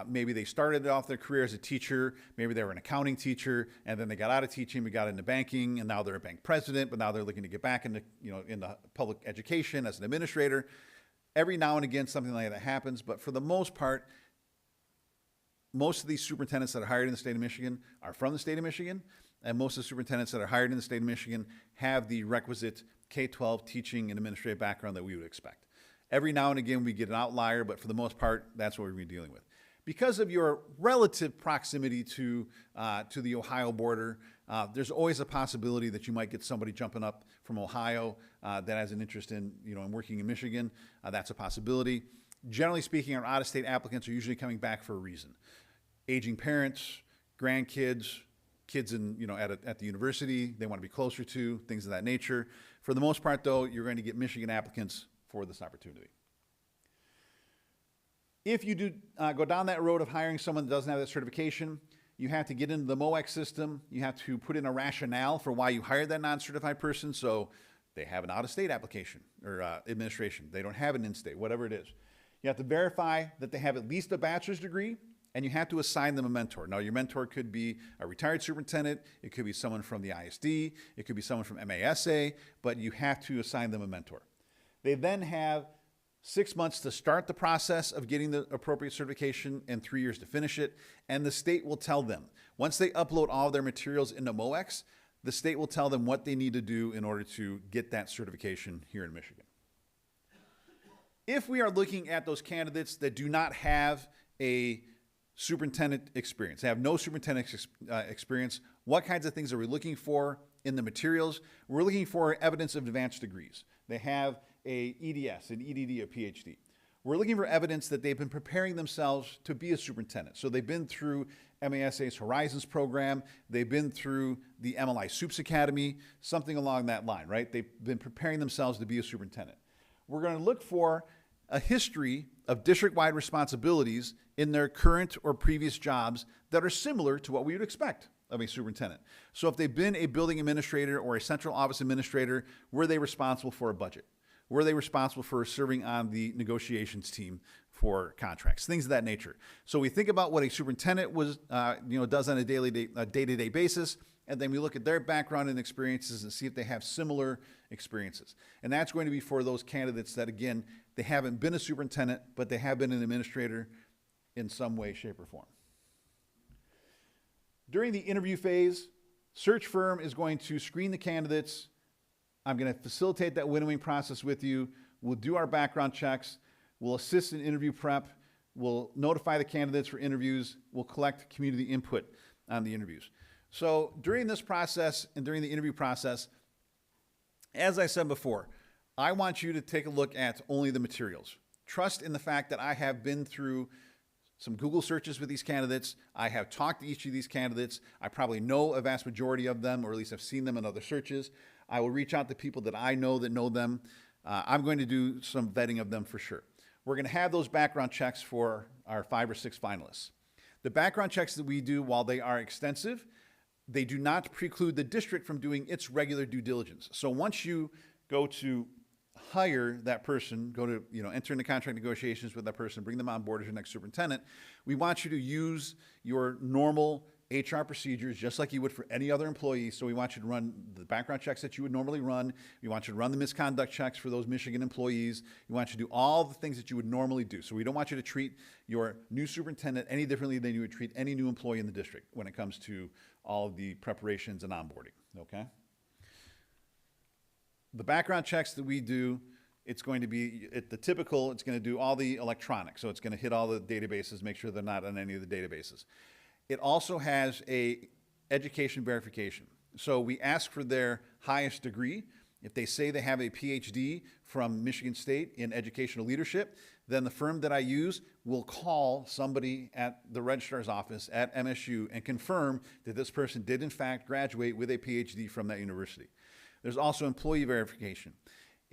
S14: maybe they started off their career as a teacher, maybe they were an accounting teacher, and then they got out of teaching, we got into banking, and now they're a bank president, but now they're looking to get back into, into public education as an administrator. Every now and again, something like that happens, but for the most part, most of these superintendents that are hired in the state of Michigan are from the state of Michigan, and most of the superintendents that are hired in the state of Michigan have the requisite K-12 teaching and administrative background that we would expect. Every now and again, we get an outlier, but for the most part, that's what we're going to be dealing with. Because of your relative proximity to the Ohio border, there's always a possibility that you might get somebody jumping up from Ohio that has an interest in, in working in Michigan. That's a possibility. Generally speaking, our out-of-state applicants are usually coming back for a reason. Aging parents, grandkids, kids in, at the university they want to be closer to, things of that nature. For the most part, though, you're going to get Michigan applicants for this opportunity. If you do go down that road of hiring someone that doesn't have that certification, you have to get into the MOEX system. You have to put in a rationale for why you hired that non-certified person. So they have an out-of-state application or administration. They don't have an in-state, whatever it is. You have to verify that they have at least a bachelor's degree, and you have to assign them a mentor. Now, your mentor could be a retired superintendent. It could be someone from the ISD. It could be someone from MASA, but you have to assign them a mentor. They then have 6 months to start the process of getting the appropriate certification and 3 years to finish it. And the state will tell them, once they upload all of their materials into MOEX, the state will tell them what they need to do in order to get that certification here in Michigan. If we are looking at those candidates that do not have a superintendent experience, they have no superintendent experience, what kinds of things are we looking for in the materials? We're looking for evidence of advanced degrees. They have a EDS, an EDD, a PhD. We're looking for evidence that they've been preparing themselves to be a superintendent. So they've been through MASA's Horizons program, they've been through the MLI Supes Academy, something along that line, right? They've been preparing themselves to be a superintendent. We're going to look for a history of district-wide responsibilities in their current or previous jobs that are similar to what we would expect of a superintendent. So if they've been a building administrator or a central office administrator, were they responsible for a budget? Were they responsible for serving on the negotiations team for contracts? Things of that nature. So we think about what a superintendent does on a day-to-day basis, and then we look at their background and experiences and see if they have similar experiences. And that's going to be for those candidates that, again, they haven't been a superintendent, but they have been an administrator in some way, shape, or form. During the interview phase, search firm is going to screen the candidates. I'm going to facilitate that winnowing process with you. We'll do our background checks. We'll assist in interview prep. We'll notify the candidates for interviews. We'll collect community input on the interviews. So during this process and during the interview process, as I said before, I want you to take a look at only the materials. Trust in the fact that I have been through some Google searches with these candidates. I have talked to each of these candidates. I probably know a vast majority of them, or at least I've seen them in other searches. I will reach out to people that I know that know them. I'm going to do some vetting of them for sure. We're going to have those background checks for our 5 or 6 finalists. The background checks that we do, while they are extensive, they do not preclude the district from doing its regular due diligence. So once you go to hire that person, go to, enter into contract negotiations with that person, bring them on board as your next superintendent, we want you to use your normal HR procedures just like you would for any other employee. So we want you to run the background checks that you would normally run. We want you to run the misconduct checks for those Michigan employees. We want you to do all the things that you would normally do. So we don't want you to treat your new superintendent any differently than you would treat any new employee in the district when it comes to all of the preparations and onboarding, okay? The background checks that we do, it's going to be the typical, it's going to do all the electronics. So it's going to hit all the databases, make sure they're not on any of the databases. It also has a education verification. So we ask for their highest degree. If they say they have a PhD from Michigan State in educational leadership, then the firm that I use will call somebody at the registrar's office at MSU and confirm that this person did in fact graduate with a PhD from that university. There's also employee verification.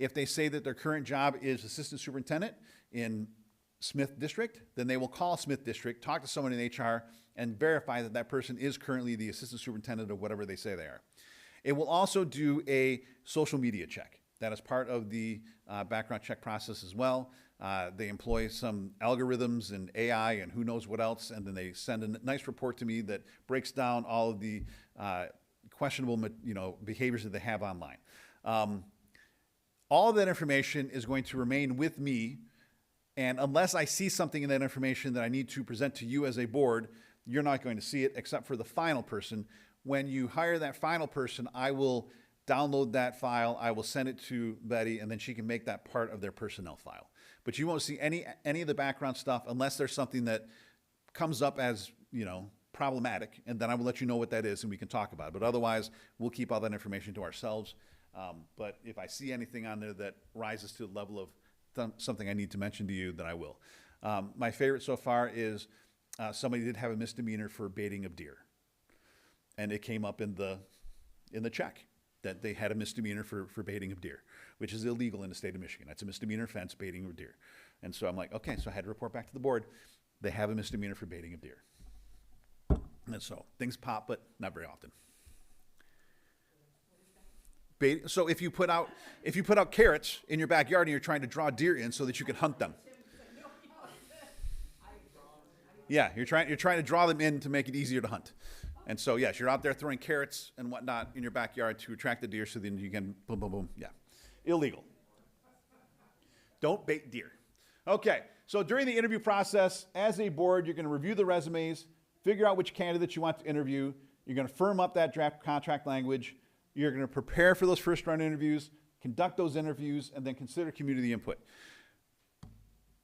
S14: If they say that their current job is assistant superintendent in Smith District, then they will call Smith District, talk to someone in HR, and verify that that person is currently the assistant superintendent of whatever they say they are. It will also do a social media check. That is part of the background check process as well. They employ some algorithms and AI and who knows what else, and then they send a nice report to me that breaks down all of the questionable behaviors that they have online. All of that information is going to remain with me, and unless I see something in that information that I need to present to you as a board, you're not going to see it except for the final person. When you hire that final person, I will download that file, I will send it to Betty, and then she can make that part of their personnel file. But you won't see any of the background stuff unless there's something that comes up as, problematic, and then I will let you know what that is and we can talk about it. But otherwise, we'll keep all that information to ourselves. But if I see anything on there that rises to the level of something I need to mention to you, then I will. My favorite so far is somebody did have a misdemeanor for baiting of deer. And it came up in the check that they had a misdemeanor for baiting of deer, which is illegal in the state of Michigan. That's a misdemeanor offense, baiting of deer. And so I'm like, okay, so I had to report back to the board. They have a misdemeanor for baiting of deer. And so things pop, but not very often. So if you put out carrots in your backyard and you're trying to draw deer in so that you can hunt them. Yeah, you're trying to draw them in to make it easier to hunt. And so yes, you're out there throwing carrots and whatnot in your backyard to attract the deer so then you can boom, boom, boom. Yeah, illegal. Don't bait deer. Okay, so during the interview process, as a board, you're going to review the resumes, figure out which candidates you want to interview. You're going to firm up that draft contract language. You're going to prepare for those first round interviews, conduct those interviews, and then consider community input.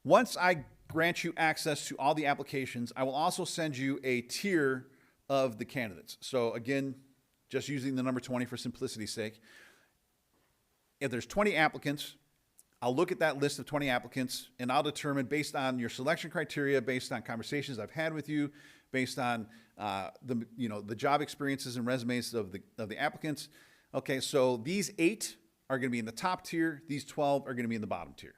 S14: Once I grant you access to all the applications, I will also send you a tier of the candidates. So again, just using the number 20 for simplicity's sake. If there's 20 applicants, I'll look at that list of 20 applicants and I'll determine based on your selection criteria, based on conversations I've had with you, based on the job experiences and resumes of the applicants. Okay, so these 8 are going to be in the top tier. These 12 are going to be in the bottom tier.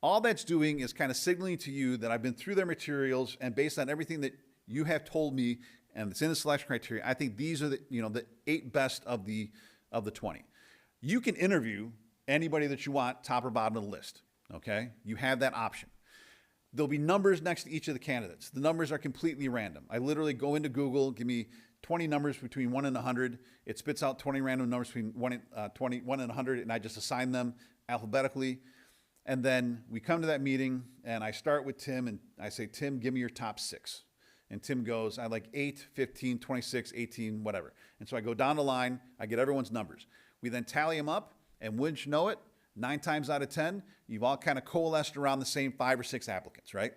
S14: All that's doing is kind of signaling to you that I've been through their materials, and based on everything that you have told me and it's in the selection criteria, I think these are the 8 best of the 20. You can interview anybody that you want, top or bottom of the list. Okay, you have that option. There'll be numbers next to each of the candidates. The numbers are completely random. I literally go into Google, give me 20 numbers between 1 and 100. It spits out 20 random numbers between 1 and 100, and I just assign them alphabetically. And then we come to that meeting, and I start with Tim, and I say, Tim, give me your top 6. And Tim goes, I like 8, 15, 26, 18, whatever. And so I go down the line, I get everyone's numbers. We then tally them up, and wouldn't you know it, 9 times out of 10, you've all kind of coalesced around the same 5 or 6 applicants, right?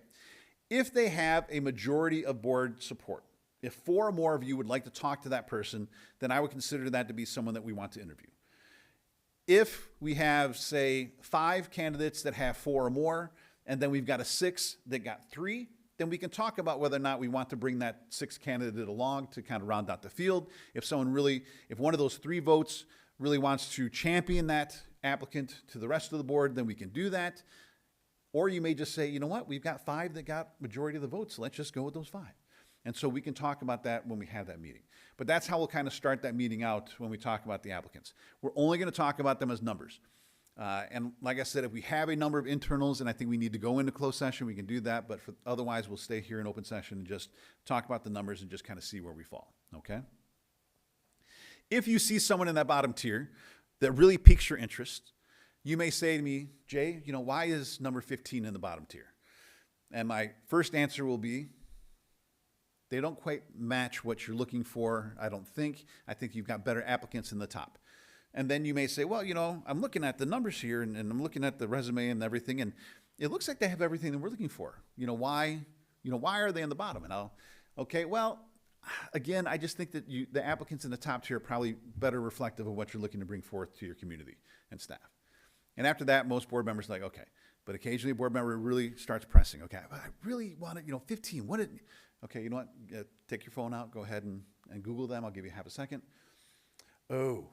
S14: If they have a majority of board support, if 4 or more of you would like to talk to that person, then I would consider that to be someone that we want to interview. If we have, say, 5 candidates that have 4 or more, and then we've got a 6 that got 3, then we can talk about whether or not we want to bring that 6th candidate along to kind of round out the field. If one of those 3 votes really wants to champion that applicant to the rest of the board, then we can do that. Or you may just say, you know what, we've got 5 that got majority of the votes, so let's just go with those 5. And so we can talk about that when we have that meeting. But that's how we'll kind of start that meeting out when we talk about the applicants. We're only going to talk about them as numbers. And like I said, if we have a number of internals and I think we need to go into closed session, we can do that. But otherwise, we'll stay here in open session and just talk about the numbers and just kind of see where we fall, okay? If you see someone in that bottom tier that really piques your interest, you may say to me, Jay, you know, why is number 15 in the bottom tier? And my first answer will be, they don't quite match what you're looking for, I don't think. I think you've got better applicants in the top. And then you may say, well, you know, I'm looking at the numbers here and I'm looking at the resume and everything, and it looks like they have everything that we're looking for. Why are they in the bottom? And okay, well, again, I just think that the applicants in the top tier are probably better reflective of what you're looking to bring forth to your community and staff. And after that, most board members are like, okay. But occasionally a board member really starts pressing, okay, but I really want it, 15, okay, you know what, take your phone out, go ahead and Google them, I'll give you half a second. Oh,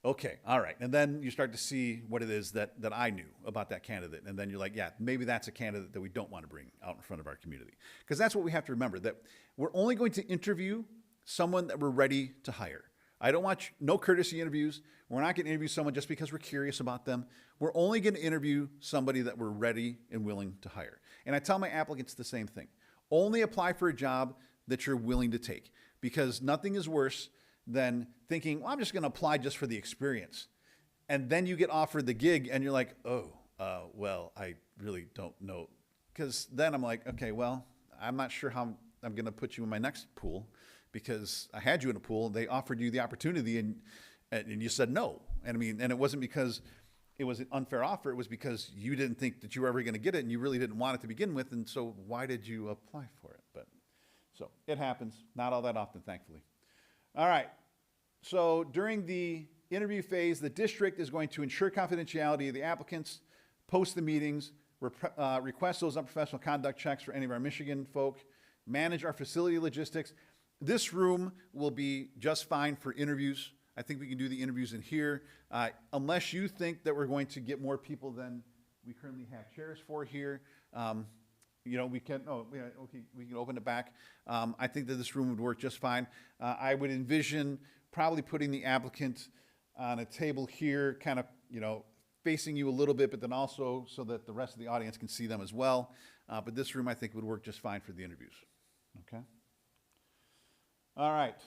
S14: okay, all right. And then you start to see what it is that I knew about that candidate. And then you're like, yeah, maybe that's a candidate that we don't want to bring out in front of our community. Because that's what we have to remember, that we're only going to interview someone that we're ready to hire. I don't want no courtesy interviews. We're not going to interview someone just because we're curious about them. We're only going to interview somebody that we're ready and willing to hire. And I tell my applicants the same thing. Only apply for a job that you're willing to take, because nothing is worse than thinking, well, I'm just going to apply just for the experience. And then you get offered the gig and you're like, well, I really don't know. Because then I'm like, okay, well, I'm not sure how I'm going to put you in my next pool, because I had you in a pool, they offered you the opportunity and you said no. And it wasn't because it was an unfair offer, it was because you didn't think that you were ever going to get it and you really didn't want it to begin with, and so why did you apply for it? So it happens, not all that often, thankfully. All right, so during the interview phase, the district is going to ensure confidentiality of the applicants, post the meetings, request those unprofessional conduct checks for any of our Michigan folk, manage our facility logistics. This room will be just fine for interviews. I think we can do the interviews in here. Unless you think that we're going to get more people than we currently have chairs for here. We can open it back. I think that this room would work just fine. I would envision probably putting the applicant on a table here, kind of, facing you a little bit, but then also so that the rest of the audience can see them as well. But this room, I think, would work just fine for the interviews. Okay? All right.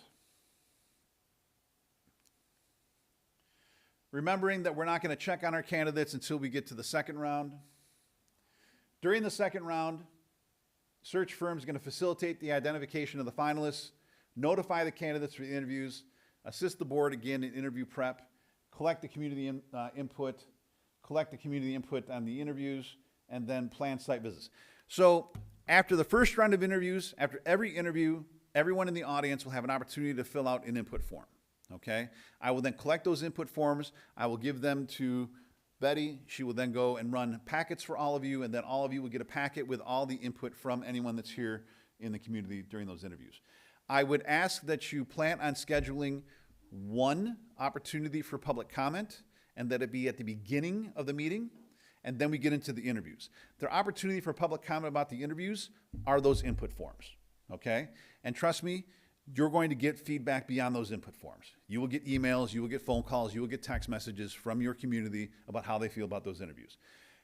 S14: Remembering that we're not going to check on our candidates until we get to the second round. During the second round, search firm is going to facilitate the identification of the finalists, notify the candidates for the interviews, assist the board again in interview prep, collect the community input on the interviews, and then plan site visits. So after the first round of interviews, after every interview, everyone in the audience will have an opportunity to fill out an input form. Okay? I will then collect those input forms. I will give them to Betty. She will then go and run packets for all of you, and then all of you will get a packet with all the input from anyone that's here in the community during those interviews. I would ask that you plan on scheduling one opportunity for public comment, and that it be at the beginning of the meeting, and then we get into the interviews. The opportunity for public comment about the interviews are those input forms, okay? And trust me, you're going to get feedback beyond those input forms. You will get emails, you will get phone calls, you will get text messages from your community about how they feel about those interviews.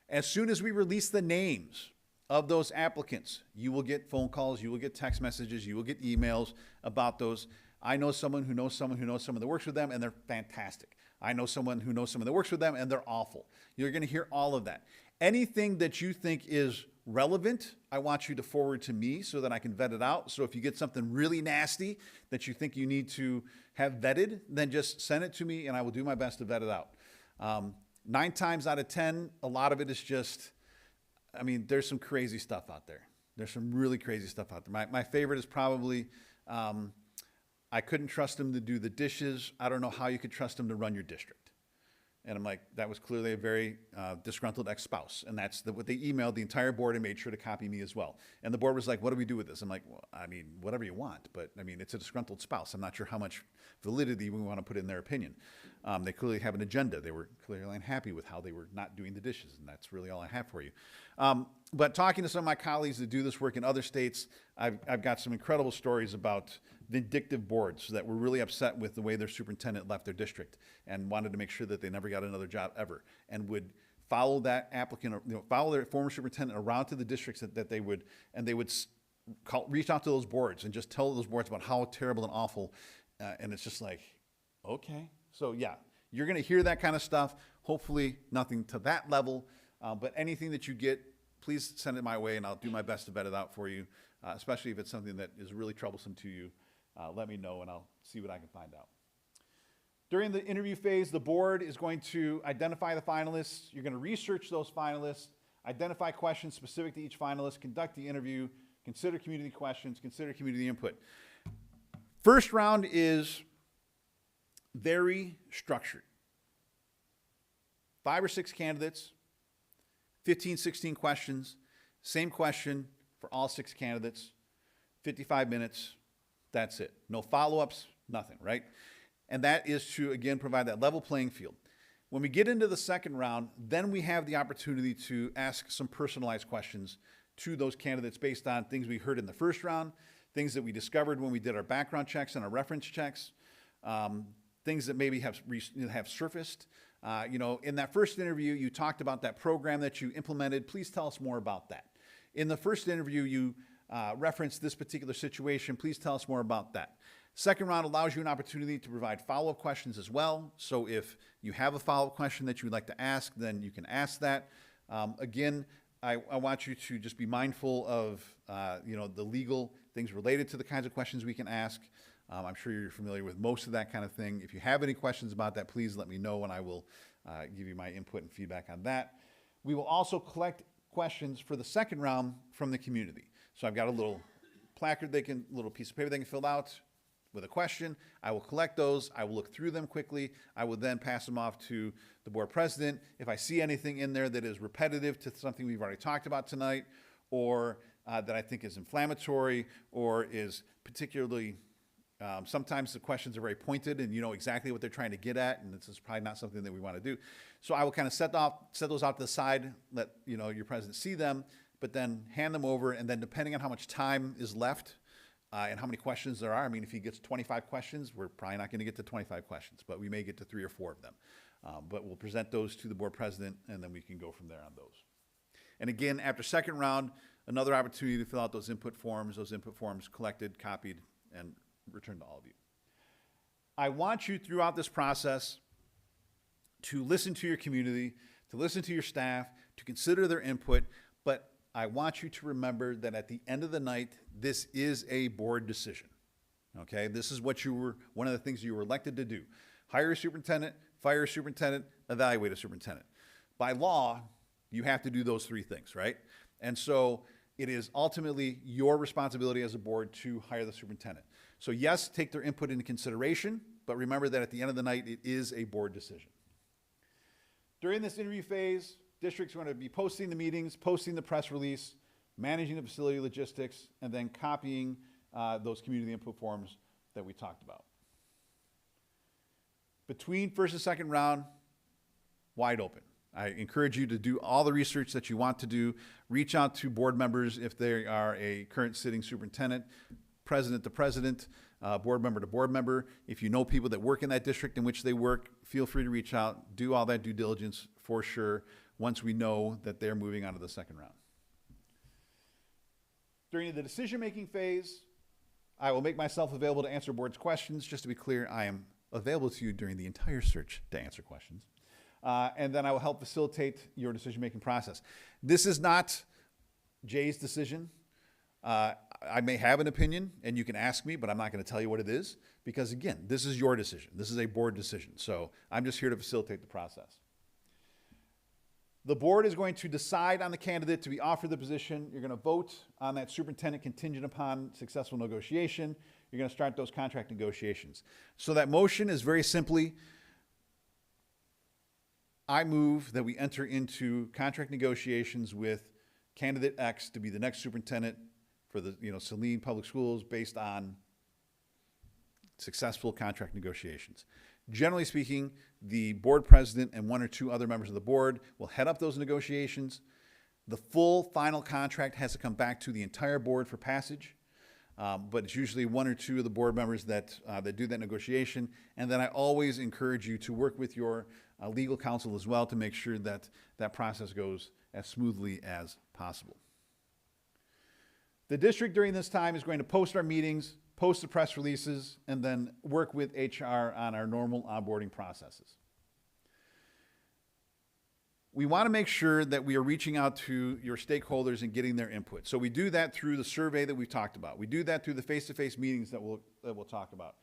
S14: As soon as we release the names of those applicants, you will get phone calls, you will get text messages, you will get emails about those. I know someone who knows someone who knows someone that works with them, and they're fantastic. I know someone who knows someone that works with them, and they're awful. You're going to hear all of that. Anything that you think is relevant, I want you to forward to me so that I can vet it out. So if you get something really nasty that you think you need to have vetted, then just send it to me and I will do my best to vet it out. 9 times out of 10, a lot of it is just, I mean, there's some crazy stuff out there. There's some really crazy stuff out there. My favorite is probably, I couldn't trust him to do the dishes. I don't know how you could trust him to run your district. And I'm like, that was clearly a very disgruntled ex-spouse. And that's what they emailed the entire board and made sure to copy me as well. And the board was like, what do we do with this? I'm like, well, I mean, whatever you want. But I mean, it's a disgruntled spouse. I'm not sure how much validity we want to put in their opinion. They clearly have an agenda. They were clearly unhappy with how they were not doing the dishes. And that's really all I have for you. But talking to some of my colleagues that do this work in other states, I've got some incredible stories about vindictive boards that were really upset with the way their superintendent left their district and wanted to make sure that they never got another job ever, and would follow that applicant, or, follow their former superintendent around to the districts that they would, and they would reach out to those boards and just tell those boards about how terrible and awful, and it's just like, okay. So yeah, you're gonna hear that kind of stuff. Hopefully nothing to that level, but anything that you get, please send it my way and I'll do my best to vet it out for you, especially if it's something that is really troublesome to you. Let me know and I'll see what I can find out. During the interview phase, the board is going to identify the finalists. You're going to research those finalists, identify questions specific to each finalist, conduct the interview, consider community questions, consider community input. First round is very structured. 5 or 6 candidates, 15, 16 questions, same question for all 6 candidates, 55 minutes. That's it. No follow-ups, nothing, right? And that is to, again, provide that level playing field. When we get into the second round, then we have the opportunity to ask some personalized questions to those candidates based on things we heard in the first round, things that we discovered when we did our background checks and our reference checks, things that maybe have surfaced. In that first interview, you talked about that program that you implemented. Please tell us more about that. In the first interview, you referenced this particular situation. Please tell us more about that. Second round allows you an opportunity to provide follow-up questions as well. So if you have a follow-up question that you would like to ask, then you can ask that. Again, I want you to just be mindful of the legal things related to the kinds of questions we can ask. I'm sure you're familiar with most of that kind of thing. If you have any questions about that, please let me know and I will give you my input and feedback on that. We will also collect questions for the second round from the community. So I've got a little placard, little piece of paper they can fill out with a question. I will collect those. I will look through them quickly. I will then pass them off to the board president. If I see anything in there that is repetitive to something we've already talked about tonight, or that I think is inflammatory or is particularly, sometimes the questions are very pointed and you know exactly what they're trying to get at, and this is probably not something that we want to do. So I will kind of set those out to the side, let your president see them, but then hand them over, and then depending on how much time is left and how many questions there are, I mean, if he gets 25 questions, we're probably not going to get to 25 questions, but we may get to 3 or 4 of them. But we'll present those to the board president, and then we can go from there on those. And again, after second round, another opportunity to fill out those input forms collected, copied, and returned to all of you. I want you throughout this process to listen to your community, to listen to your staff, to consider their input, but I want you to remember that at the end of the night, this is a board decision, okay? This is what one of the things you were elected to do. Hire a superintendent, fire a superintendent, evaluate a superintendent. By law, you have to do those 3 things, right? And so it is ultimately your responsibility as a board to hire the superintendent. So yes, take their input into consideration, but remember that at the end of the night, it is a board decision. During this interview phase, districts are going to be posting the meetings, posting the press release, managing the facility logistics, and then copying those community input forms that we talked about. Between first and second round, wide open. I encourage you to do all the research that you want to do. Reach out to board members if they are a current sitting superintendent, president to president, board member to board member. If you know people that work in that district in which they work, feel free to reach out. Do all that due diligence for sure once we know that they're moving on to the second round. During the decision-making phase, I will make myself available to answer board's questions. Just to be clear, I am available to you during the entire search to answer questions. And then I will help facilitate your decision-making process. This is not Jay's decision. I may have an opinion, and you can ask me, but I'm not going to tell you what it is, because again, this is your decision. This is a board decision. So I'm just here to facilitate the process. The board is going to decide on the candidate to be offered the position. You're going to vote on that superintendent contingent upon successful negotiation. You're going to start those contract negotiations. So that motion is very simply, I move that we enter into contract negotiations with candidate X to be the next superintendent for the Saline Public Schools based on successful contract negotiations. Generally speaking, the board president and one or two other members of the board will head up those negotiations. The full final contract has to come back to the entire board for passage, but it's usually one or two of the board members that do that negotiation. And then I always encourage you to work with your legal counsel as well to make sure that that process goes as smoothly as possible. The district during this time is going to post our meetings, post the press releases, and then work with HR on our normal onboarding processes. We want to make sure that we are reaching out to your stakeholders and getting their input. So we do that through the survey that we've talked about. We do that through the face-to-face meetings that we'll talk about.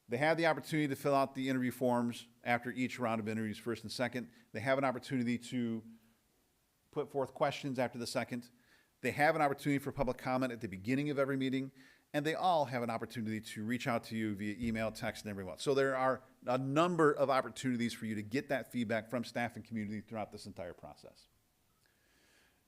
S14: They have the opportunity to fill out the interview forms after each round of interviews, first and second. They have an opportunity to put forth questions after the second. They have an opportunity for public comment at the beginning of every meeting, and they all have an opportunity to reach out to you via email, text, and everyone else. So there are a number of opportunities for you to get that feedback from staff and community throughout this entire process.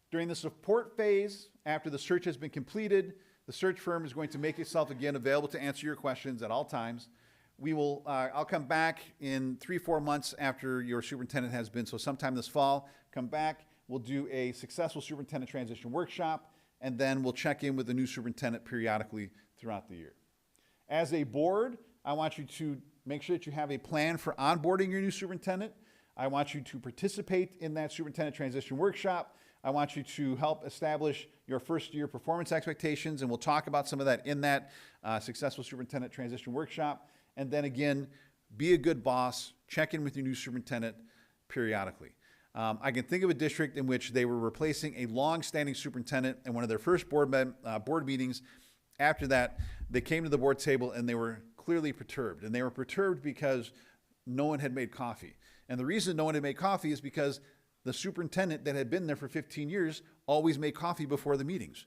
S14: During the support phase, after the search has been completed, the search firm is going to make itself again available to answer your questions at all times. We will, I'll come back in 3-4 months after your superintendent has been, so sometime this fall, come back, we'll do a successful superintendent transition workshop, and then we'll check in with the new superintendent periodically throughout the year. As a board, I want you to make sure that you have a plan for onboarding your new superintendent. I want you to participate in that superintendent transition workshop. I want you to help establish your first year performance expectations, and we'll talk about some of that in that successful superintendent transition workshop. And then again, be a good boss, check in with your new superintendent periodically. I can think of a district in which they were replacing a long-standing superintendent, and one of their first board meetings, after that, they came to the board table and they were clearly perturbed. And they were perturbed because no one had made coffee. And the reason no one had made coffee is because the superintendent that had been there for 15 years always made coffee before the meetings.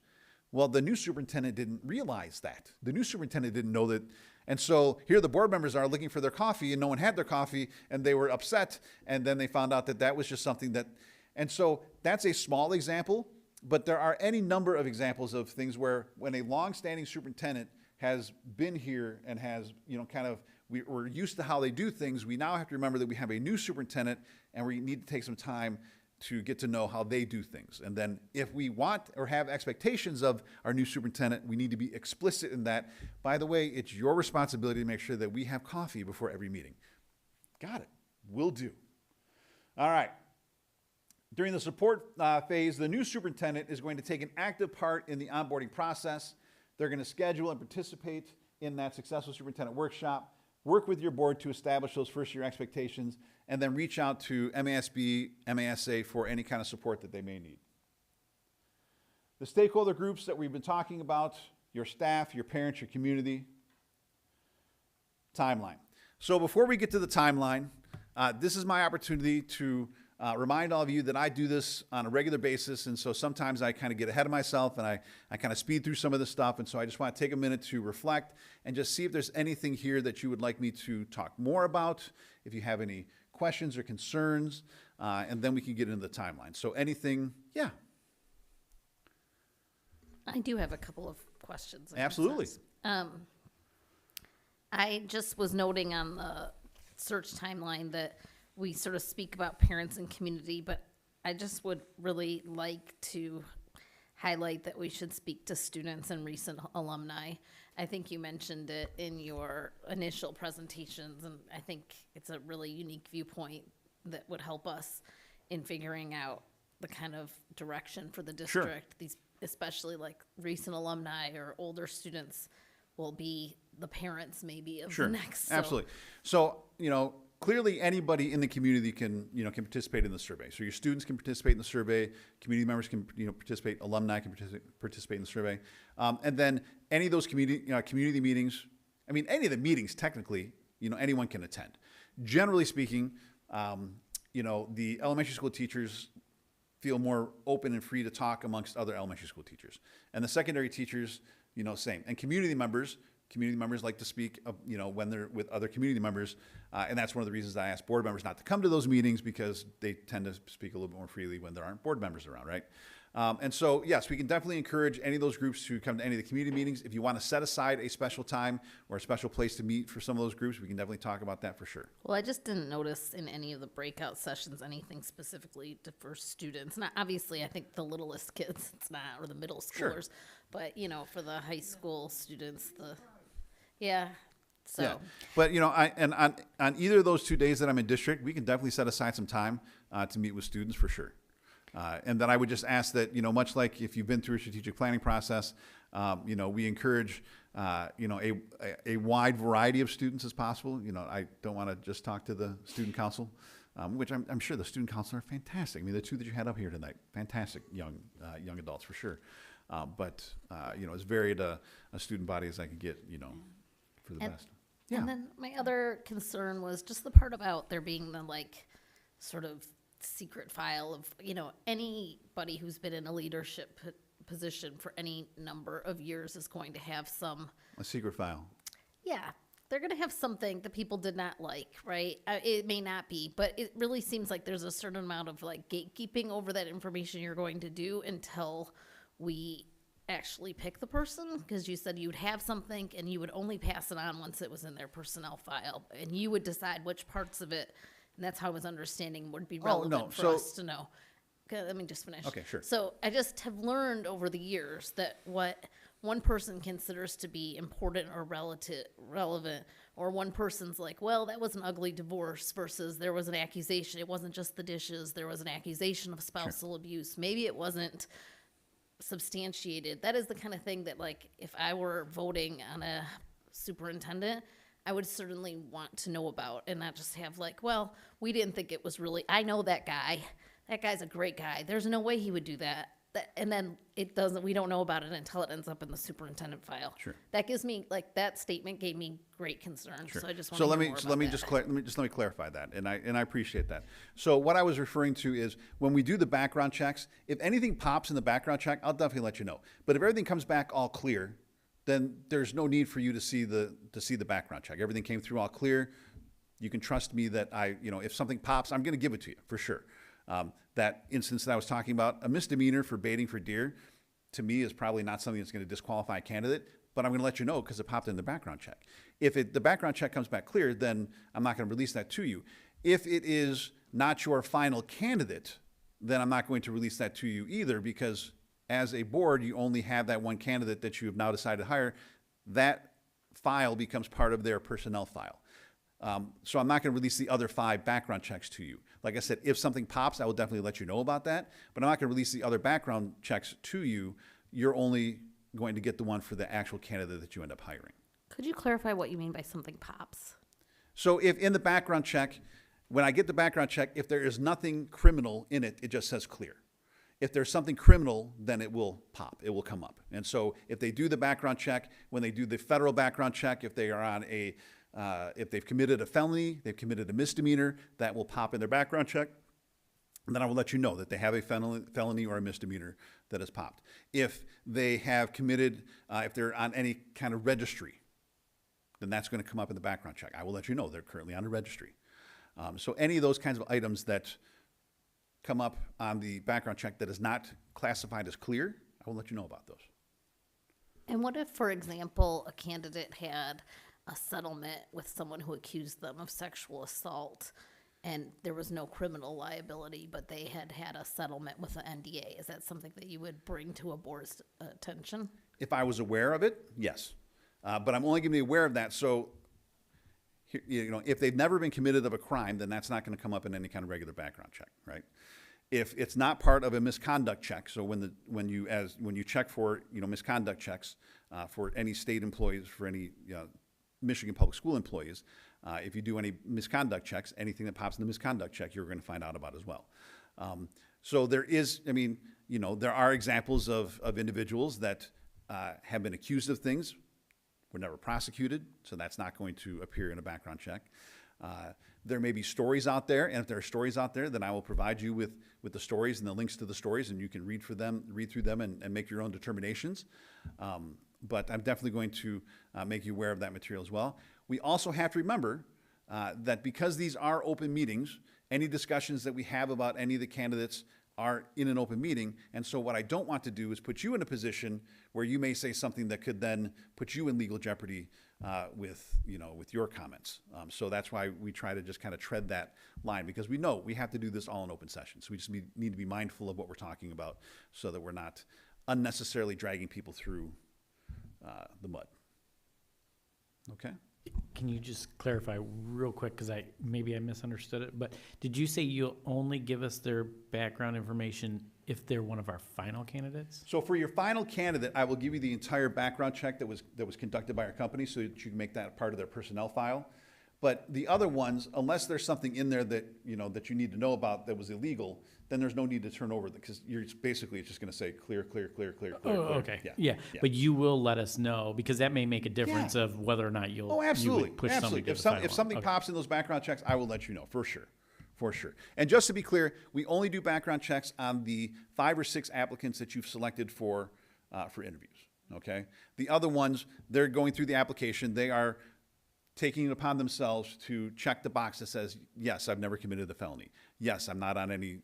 S14: Well, the new superintendent didn't realize that. The new superintendent didn't know that. And so here the board members are looking for their coffee, and no one had their coffee, and they were upset. And then they found out that that was just something that, and so that's a small example, but there are any number of examples of things where when a long-standing superintendent has been here and has, we're used to how they do things, we now have to remember that we have a new superintendent, and we need to take some time to get to know how they do things. And then if we want or have expectations of our new superintendent, we need to be explicit in that. By the way, it's your responsibility to make sure that we have coffee before every meeting. Got it. Will do. All right. During the support phase, the new superintendent is going to take an active part in the onboarding process. They're going to schedule and participate in that successful superintendent workshop, work with your board to establish those first year expectations, and then reach out to MASB, MASA for any kind of support that they may need. The stakeholder groups that we've been talking about, your staff, your parents, your community. Timeline. So before we get to the timeline, this is my opportunity to remind all of you that I do this on a regular basis, and so sometimes I kind of get ahead of myself and I kind of speed through some of this stuff, and so I just want to take a minute to reflect and just see if there's anything here that you would like me to talk more about, if you have any questions or concerns, and then we can get into the timeline. So anything, yeah.
S12: I do have a couple of questions.
S14: Absolutely.
S12: I just was noting on the search timeline that we sort of speak about parents and community, but I just would really like to highlight that we should speak to students and recent alumni. I think you mentioned it in your initial presentations, and I think it's a really unique viewpoint that would help us in figuring out the kind of direction for the district. Sure. These, especially like recent alumni or older students, will be the parents maybe of
S14: Sure.
S12: the next.
S14: Absolutely. So, clearly anybody in the community can participate in the survey. So your students can participate in the survey, community members can, participate, alumni can participate in the survey. And then any of those community meetings, I mean, any of the meetings technically, anyone can attend. Generally speaking, the elementary school teachers feel more open and free to talk amongst other elementary school teachers. And the secondary teachers, same. And community members like to speak, when they're with other community members. And that's one of the reasons I ask board members not to come to those meetings, because they tend to speak a little bit more freely when there aren't board members around, right? And so, yes, we can definitely encourage any of those groups to come to any of the community meetings. If you want to set aside a special time or a special place to meet for some of those groups, we can definitely talk about that for sure.
S12: Well, I just didn't notice in any of the breakout sessions anything specifically for students. Not obviously, I think the littlest kids, it's not, or the middle schoolers, but for the high school students, yeah. So.
S14: Yeah. But on either of those 2 days that I'm in district, we can definitely set aside some time to meet with students for sure. And then I would just ask that, much like if you've been through a strategic planning process, we encourage, a wide variety of students as possible. I don't want to just talk to the student council, which I'm sure the student council are fantastic. I mean, the two that you had up here tonight, fantastic young adults for sure. But as varied a student body as I could get, for the best. Yeah.
S12: And then my other concern was just the part about there being the sort of secret file of, anybody who's been in a leadership position for any number of years is going to have
S14: a secret file.
S12: Yeah. They're going to have something that people did not like, right? It may not be, but it really seems like there's a certain amount of gatekeeping over that information you're going to do until we actually pick the person, because you said you'd have something and you would only pass it on once it was in their personnel file, and you would decide which parts of it, and that's how I was understanding would be relevant for us to know. Okay, let me just finish.
S14: Okay, sure.
S12: So I just have learned over the years that what one person considers to be important or relevant, or one person's like, well, that was an ugly divorce, versus there was an accusation. It wasn't just the dishes. There was an accusation of spousal abuse. Maybe it wasn't substantiated. That is the kind of thing that, if I were voting on a superintendent, I would certainly want to know about, and not just have well, we didn't think it was really, I know that guy. That guy's a great guy. There's no way he would do that. And then we don't know about it until it ends up in the superintendent file.
S14: Sure.
S12: That gives me, that statement gave me great concern. Sure. So I just want
S14: to
S12: hear more
S14: let me clarify that, and I appreciate that. So what I was referring to is when we do the background checks, if anything pops in the background check, I'll definitely let you know. But if everything comes back all clear, then there's no need for you to see the background check. Everything came through all clear. You can trust me that if something pops, I'm going to give it to you for sure. That instance that I was talking about, a misdemeanor for baiting for deer, to me is probably not something that's going to disqualify a candidate, but I'm going to let you know because it popped in the background check. If the background check comes back clear, then I'm not going to release that to you. If it is not your final candidate, then I'm not going to release that to you either, because as a board, you only have that one candidate that you have now decided to hire. That file becomes part of their personnel file. So I'm not going to release the other 5 background checks to you. Like I said, if something pops, I will definitely let you know about that, but I'm not going to release the other background checks to you. You're only going to get the one for the actual candidate that you end up hiring.
S12: Could you clarify what you mean by something pops?
S14: So if in the background check, when I get the background check, if there is nothing criminal in it, it just says clear. If there's something criminal, then it will pop, it will come up. And so if they do the background check, when they do the federal background check, if they are on if they've committed a felony, they've committed a misdemeanor, that will pop in their background check. And then I will let you know that they have a felony or a misdemeanor that has popped. If they have committed, if they're on any kind of registry, then that's going to come up in the background check. I will let you know they're currently on a registry. So any of those kinds of items that come up on the background check that is not classified as clear, I will let you know about those.
S12: And what if, for example, a candidate had a settlement with someone who accused them of sexual assault, and there was no criminal liability, but they had had a settlement with an NDA? Is that something that you would bring to a board's attention?
S14: If I was aware of it, yes. But I'm only going to be aware of that. So, if they've never been committed of a crime, then that's not going to come up in any kind of regular background check, right? If it's not part of a misconduct check, so when you check for misconduct checks for any state employees, for any Michigan public school employees, If you do any misconduct checks, anything that pops in the misconduct check, you're going to find out about as well. So there is, I mean, you know, there are examples of individuals that have been accused of things, were never prosecuted, so that's not going to appear in a background check. There may be stories out there, and if there are stories out there, then I will provide you with the stories and the links to the stories, and you can read through them and make your own determinations. But I'm definitely going to make you aware of that material as well. We also have to remember that because these are open meetings, any discussions that we have about any of the candidates are in an open meeting, and so what I don't want to do is put you in a position where you may say something that could then put you in legal jeopardy with your comments. So that's why we try to just kind of tread that line, because we know we have to do this all in open session. So we just need to be mindful of what we're talking about so that we're not unnecessarily dragging people through the mud. Okay?
S10: Can you just clarify real quick, because maybe I misunderstood it, but did you say you'll only give us their background information if they're one of our final candidates?
S14: So for your final candidate, I will give you the entire background check that was conducted by our company so that you can make that part of their personnel file. But the other ones, unless there's something in there that you need to know about that was illegal, then there's no need to turn over, because it's just going to say clear.
S10: Oh, okay. Yeah. But you will let us know, because that may make a difference of whether or not you'll
S14: absolutely.
S10: You would push somebody to
S14: If
S10: the final
S14: if something
S10: one.
S14: pops in those background checks, I will let you know for sure. For sure. And just to be clear, we only do background checks on the 5 or 6 applicants that you've selected for interviews. Okay. The other ones, they're going through the application. They are taking it upon themselves to check the box that says, yes, I've never committed a felony. Yes, I'm not on any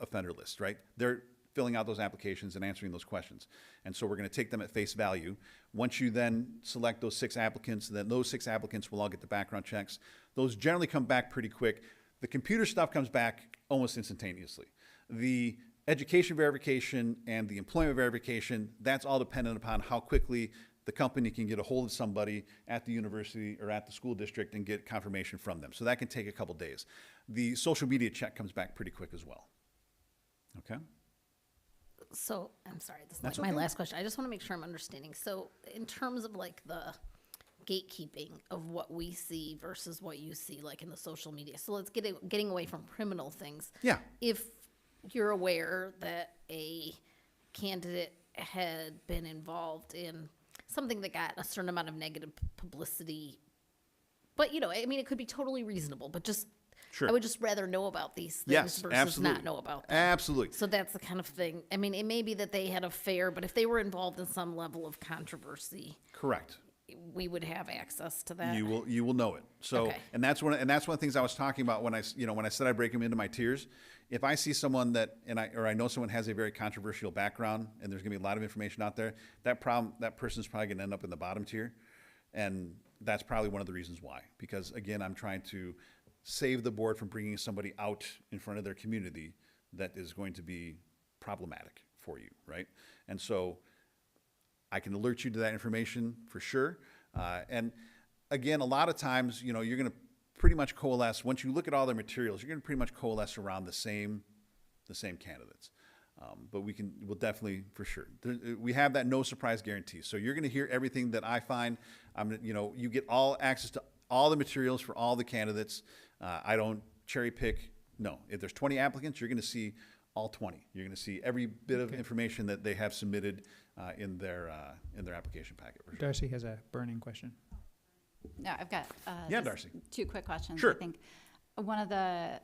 S14: offender list, right? They're filling out those applications and answering those questions. And so we're going to take them at face value. Once you then select those 6 applicants, then those 6 applicants will all get the background checks. Those generally come back pretty quick. The computer stuff comes back almost instantaneously. The education verification and the employment verification, that's all dependent upon how quickly the company can get a hold of somebody at the university or at the school district and get confirmation from them. So that can take a couple days. The social media check comes back pretty quick as well. Okay?
S12: So, I'm sorry, this is
S14: That's
S12: like my
S14: okay.
S12: last question. I just want to make sure I'm understanding. So, in terms of like the gatekeeping of what we see versus what you see like in the social media. So let's getting away from criminal things.
S14: Yeah.
S12: If you're aware that a candidate had been involved in something that got a certain amount of negative publicity, but I mean, it could be totally reasonable, but just
S14: Sure.
S12: I would just rather know about these things
S14: Yes,
S12: versus
S14: absolutely.
S12: not know about them.
S14: Absolutely.
S12: So that's the kind of thing. I mean, it may be that they had a affair, but if they were involved in some level of controversy,
S14: Correct.
S12: we would have access to that.
S14: You will know it. So,
S12: Okay.
S14: and that's one of the things I was talking about when I said I break them into my tiers. If I see someone that, I know someone has a very controversial background and there's gonna be a lot of information out there, that person's probably gonna end up in the bottom tier. And that's probably one of the reasons why, because again, I'm trying to save the board from bringing somebody out in front of their community that is going to be problematic for you, right? And so I can alert you to that information for sure. And again, a lot of times, you're going to pretty much coalesce, once you look at all their materials, you're going to pretty much coalesce around the same candidates. But we'll definitely, for sure. We have that no surprise guarantee. So you're going to hear everything that I find. You get all access to all the materials for all the candidates. I don't cherry pick. No, if there's 20 applicants, you're going to see all 20. You're going to see every bit of information that they have submitted in their application packet. For sure.
S1: Darcy has a burning question.
S11: No, I've got
S14: Yeah,
S11: just
S14: Darcy.
S11: 2 quick questions.
S14: Sure.
S11: I think one of the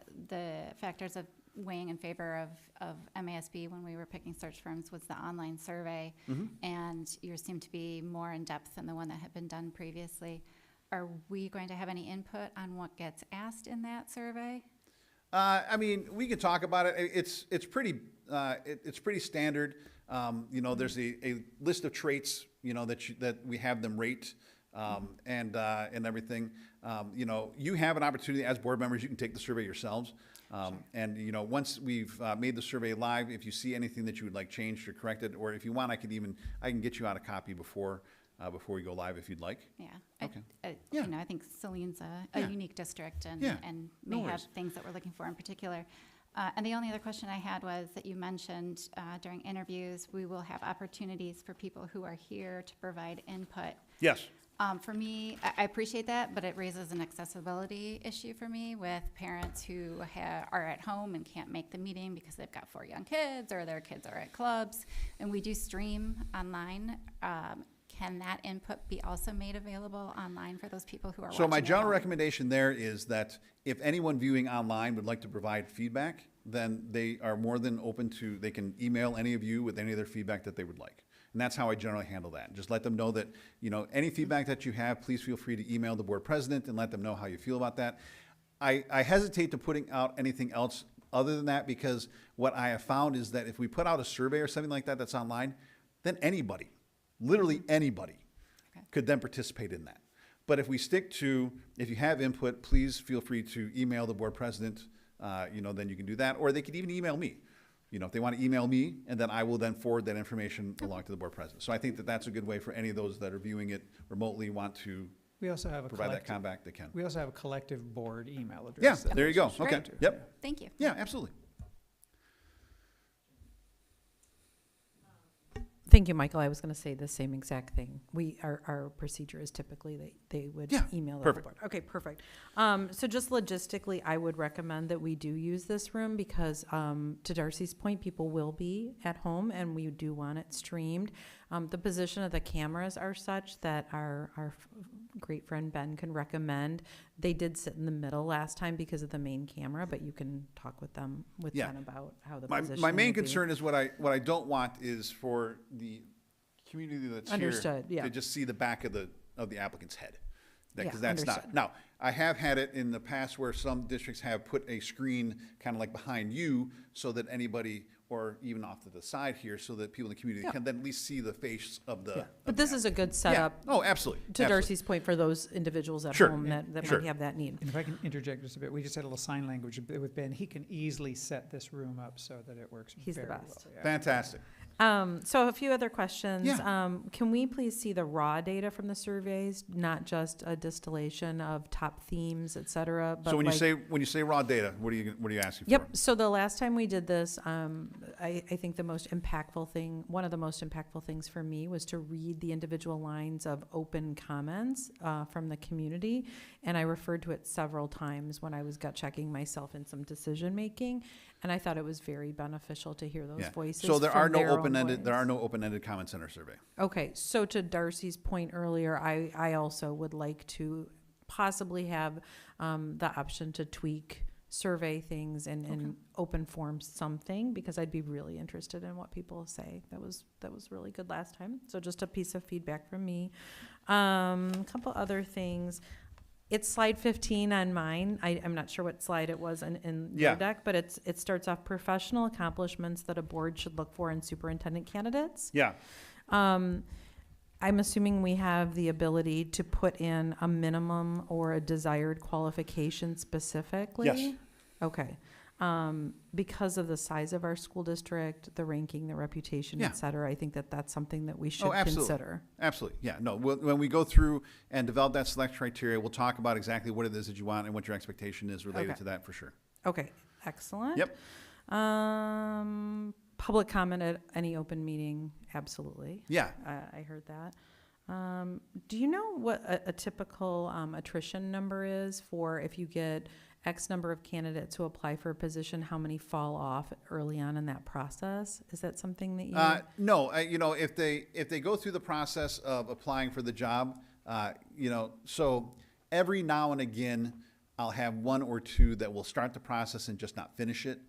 S11: factors of weighing in favor of MASB when we were picking search firms was the online survey, and yours seemed to be more in depth than the one that had been done previously. Are we going to have any input on what gets asked in that survey?
S14: I mean, we can talk about it. It's pretty standard. There's a list of traits, that we have them rate, and everything. You have an opportunity as board members. You can take the survey yourselves. And once we've made the survey live, if you see anything that you would like changed or corrected, or if you want, I can get you out a copy before we go live if you'd like.
S11: Yeah.
S14: Okay.
S11: I think Saline's a
S14: Yeah.
S11: unique district and
S14: Yeah.
S11: may
S14: No
S11: have
S14: worries.
S11: things that we're looking for in particular. And the only other question I had was that you mentioned during interviews, we will have opportunities for people who are here to provide input.
S14: Yes.
S11: For me, I appreciate that, but it raises an accessibility issue for me with parents who are at home and can't make the meeting because they've got 4 young kids or their kids are at clubs, and we do stream online. Can that input be also made available online for those people who are watching?
S14: So my
S11: at
S14: general
S11: home?
S14: recommendation there is that if anyone viewing online would like to provide feedback, then they are more than open to, they can email any of you with any of their feedback that they would like. And that's how I generally handle that. Just let them know that, any feedback that you have, please feel free to email the board president and let them know how you feel about that. I hesitate to putting out anything else other than that, because what I have found is that if we put out a survey or something like that that's online, then anybody, literally anybody, could then participate in that. But if we stick to, if you have input, please feel free to email the board president, then you can do that. Or they could even email me. If they want to email me, and then I will then forward that information along to the board president. So I think that that's a good way for any of those that are viewing it remotely, want to
S1: We also have a
S14: provide that
S1: collective,
S14: feedback, they can.
S1: we also have a collective board email address.
S14: Yeah,
S1: that
S14: there you
S1: we
S14: go.
S1: should
S14: Okay,
S1: subscribe to.
S14: yep.
S11: Thank you.
S14: Yeah, absolutely.
S6: Thank you, Michael. I was going to say the same exact thing. Our procedure is typically they would
S14: Yeah,
S6: email the
S14: perfect.
S6: board. Okay, perfect. So just logistically, I would recommend that we do use this room because, to Darcy's point, people will be at home and we do want it streamed. The position of the cameras are such that our great friend Ben can recommend. They did sit in the middle last time because of the main camera, but you can talk with them, with
S14: Yeah.
S6: Ben about how the
S14: My
S6: position
S14: main
S6: would be.
S14: concern is what I don't want is for the community that's
S6: Understood,
S14: here
S6: yeah.
S14: to just see the back of the applicant's head.
S6: Yeah,
S14: Because that's not.
S6: understood.
S14: Now, I have had it in the past where some districts have put a screen kind of like behind you so that anybody, or even off to the side here, so that people in the community
S6: Yeah.
S14: can then at least see the face of the.
S6: Yeah.
S14: of
S6: But
S14: the
S6: this is a good
S14: Yeah.
S6: setup.
S14: Oh, absolutely.
S6: To
S14: absolutely.
S6: Darcy's point, for those individuals at
S14: Sure.
S6: home that
S14: Sure.
S6: might have that need.
S1: And if I can interject just a bit, we just had a little sign language with Ben. He can easily set this room up so that it works
S6: He's the
S1: very
S6: best.
S1: well. Yeah.
S14: Fantastic.
S6: So a few other questions.
S14: Yeah.
S6: Can we please see the raw data from the surveys, not just a distillation of top themes, et cetera?
S14: So when you say raw data, what are you asking for?
S6: Yep. So the last time we did this, I think one of the most impactful things for me was to read the individual lines of open comments from the community. And I referred to it several times when I was gut checking myself in some decision making. And I thought it was very beneficial to hear those
S14: Yeah.
S6: voices.
S14: So there are
S6: from
S14: no
S6: their own
S14: open-ended, there
S6: voice.
S14: are no open-ended comments in our survey.
S6: Okay, so to Darcy's point earlier, I also would like to possibly have the option to tweak survey things and open form something, because I'd be really interested in what people say. That was really good last time. So just a piece of feedback from me. A couple other things. It's slide 15 on mine. I'm not sure what slide it was in
S14: Yeah.
S6: your deck, but it starts off professional accomplishments that a board should look for in superintendent candidates.
S14: Yeah.
S6: I'm assuming we have the ability to put in a minimum or a desired qualification specifically?
S14: Yes.
S6: Okay. Because of the size of our school district, the ranking, the reputation,
S14: Yeah.
S6: et cetera, I think that's something that we should
S14: absolutely.
S6: consider.
S14: Absolutely. Yeah. No, when we go through and develop that select criteria, we'll talk about exactly what it is that you want and what your expectation is related
S6: Okay.
S14: to that for sure.
S6: Okay, excellent.
S14: Yep.
S6: Public comment at any open meeting, absolutely.
S14: Yeah.
S6: I heard that. Do you know what a typical attrition number is for if you get X number of candidates who apply for a position, how many fall off early on in that process? Is that something that you?
S14: No, if they go through the process of applying for the job, so every now and again, I'll have one or two that will start the process and just not finish it,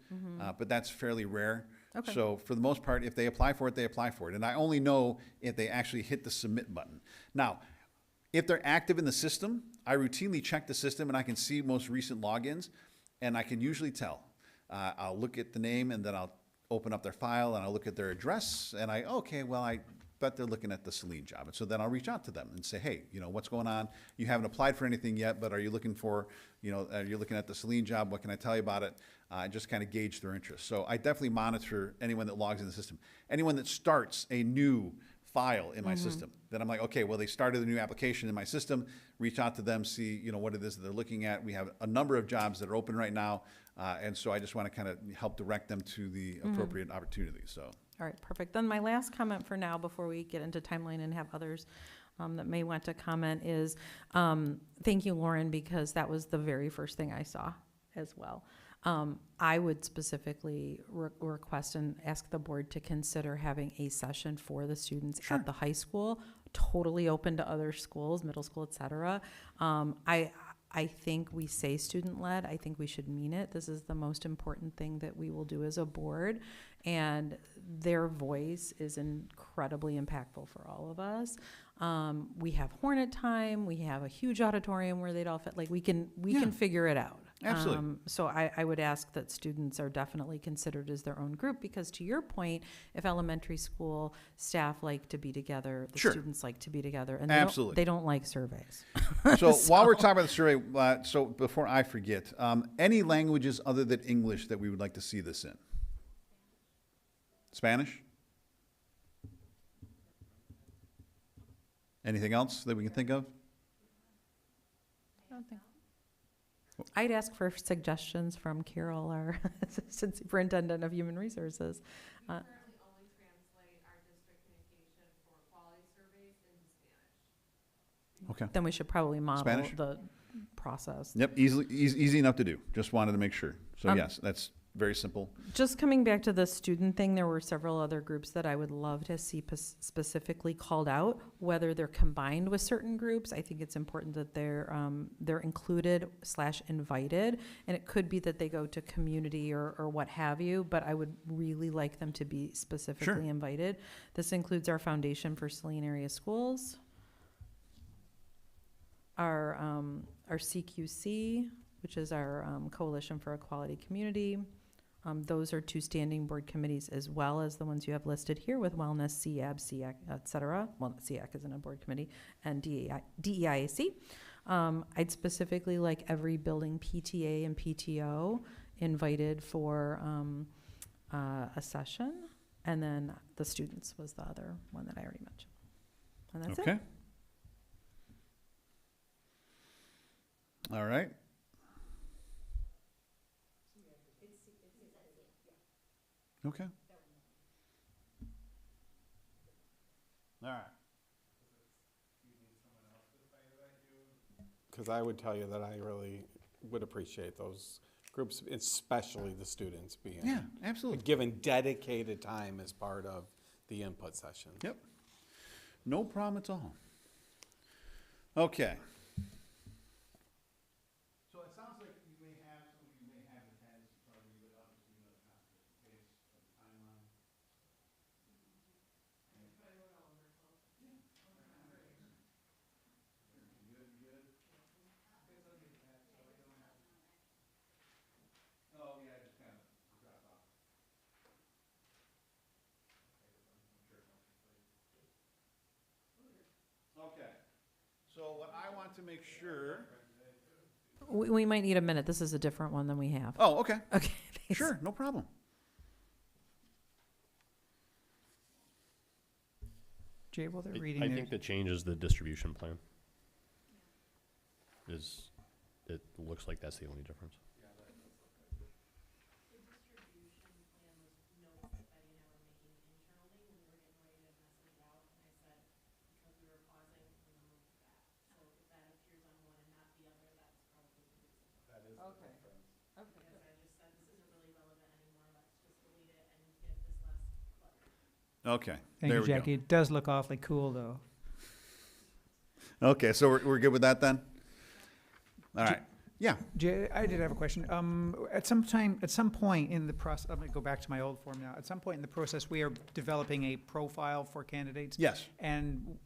S14: but that's fairly rare.
S6: Okay.
S14: So for the most part, if they apply for it, they apply for it. And I only know if they actually hit the submit button. Now, if they're active in the system, I routinely check the system and I can see most recent logins, and I can usually tell. I'll look at the name and then I'll open up their file and I'll look at their address and I bet they're looking at the Saline job. And so then I'll reach out to them and say, hey, what's going on? You haven't applied for anything yet, but are you looking for, you're looking at the Saline job? What can I tell you about it? And just kind of gauge their interest. So I definitely monitor anyone that logs in the system. Anyone that starts a new file in my system, then I'm like, okay, well, they started a new application in my system, reach out to them, see, what it is that they're looking at. We have a number of jobs that are open right now. And so I just want to kind of help direct them to the appropriate opportunities. So.
S6: All right, perfect. Then my last comment for now, before we get into timeline and have others that may want to comment is, thank you, Lauren, because that was the very first thing I saw as well. I would specifically request and ask the board to consider having a session for the students at the high school, totally open to other schools, middle school, et cetera. I think we say student-led. I think we should mean it. This is the most important thing that we will do as a board, and their voice is incredibly impactful for all of us. We have Hornet time. We have a huge auditorium where they'd all fit. Like we can figure it out.
S14: Absolutely.
S6: So I would ask that students are definitely considered as their own group, because to your point, if elementary school staff like to be together, the students like to be together, and
S14: Absolutely.
S6: they don't like surveys.
S14: So while we're talking about the survey, so before I forget, any languages other than English that we would like to see this in? Spanish? Anything else that we can think of?
S6: I don't think. I'd ask for suggestions from Carol, our Assistant Superintendent of Human Resources.
S7: We currently only translate our district communication for quality surveys into Spanish.
S14: Okay.
S6: Then we should probably model
S14: Spanish?
S6: the process.
S14: Yep, easy enough to do. Just wanted to make sure. So yes, that's very simple.
S6: Just coming back to the student thing, there were several other groups that I would love to see specifically called out, whether they're combined with certain groups. I think it's important that they're included / invited, and it could be that they go to community or what have you, but I would really like them to be specifically invited. This includes our Foundation for Saline Area Schools, our CQC, which is our Coalition for a Quality Community. Those are 2 standing board committees, as well as the ones you have listed here with Wellness, CAB, SEAC, et cetera. Well, SEAC isn't a board committee, and DEIAC. I'd specifically like every building PTA and PTO invited for a session, and then the students was the other one that I already mentioned. And that's it.
S14: All right. Okay. All right.
S2: Because I would tell you that I really would appreciate those groups, especially the students being
S14: absolutely
S2: given dedicated time as part of the input session.
S14: Yep. No problem at all. Okay. So it sounds like you may have attendance, probably, but obviously not the case of the timeline. Oh, yeah, just kind of drop off. Okay, so what I want to make sure.
S6: We might need a minute. This is a different one than we have.
S14: Oh, okay.
S6: Okay. Thanks.
S14: Sure, no problem.
S1: Jay, while they're reading
S8: I
S1: their-
S8: think the change is the distribution plan. It looks like that's the only difference.
S14: Okay.
S1: Thank
S14: there
S1: you,
S14: we go.
S1: Jackie. It does look awfully cool, though.
S14: Okay, so we're good with that then? All right. Yeah.
S1: Jay, I did have a question. At some point in the process, I'm going to go back to my old form now. At some point in the process, we are developing a profile for candidates.
S14: Yes.
S1: And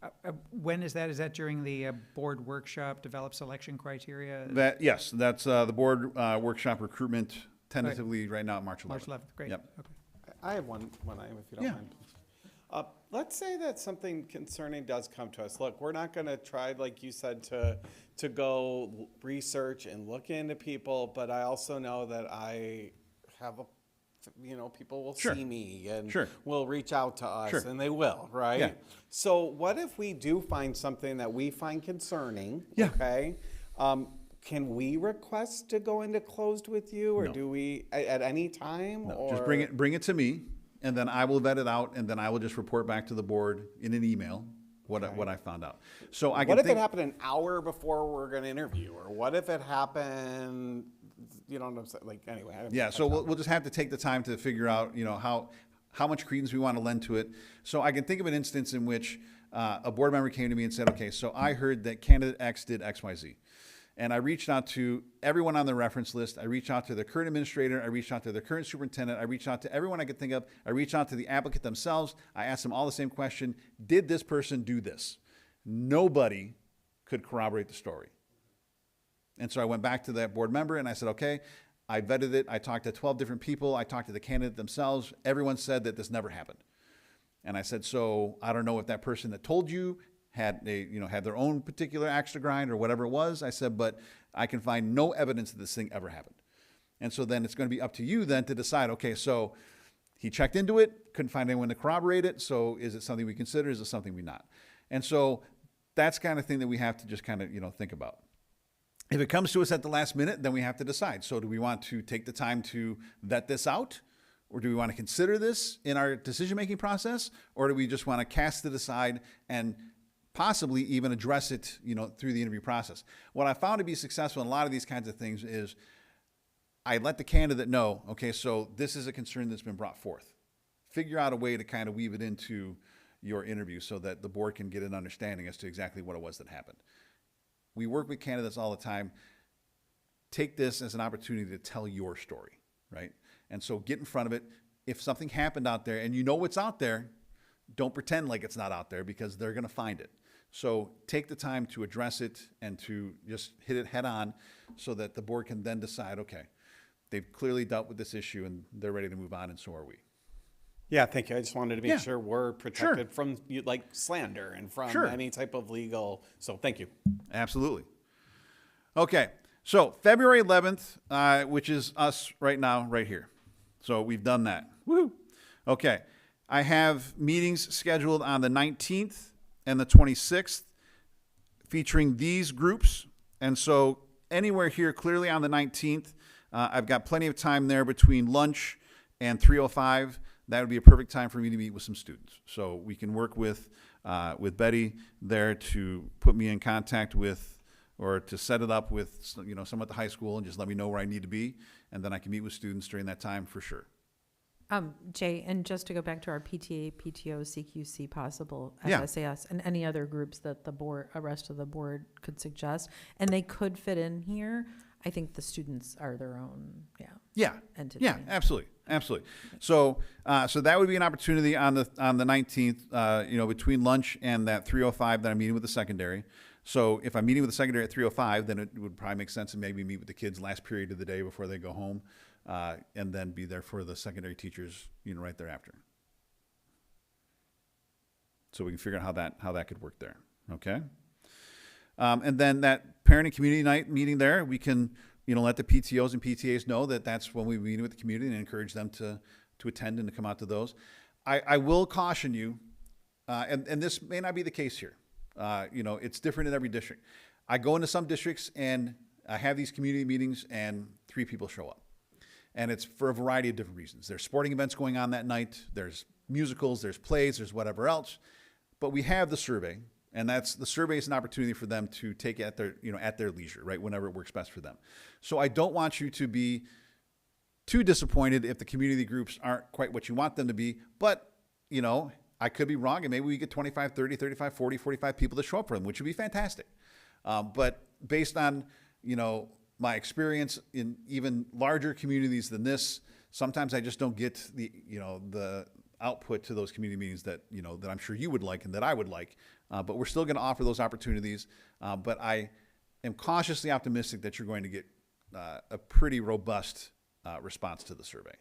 S1: when is that? Is that during the board workshop, develop selection criteria?
S14: Yes, that's the board workshop recruitment tentatively right now at March 11th.
S1: March 11th, great.
S14: Yep.
S1: Okay.
S2: I have one item, if you don't
S14: Yeah.
S2: mind. Let's say that something concerning does come to us. Look, we're not going to try, like you said, to go research and look into people, but I also know that I have people will see me and will reach out to us, and they will, right?
S14: Yeah.
S2: So what if we do find something that we find concerning?
S14: Yeah.
S2: Okay. Can we request to go into closed with you, or
S14: No.
S2: do we at any time?
S14: No,
S2: or
S14: just bring it to me, and then I will vet it out, and then I will just report back to the board in an email what I found out. So I
S15: What
S14: can
S15: if it
S14: think,
S15: happened an hour before we're going to interview? Or what if it happened, you know what I'm saying? Like, anyway.
S14: yeah, so we'll just have to take the time to figure out, how much credence we want to lend to it. So I can think of an instance in which a board member came to me and said, okay, so I heard that candidate X did X, Y, Z. And I reached out to everyone on the reference list. I reached out to the current administrator. I reached out to the current superintendent. I reached out to everyone I could think of. I reached out to the applicant themselves. I asked them all the same question. Did this person do this? Nobody could corroborate the story. And so I went back to that board member and I said, okay, I vetted it. I talked to 12 different people. I talked to the candidate themselves. Everyone said that this never happened. And I said, so I don't know if that person that told you had their own particular axe to grind or whatever it was. I said, but I can find no evidence that this thing ever happened. And so then it's going to be up to you then to decide, okay, so he checked into it, couldn't find anyone to corroborate it. So is it something we consider? Is it something we not? And so that's kind of thing that we have to just kind of, think about. If it comes to us at the last minute, then we have to decide. So do we want to take the time to vet this out? Or do we want to consider this in our decision-making process? Or do we just want to cast it aside and possibly even address it, through the interview process? What I found to be successful in a lot of these kinds of things is I let the candidate know, okay, so this is a concern that's been brought forth. Figure out a way to kind of weave it into your interview so that the board can get an understanding as to exactly what it was that happened. We work with candidates all the time. Take this as an opportunity to tell your story, right? And so get in front of it. If something happened out there and you know what's out there, don't pretend like it's not out there because they're going to find it. So take the time to address it and to just hit it head on so that the board can then decide, okay, they've clearly dealt with this issue and they're ready to move on, and so are we.
S15: Yeah, thank you. I just wanted to make
S14: Yeah.
S15: sure we're protected from slander and from
S14: Sure.
S15: any type of legal. So thank you.
S14: Absolutely. Okay, so February 11th, which is us right now, right here. So we've done that. Woo! Okay, I have meetings scheduled on the 19th and the 26th featuring these groups. And so anywhere here clearly on the 19th, I've got plenty of time there between lunch and 3:05. That would be a perfect time for me to meet with some students. So we can work with Betty there to put me in contact with, or to set it up with, someone at the high school and just let me know where I need to be. And then I can meet with students during that time for sure.
S6: Jay, and just to go back to our PTA, PTO, CQC, possible
S14: Yeah.
S6: FSAS, and any other groups that the rest of the board could suggest, and they could fit in here. I think the students are their own, entity.
S14: Yeah, absolutely. So, so that would be an opportunity on the 19th, between lunch and that 3:05 that I'm meeting with the secondary. So if I'm meeting with the secondary at 3:05, then it would probably make sense to maybe meet with the kids last period of the day before they go home, and then be there for the secondary teachers, right thereafter. So we can figure out how that could work there. Okay. And then that parent and community night meeting there, we can, let the PTOs and PTAs know that that's when we meet with the community and encourage them to attend and to come out to those. I will caution you, and this may not be the case here. It's different in every district. I go into some districts and I have these community meetings and 3 people show up. And it's for a variety of different reasons. There's sporting events going on that night. There's musicals, there's plays, there's whatever else. But we have the survey. And the survey is an opportunity for them to take at their leisure, right? Whenever it works best for them. So I don't want you to be too disappointed if the community groups aren't quite what you want them to be. But, I could be wrong, and maybe we get 25, 30, 35, 40, 45 people to show up for them, which would be fantastic. But based on, my experience in even larger communities than this, sometimes I just don't get the output to those community meetings that, that I'm sure you would like and that I would like. But we're still going to offer those opportunities. But I am cautiously optimistic that you're going to get a pretty robust response to the survey.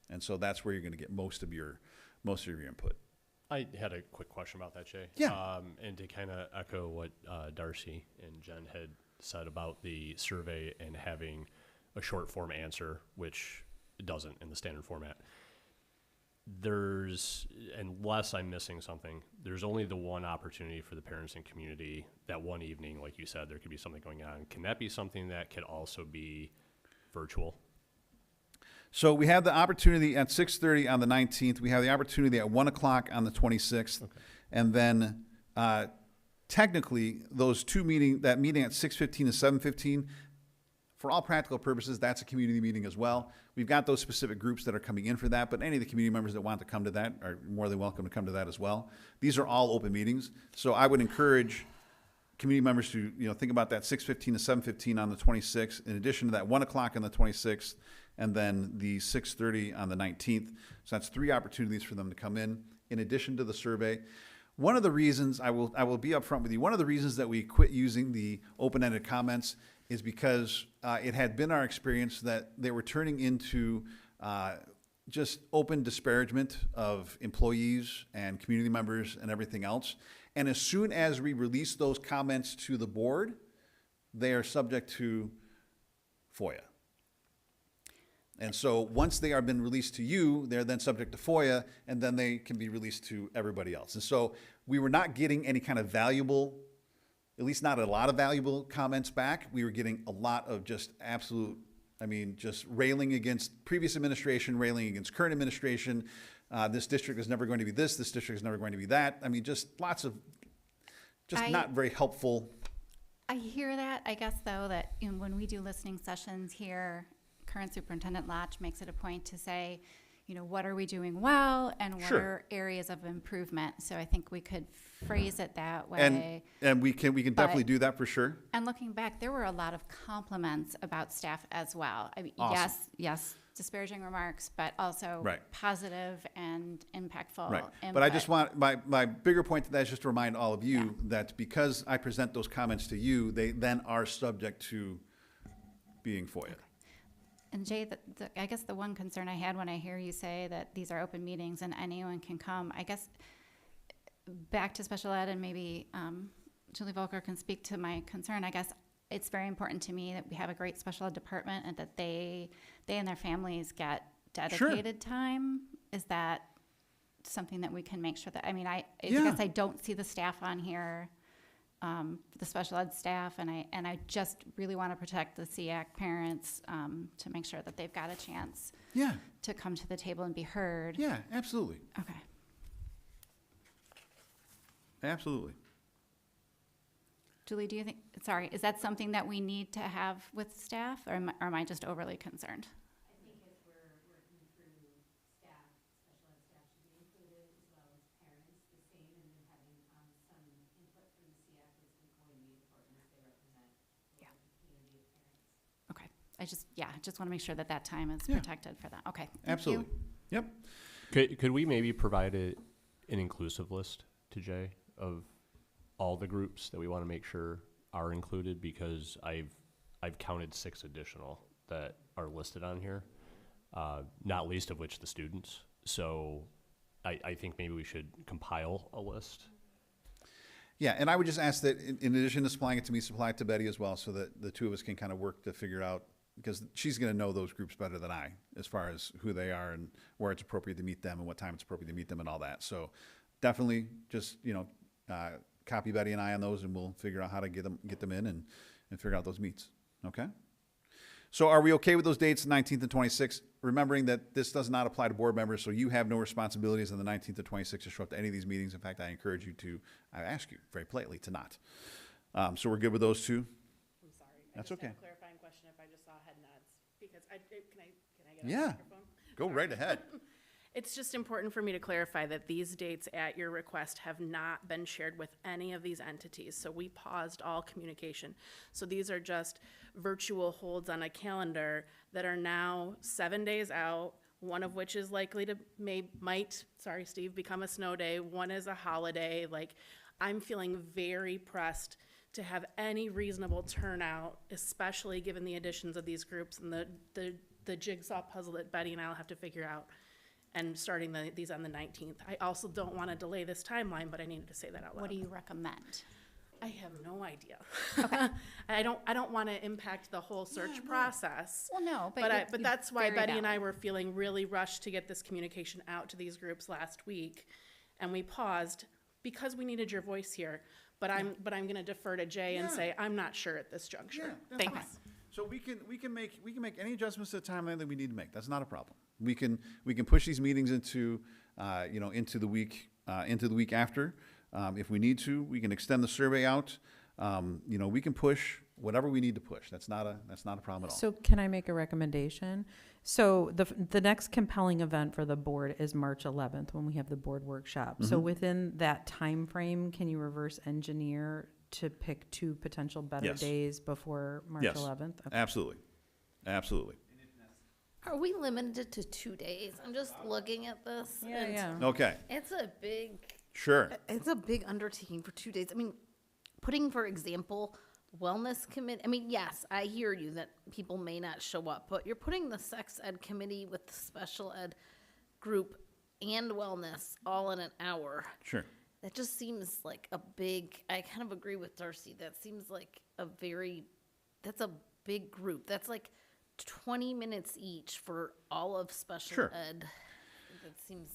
S14: And so that's where you're going to get most of your input.
S8: I had a quick question about that, Jay.
S14: Yeah.
S8: And to kind of echo what Darcy and Jen had said about the survey and having a short form answer, which it doesn't in the standard format. Unless I'm missing something, there's only the one opportunity for the parents and community that one evening. Like you said, there could be something going on. Can that be something that could also be virtual?
S14: So we have the opportunity at 6:30 on the 19th. We have the opportunity at 1 o'clock on the 26th.
S8: Okay.
S14: And then technically, that meeting at 6:15 to 7:15, for all practical purposes, that's a community meeting as well. We've got those specific groups that are coming in for that, but any of the community members that want to come to that are more than welcome to come to that as well. These are all open meetings, so I would encourage community members to, think about that 6:15 to 7:15 on the 26th, in addition to that 1 o'clock on the 26th, and then the 6:30 on the 19th. So that's 3 opportunities for them to come in addition to the survey. One of the reasons, I will be upfront with you, one of the reasons that we quit using the open-ended comments is because it had been our experience that they were turning into just open disparagement of employees and community members and everything else. And as soon as we release those comments to the board, they are subject to FOIA. And so once they are been released to you, they're then subject to FOIA, and then they can be released to everybody else. And so we were not getting any kind of valuable, at least not a lot of valuable comments back. We were getting a lot of just absolute, just railing against previous administration, railing against current administration. This district is never going to be this district is never going to be that. Just lots of, not very helpful.
S11: I hear that. I guess, though, that when we do listening sessions here, current Superintendent Lodge makes it a point to say, what are we doing well and what are areas of improvement. So I think we could phrase it that way.
S14: And we can definitely do that for sure.
S11: And looking back, there were a lot of compliments about staff as well.
S14: Awesome.
S11: Yes, disparaging remarks, but also positive and impactful.
S14: Right.
S11: Input.
S14: But I just want, my bigger point to that is just to remind all of you that because I present those comments to you, they then are subject to being FOIA. Okay.
S11: And Jay, I guess the one concern I had when I hear you say that these are open meetings and anyone can come, I guess back to special ed, and maybe Julie Volker can speak to my concern. I guess it's very important to me that we have a great special ed department and that they and their families get dedicated time. Is that something that we can make sure that, I guess I don't see the staff on here, the special ed staff, and I just really want to protect the SEAC parents to make sure that they've got a chance to come to the table and be heard.
S14: Yeah, absolutely.
S11: Okay.
S14: Absolutely.
S11: Julie, do you think, is that something that we need to have with staff, or am I just overly concerned?
S6: I think as we're working through staff, special ed staff should be included as well as parents, the same, and then having some input from the CF is going to be important as they represent the community of parents.
S11: Okay. I just want to make sure that time is protected for that. Okay.
S14: Absolutely. Yep.
S8: Could we maybe provide an inclusive list to Jay of all the groups that we want to make sure are included, because I've counted 6 additional that are listed on here, not least of which the students. So I think maybe we should compile a list.
S14: Yeah, and I would just ask that in addition to supplying it to me, supply it to Betty as well, so that the two of us can kind of work to figure out, because she's going to know those groups better than I, as far as who they are and where it's appropriate to meet them and what time it's appropriate to meet them and all that. So definitely just, copy Betty and I on those, and we'll figure out how to get them in and figure out those meets. Okay? So are we okay with those dates, 19th and 26th? Remembering that this does not apply to board members, so you have no responsibilities on the 19th and 26th to show up to any of these meetings. In fact, I encourage you to, I ask you very politely to not. So we're good with those two?
S7: I'm sorry.
S14: That's
S7: I just
S14: okay.
S7: have a clarifying question if I just saw head nods, because can I get a microphone?
S14: Go right ahead.
S16: It's just important for me to clarify that these dates at your request have not been shared with any of these entities. So we paused all communication. So these are just virtual holds on a calendar that are now 7 days out, one of which is likely to become a snow day. One is a holiday. I'm feeling very pressed to have any reasonable turnout, especially given the additions of these groups and the jigsaw puzzle that Betty and I will have to figure out, and starting these on the 19th. I also don't want to delay this timeline, but I needed to say that out loud.
S11: What do you recommend?
S16: I have no idea.
S11: Okay.
S16: I don't want to impact the whole search process.
S11: Well, no,
S16: but that's why Betty and I were feeling really rushed to get this communication out to these groups last week, and we paused because we needed your voice here. But I'm going to defer to Jay and say I'm not sure at this juncture.
S14: Yeah,
S16: Thanks.
S14: fine. So we can make any adjustments to the timeline that we need to make. That's not a problem. We can push these meetings into the week after. If we need to, we can extend the survey out. You know, we can push whatever we need to push. That's not a problem at all.
S6: So can I make a recommendation? So the next compelling event for the board is March 11th when we have the board workshop. So within that time frame, can you reverse engineer to pick 2 potential better
S14: Yes.
S6: days before March
S14: Yes.
S6: 11th? Okay.
S14: Absolutely. Absolutely.
S12: Are we limited to 2 days? I'm just looking at this. and
S6: Yeah.
S14: Okay.
S12: It's a big,
S14: Sure.
S12: it's a big undertaking for 2 days. I mean, putting, for example, wellness committee, I mean, yes, I hear you that people may not show up, but you're putting the sex ed committee with the special ed group and wellness all in an hour.
S14: Sure.
S12: That just seems like a big, I kind of agree with Darcy. That seems like that's a big group. That's like 20 minutes each for all of special
S14: Sure.
S12: ed. That seems,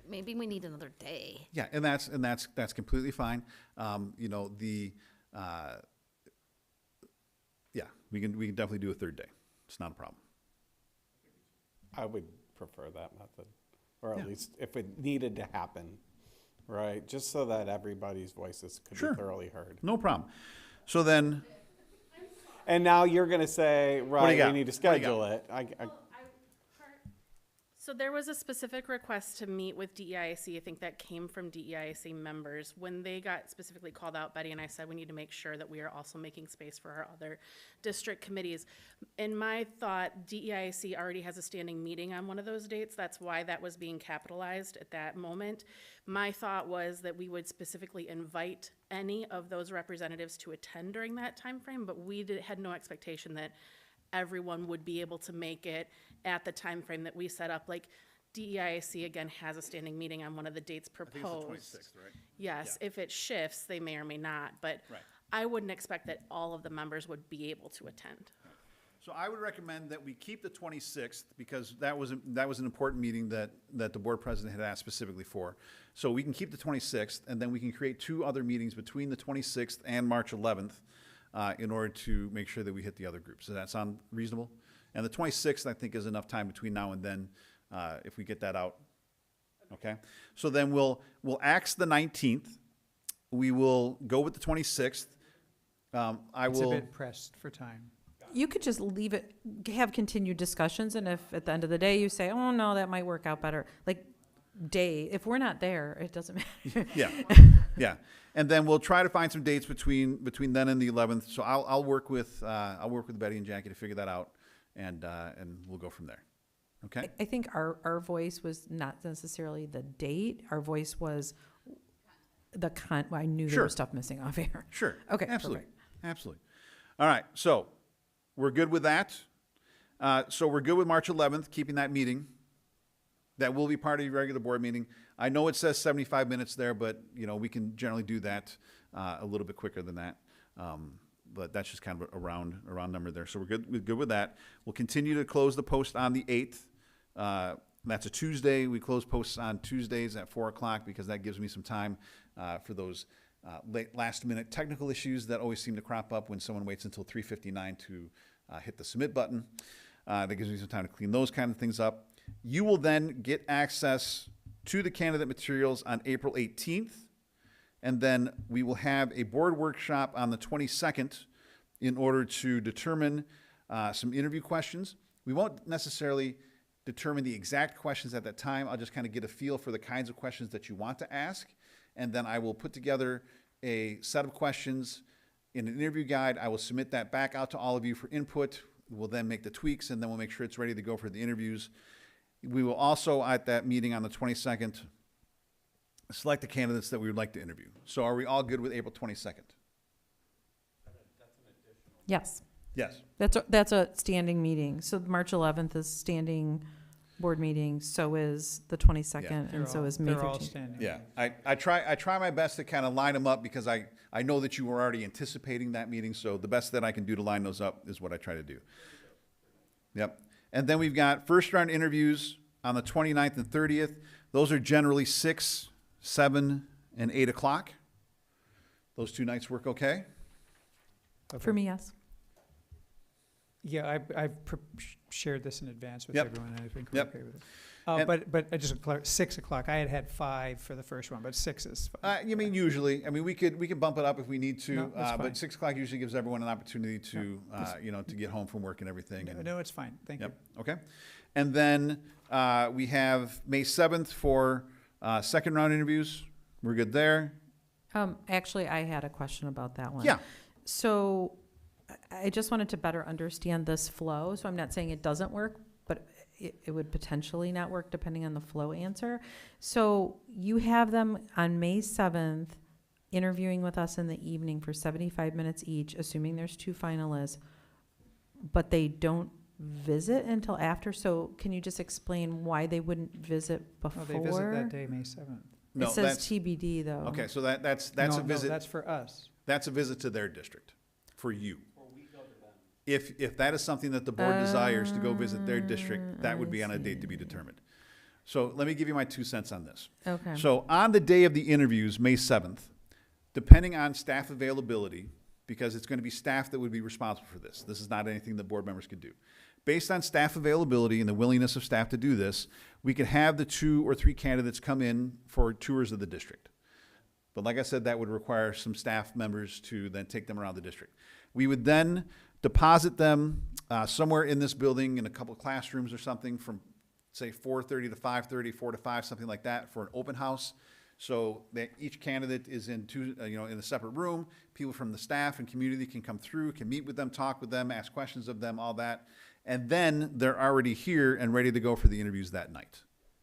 S12: maybe we need another day.
S14: Yeah, and that's completely fine. You know, yeah, we can definitely do a 3rd day. It's not a problem.
S15: I would prefer that method, or at
S14: Yeah.
S15: least if it needed to happen, right? Just so that everybody's voices could
S14: Sure.
S15: be thoroughly heard.
S14: No problem. So then,
S15: And now you're going to say,
S14: do you
S15: right,
S14: got?
S15: we need to
S14: What do you
S15: schedule
S14: got?
S15: it.
S16: So there was a specific request to meet with DEIC. I think that came from DEIC members. When they got specifically called out, Betty and I said we need to make sure that we are also making space for our other district committees. In my thought, DEIC already has a standing meeting on one of those dates. That's why that was being capitalized at that moment. My thought was that we would specifically invite any of those representatives to attend during that time frame, but we had no expectation that everyone would be able to make it at the time frame that we set up. Like DEIC again has a standing meeting on one of the dates proposed.
S14: I think it's the 26th, right?
S16: Yes, if it shifts, they may or may not, but
S14: Right.
S16: I wouldn't expect that all of the members would be able to attend.
S14: So I would recommend that we keep the 26th because that was an important meeting that the board president had asked specifically for. So we can keep the 26th, and then we can create 2 other meetings between the 26th and March 11th in order to make sure that we hit the other groups. Does that sound reasonable? And the 26th, I think, is enough time between now and then if we get that out. Okay? So then we'll axe the 19th. We will go with the 26th.
S1: It's a bit pressed for time.
S6: You could just leave it, have continued discussions, and if at the end of the day you say, oh, no, that might work out better, like if we're not there, it doesn't matter.
S14: Yeah, yeah. And then we'll try to find some dates between then and the 11th. So I'll work with Betty and Jackie to figure that out, and we'll go from there. Okay?
S6: I think our voice was not necessarily the date. Our voice was well, I knew there
S14: Sure.
S6: was stuff missing off air.
S14: Sure.
S6: Okay,
S14: Absolutely.
S6: perfect.
S14: Absolutely. All right. So we're good with that. So we're good with March 11th, keeping that meeting. That will be part of your regular board meeting. I know it says 75 minutes there, but you know we can generally do that a little bit quicker than that. But that's just kind of a round number there. So we're good with that. We'll continue to close the post on the 8th. That's a Tuesday. We close posts on Tuesdays at 4 o'clock because that gives me some time for those last minute technical issues that always seem to crop up when someone waits until 3:59 to hit the submit button. That gives me some time to clean those kind of things up. You will then get access to the candidate materials on April 18th, and then we will have a board workshop on the 22nd in order to determine some interview questions. We won't necessarily determine the exact questions at that time. I'll just kind of get a feel for the kinds of questions that you want to ask, and then I will put together a set of questions in an interview guide. I will submit that back out to all of you for input. We'll then make the tweaks, and then we'll make sure it's ready to go for the interviews. We will also, at that meeting on the 22nd, select the candidates that we would like to interview. So are we all good with April 22nd?
S6: Yes.
S14: Yes.
S6: That's a standing meeting. So March 11th is standing board meeting. So is the 22nd, and so is May 13th.
S1: They're all standing.
S14: Yeah, I try my best to kind of line them up because I know that you were already anticipating that meeting, so the best that I can do to line those up is what I try to do. Yep. And then we've got first round interviews on the 29th and 30th. Those are generally 6, 7, and 8 o'clock. Those 2 nights work okay?
S6: For me, yes.
S1: Yeah, I've shared this in advance with
S14: Yep.
S1: everyone, and I think we're
S14: Yep.
S1: okay with it.
S14: And-
S1: But I just 6 o'clock. I had 5 for the first one, but 6 is fine.
S14: You mean usually? I mean, we could bump it up if we need to,
S1: No, that's fine.
S14: but 6 o'clock usually gives everyone an opportunity to, to get home from work and everything. And,
S1: No, it's fine. Thank you.
S14: yep. Okay. And then we have May 7th for second round interviews. We're good there.
S6: Actually, I had a question about that one.
S14: Yeah.
S6: So I just wanted to better understand this flow. So I'm not saying it doesn't work, but it would potentially not work depending on the flow answer. So you have them on May 7th interviewing with us in the evening for 75 minutes each, assuming there's 2 finalists, but they don't visit until after. So can you just explain why they wouldn't visit before?
S1: Oh, they visit that day, May 7th.
S14: No,
S6: It says
S14: that's-
S6: TBD though.
S14: Okay, so that's
S1: No,
S14: a visit.
S1: No, that's for us.
S14: That's a visit to their district for you. If that is something that the board desires to go visit their district, that would be on a date to be determined. So let me give you my 2 cents on this.
S6: Okay.
S14: So on the day of the interviews, May 7th, depending on staff availability, because it's going to be staff that would be responsible for this. This is not anything that board members could do. Based on staff availability and the willingness of staff to do this, we could have the 2 or 3 candidates come in for tours of the district. But like I said, that would require some staff members to then take them around the district. We would then deposit them somewhere in this building in a couple of classrooms or something from, say, 4:30 to 5:30, 4 to 5, something like that, for an open house. So that each candidate is in in a separate room. People from the staff and community can come through, can meet with them, talk with them, ask questions of them, all that. And then they're already here and ready to go for the interviews that night.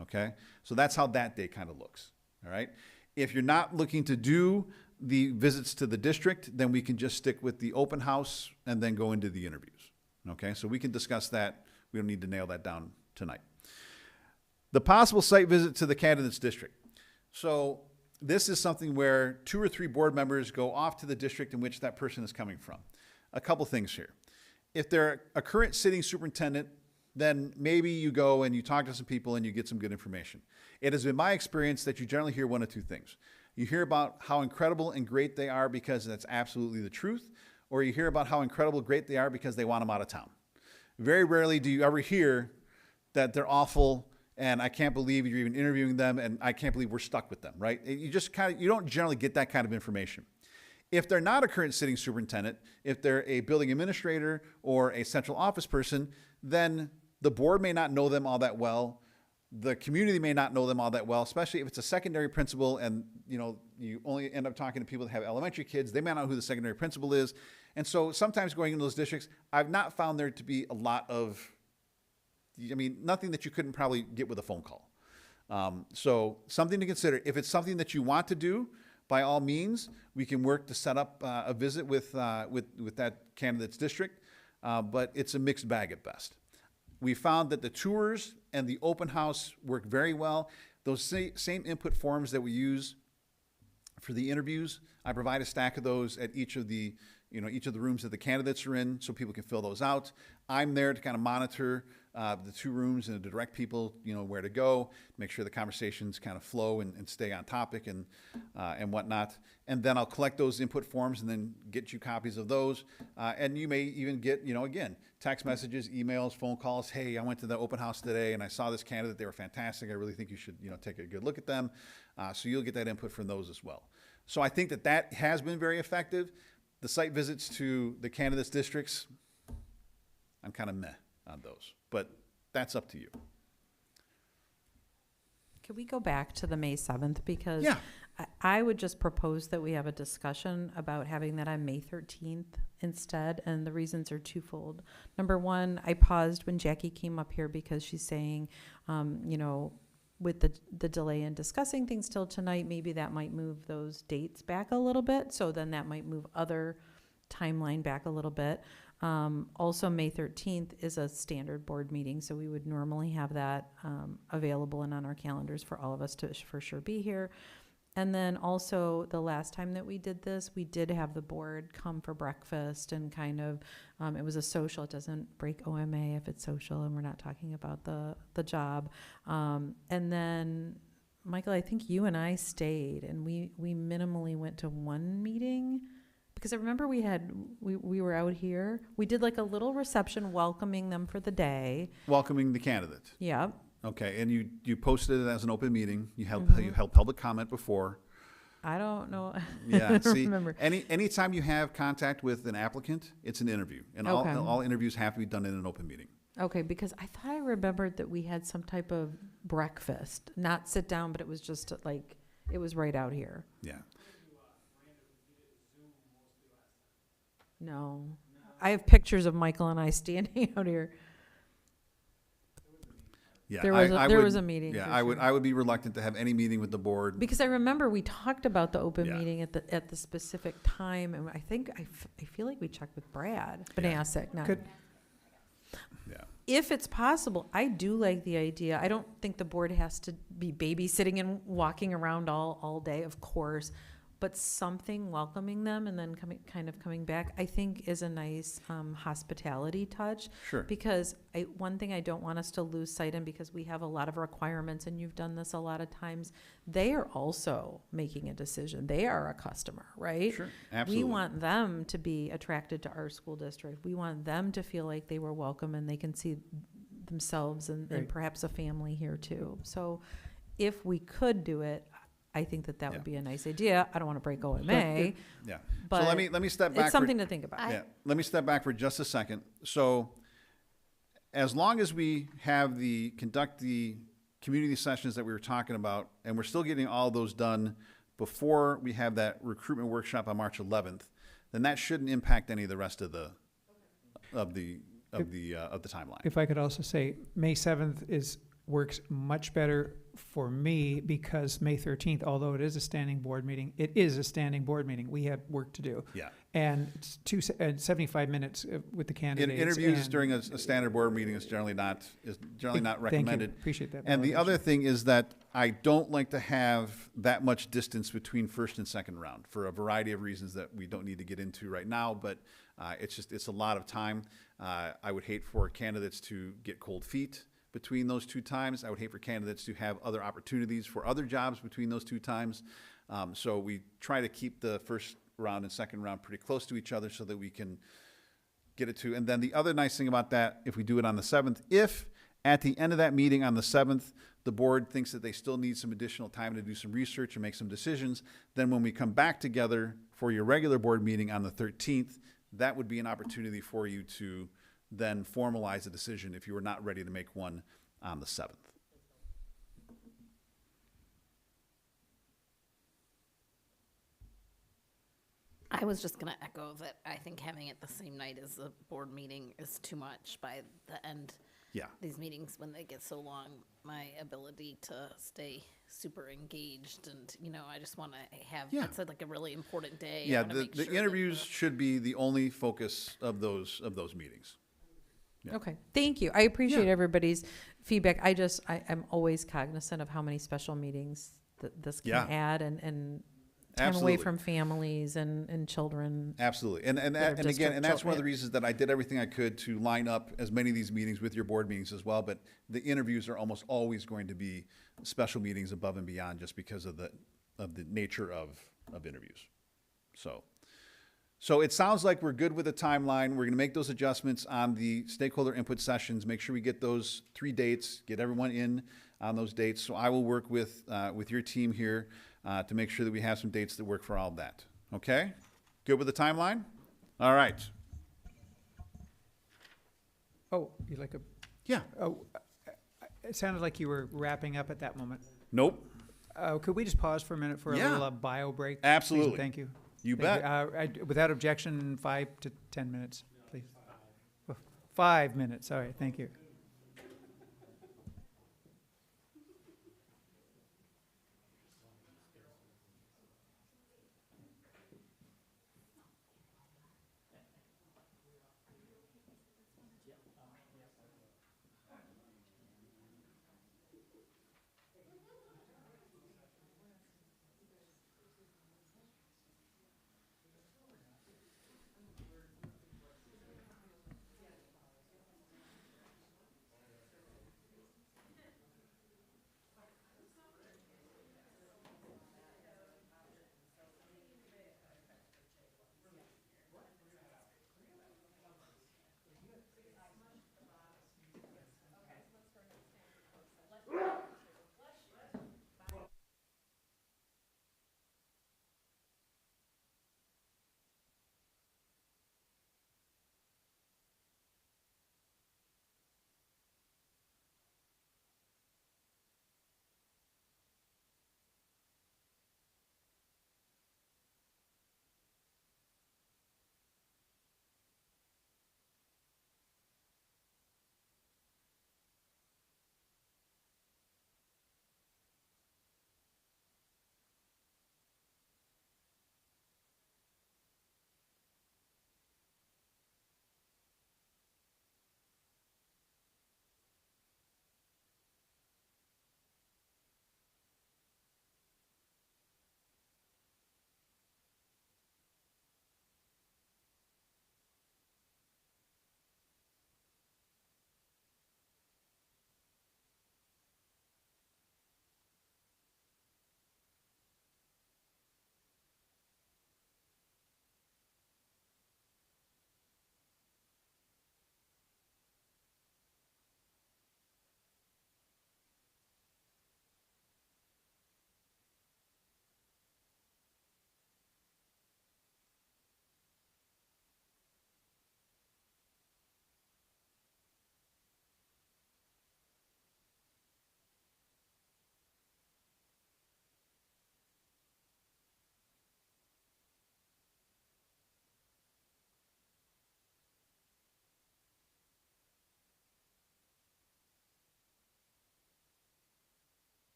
S14: Okay? So that's how that day kind of looks. All right? If you're not looking to do the visits to the district, then we can just stick with the open house and then go into the interviews. Okay? So we can discuss that. We don't need to nail that down tonight. The possible site visit to the candidate's district. So this is something where 2 or 3 board members go off to the district in which that person is coming from. A couple things here. If they're a current sitting superintendent, then maybe you go and you talk to some people and you get some good information. It has been my experience that you generally hear 1 of 2 things. You hear about how incredible and great they are because that's absolutely the truth, or you hear about how incredible great they are because they want them out of town. Very rarely do you ever hear that they're awful and I can't believe you're even interviewing them and I can't believe we're stuck with them, right? You don't generally get that kind of information. If they're not a current sitting superintendent, if they're a building administrator or a central office person, then the board may not know them all that well. The community may not know them all that well, especially if it's a secondary principal and you only end up talking to people that have elementary kids. They may not know who the secondary principal is. And so sometimes going into those districts, I've not found there to be a lot of, nothing that you couldn't probably get with a phone call. So something to consider. If it's something that you want to do, by all means, we can work to set up a visit with that candidate's district, but it's a mixed bag at best. We found that the tours and the open house work very well. Those same input forms that we use for the interviews, I provide a stack of those at each of the rooms that the candidates are in so people can fill those out. I'm there to kind of monitor the 2 rooms and to direct people, where to go, make sure the conversations kind of flow and stay on topic and whatnot. And then I'll collect those input forms and then get you copies of those. And you may even get, again, text messages, emails, phone calls. Hey, I went to the open house today and I saw this candidate. They were fantastic. I really think you should, take a good look at them. So you'll get that input from those as well. So I think that has been very effective. The site visits to the candidates' districts, I'm kind of meh on those, but that's up to you.
S6: Could we go back to the May 7th? Because
S14: Yeah.
S6: I would just propose that we have a discussion about having that on May 13th instead, and the reasons are twofold. Number one, I paused when Jackie came up here because she's saying, with the delay in discussing things till tonight, maybe that might move those dates back a little bit. So then that might move other timeline back a little bit. Also, May 13th is a standard board meeting, so we would normally have that available and on our calendars for all of us to for sure be here. And then also, the last time that we did this, we did have the board come for breakfast and kind of, it was a social. It doesn't break OMA if it's social and we're not talking about the job. And then, Michael, I think you and I stayed and we minimally went to 1 meeting. Because I remember we were out here. We did like a little reception welcoming them for the day.
S14: Welcoming the candidate.
S6: Yeah.
S14: Okay, and you posted it as an open meeting. You held
S6: Mm-hmm.
S14: you held public comment before.
S6: I don't know.
S14: Yeah.
S6: I don't
S14: See,
S6: remember.
S14: anytime you have contact with an applicant, it's an interview, and
S6: Okay.
S14: all interviews have to be done in an open meeting.
S6: Okay, because I thought I remembered that we had some type of breakfast, not sit down, but it was just like, it was right out here.
S14: Yeah.
S6: No. I have pictures of Michael and I standing out here.
S14: Yeah.
S6: There was
S14: I
S6: there
S14: would-
S6: was a meeting.
S14: Yeah,
S6: for
S14: I would
S6: sure.
S14: I would be reluctant to have any meeting with the board.
S6: Because I remember we talked about the open
S14: Yeah.
S6: meeting at the specific time, and I think, I feel like we checked with Brad Banasek, not.
S1: Could-
S14: Yeah.
S6: If it's possible, I do like the idea. I don't think the board has to be babysitting and walking around all day, of course. But something welcoming them and then coming back, I think is a nice hospitality touch.
S14: Sure.
S6: Because one thing I don't want us to lose sight in, because we have a lot of requirements and you've done this a lot of times, they are also making a decision. They are a customer, right?
S14: Sure, absolutely.
S6: We want them to be attracted to our school district. We want them to feel like they were welcome and they can see themselves and
S1: Right.
S6: perhaps a family here too. So if we could do it, I think that
S14: Yeah.
S6: would be a nice idea. I don't want to break OMA,
S14: Yeah.
S6: but
S14: So let me step back.
S6: it's something to think about.
S14: Yeah, let me step back for just a second. So as long as we conduct the community sessions that we were talking about, and we're still getting all those done before we have that recruitment workshop on March 11th, then that shouldn't impact any of the rest of the timeline.
S1: If I could also say, May 7th works much better for me because May 13th, although it is a standing board meeting, it is a standing board meeting. We have work to do.
S14: Yeah.
S1: And it's 75 minutes with the candidates.
S14: Interviews
S1: and-
S14: during a standard board meeting is generally not
S1: Thank you.
S14: recommended.
S1: Appreciate that
S14: And the
S1: validation.
S14: other thing is that I don't like to have that much distance between first and second round for a variety of reasons that we don't need to get into right now. But it's a lot of time. I would hate for candidates to get cold feet between those two times. I would hate for candidates to have other opportunities for other jobs between those two times. So we try to keep the first round and second round pretty close to each other so that we can get it to. And then the other nice thing about that, if we do it on the 7th, if at the end of that meeting on the 7th, the board thinks that they still need some additional time to do some research and make some decisions, then when we come back together for your regular board meeting on the 13th, that would be an opportunity for you to then formalize a decision if you were not ready to make one on the 7th.
S12: I was just gonna echo that I think having it the same night as the board meeting is too much by the end.
S14: Yeah.
S12: These meetings, when they get so long, my ability to stay super engaged and, I just wanna have,
S14: Yeah.
S12: it's like a really important day. I
S14: Yeah,
S12: wanna
S14: the
S12: make sure that
S14: interviews should be the only focus of those meetings. Yeah.
S6: Okay, thank you. I appreciate
S14: Yeah.
S6: everybody's feedback. I'm always cognizant of how many special meetings that this can
S14: Yeah.
S6: add and time
S14: Absolutely.
S6: away from families and children.
S14: Absolutely. And
S6: that are
S14: again,
S6: district
S14: and that's one of the
S6: children.
S14: reasons that I did everything I could to line up as many of these meetings with your board meetings as well. But the interviews are almost always going to be special meetings above and beyond just because of the nature of interviews. So it sounds like we're good with the timeline. We're going to make those adjustments on the stakeholder input sessions, make sure we get those 3 dates, get everyone in on those dates. So I will work with your team here to make sure that we have some dates that work for all of that. Okay? Good with the timeline? All right.
S1: Oh, you like a?
S14: Yeah.
S1: Oh, it sounded like you were wrapping up at that moment.
S14: Nope.
S1: Could we just pause for a minute for a
S14: Yeah.
S1: little bio break? please?
S14: Absolutely.
S1: Thank you.
S14: You
S1: Thank
S14: bet.
S1: Without objection, 5 to 10 minutes, please. 5 minutes, all right, thank you.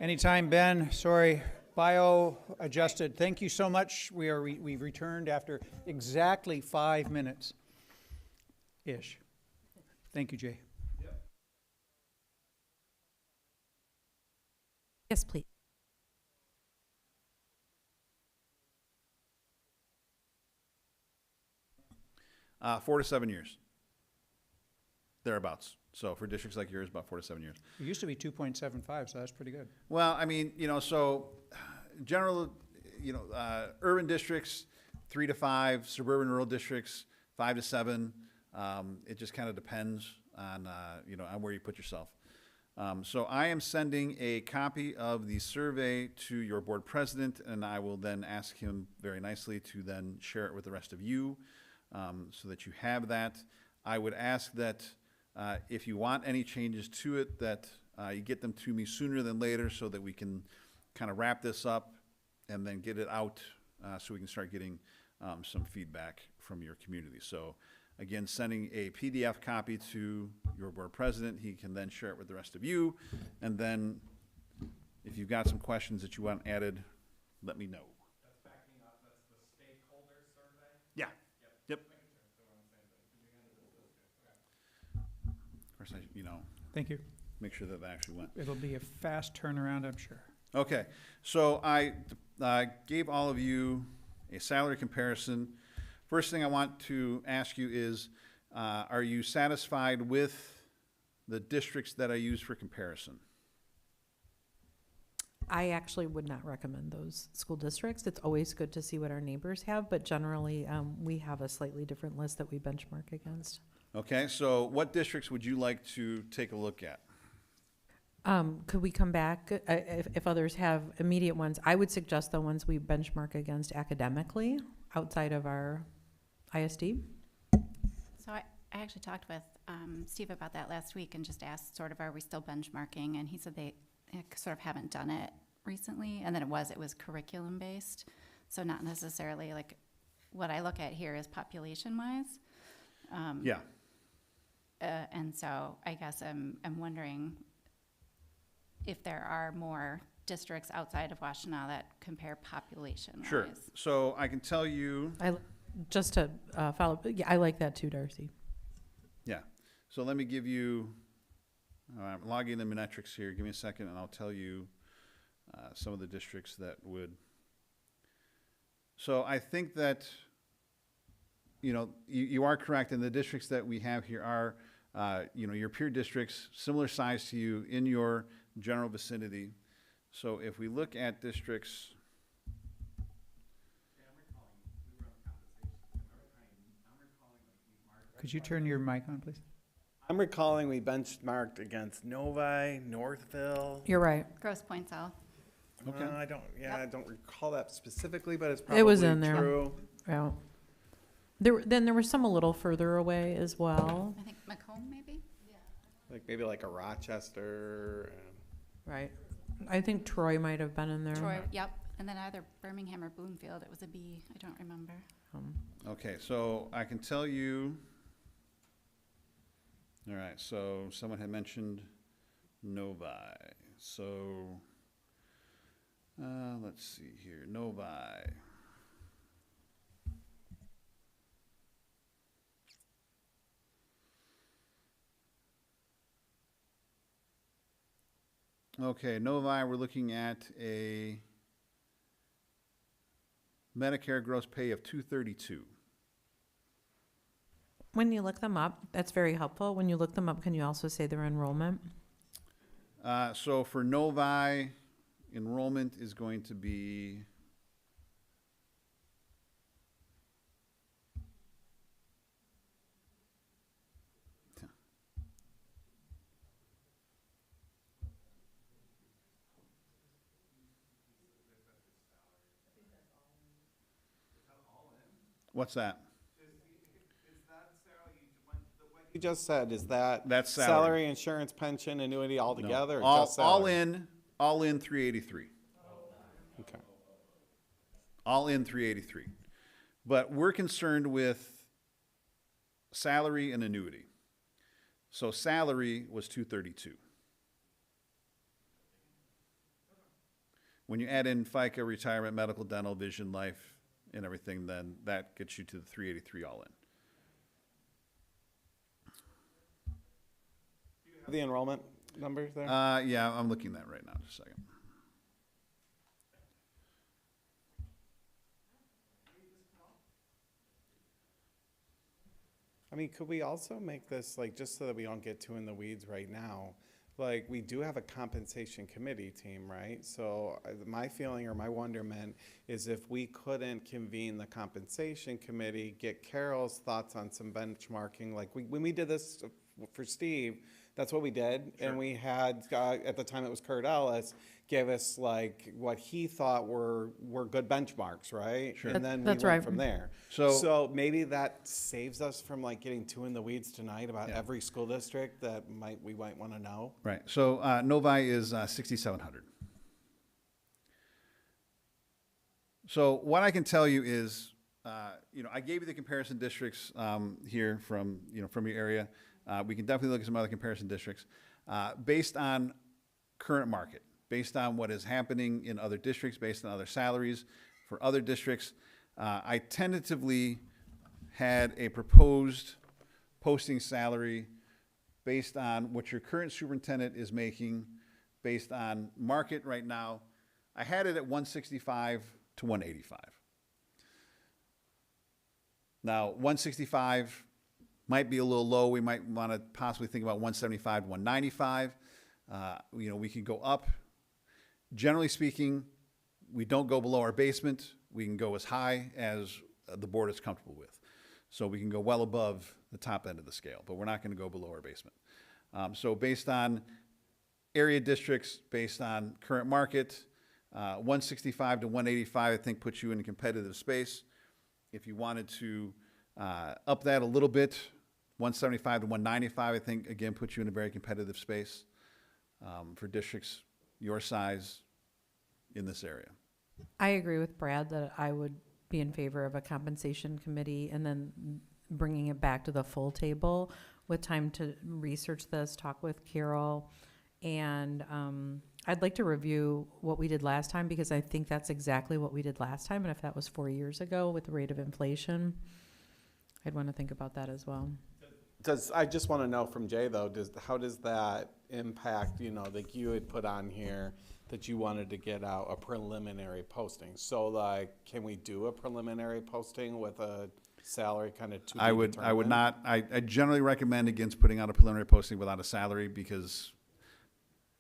S1: Anytime, Ben. Sorry. Bio adjusted. Thank you so much. We've returned after exactly 5 minutes ish. Thank you, Jay.
S6: Yes, please.
S14: 4 to 7 years. Thereabouts. So for districts like yours, about 4 to 7 years.
S1: It used to be 2.75, so that's pretty good.
S14: Well, I mean, so general, urban districts, 3 to 5, suburban rural districts, 5 to 7. It just kind of depends on, on where you put yourself. So I am sending a copy of the survey to your board president, and I will then ask him very nicely to then share it with the rest of you, so that you have that. I would ask that if you want any changes to it, that you get them to me sooner than later so that we can kind of wrap this up and then get it out so we can start getting some feedback from your community. So again, sending a PDF copy to your board president. He can then share it with the rest of you. And then if you've got some questions that you want added, let me know.
S3: That's backing up, that's the stakeholder survey?
S14: Yeah. Yep. Of course,
S1: Thank you.
S14: make sure that actually went.
S1: It'll be a fast turnaround, I'm sure.
S14: Okay, so I gave all of you a salary comparison. First thing I want to ask you is, are you satisfied with the districts that I use for comparison?
S6: I actually would not recommend those school districts. It's always good to see what our neighbors have, but generally, we have a slightly different list that we benchmark against.
S14: Okay, so what districts would you like to take a look at?
S6: Could we come back, if others have immediate ones? I would suggest the ones we benchmark against academically, outside of our ISD.
S11: So I actually talked with Steve about that last week and just asked sort of, are we still benchmarking? And he said they sort of haven't done it recently. And then it was curriculum based. So not necessarily like what I look at here is population wise.
S14: Yeah.
S11: And so I guess I'm wondering if there are more districts outside of Washtenaw that compare population wise.
S14: Sure. So I can tell you.
S6: Just to follow up, yeah, I like that too, Darcy.
S14: Yeah. So let me give you, I'm logging the metrics here. Give me a second and I'll tell you some of the districts that would. So I think that, you are correct, and the districts that we have here are, your peer districts, similar size to you in your general vicinity. So if we look at districts.
S1: Could you turn your mic on, please?
S15: I'm recalling we benchmarked against Novi, Northville.
S6: You're right.
S11: Grosse Pointe South.
S14: Okay.
S15: I don't recall that specifically, but it's
S6: It
S15: probably
S6: was in there.
S15: true.
S6: Yeah. There was some a little further away as well.
S11: I think Macomb maybe?
S15: Like maybe like a Rochester.
S6: Right. I think Troy might have been in there.
S11: Troy, yep. And then either Birmingham or Bloomfield. It was a B. I don't remember.
S14: Okay, so I can tell you. All right, so someone had mentioned Novi. So let's see here, Novi. Okay, Novi, we're looking at a Medicare gross pay of $232.
S6: When you look them up, that's very helpful. When you look them up, can you also say their enrollment?
S14: So for Novi, enrollment is going to be what's that?
S15: You just said, is that
S14: That's salary.
S15: salary, insurance, pension, annuity all together? Or
S14: all,
S15: just salary?
S14: all in 383.
S15: Okay.
S14: All in 383. But we're concerned with salary and annuity. So salary was 232. When you add in FICA, retirement, medical, dental, vision, life, and everything, then that gets you to the 383 all in.
S15: The enrollment numbers there?
S14: Yeah, I'm looking at that right now, just a second.
S15: I mean, could we also make this, like, just so that we don't get too in the weeds right now, like, we do have a compensation committee team, right? So my feeling or my wonderment is if we couldn't convene the compensation committee, get Carol's thoughts on some benchmarking, like, when we did this for Steve, that's what we did. And we had, at the time it was Kurt Ellis, gave us like what he thought were good benchmarks, right?
S14: Sure.
S15: And then we
S6: That's
S15: went
S6: right.
S15: from there.
S14: So
S15: Maybe that saves us from like getting too in the weeds tonight about
S14: Yeah.
S15: every school district that we might want to know.
S14: Right. So Novi is 6,700. So what I can tell you is, I gave you the comparison districts here from your area. We can definitely look at some other comparison districts based on current market, based on what is happening in other districts, based on other salaries for other districts. I tentatively had a proposed posting salary based on what your current superintendent is making, based on market right now. I had it at 165 to 185. Now, 165 might be a little low. We might want to possibly think about 175 to 195. We can go up. Generally speaking, we don't go below our basement. We can go as high as the board is comfortable with. So we can go well above the top end of the scale, but we're not going to go below our basement. So based on area districts, based on current market, 165 to 185, I think puts you in a competitive space. If you wanted to up that a little bit, 175 to 195, I think, again, puts you in a very competitive space for districts your size in this area.
S6: I agree with Brad that I would be in favor of a compensation committee and then bringing it back to the full table with time to research this, talk with Carol. And I'd like to review what we did last time because I think that's exactly what we did last time. And if that was 4 years ago with the rate of inflation, I'd want to think about that as well.
S15: I just want to know from Jay though, how does that impact, like you had put on here that you wanted to get out a preliminary posting. So like, can we do a preliminary posting with a salary kind of to be
S14: I would
S15: determined?
S14: not, I generally recommend against putting out a preliminary posting without a salary because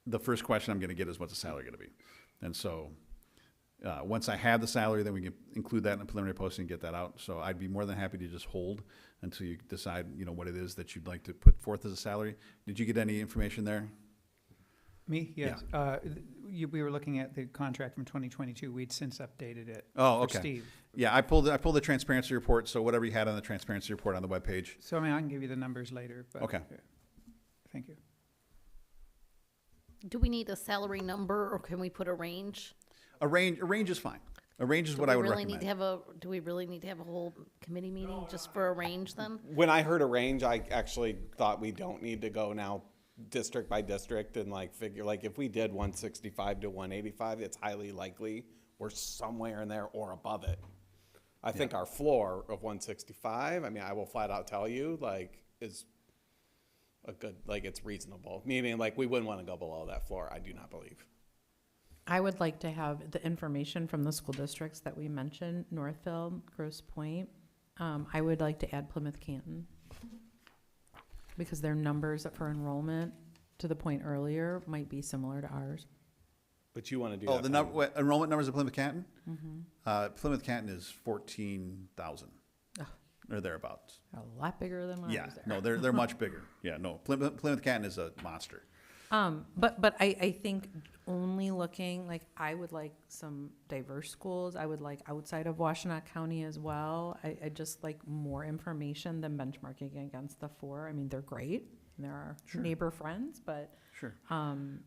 S14: the first question I'm going to get is what's the salary going to be? And so once I have the salary, then we can include that in a preliminary posting and get that out. So I'd be more than happy to just hold until you decide, what it is that you'd like to put forth as a salary. Did you get any information there?
S1: Me? Yes. We were looking at the contract from 2022. We'd since updated it.
S14: Oh,
S1: for
S14: okay.
S1: Steve.
S14: Yeah, I pulled the transparency report. So whatever you had on the transparency report on the webpage.
S1: So I can give you the numbers later. But,
S14: Okay.
S1: Thank you.
S12: Do we need a salary number or can we put a range?
S14: A range is fine. A range is what I would recommend.
S12: Do we really need to have a whole committee meeting just for a range then?
S15: When I heard a range, I actually thought we don't need to go now district by district and like figure, like if we did 165 to 185, it's highly likely we're somewhere in there or above it. I think our floor of 165, I will flat out tell you, like, is a good, like, it's reasonable. Meaning, like, we wouldn't want to go below that floor, I do not believe.
S6: I would like to have the information from the school districts that we mentioned, Northfield, Grosse Pointe. I would like to add Plymouth Canton because their numbers for enrollment, to the point earlier, might be similar to ours.
S15: But you want to do
S14: Oh,
S15: that.
S14: enrollment numbers of Plymouth Canton?
S6: Mm-hmm.
S14: Plymouth Canton is 14,000 or thereabouts.
S6: A lot bigger than when I was there.
S14: No, they're much bigger. Yeah, no, Plymouth Canton is a monster.
S6: But I think only looking, like, I would like some diverse schools. I would like outside of Washtenaw County as well. I just like more information than benchmarking against the four. I mean, they're great. And they're our neighbor friends, but.
S14: Sure.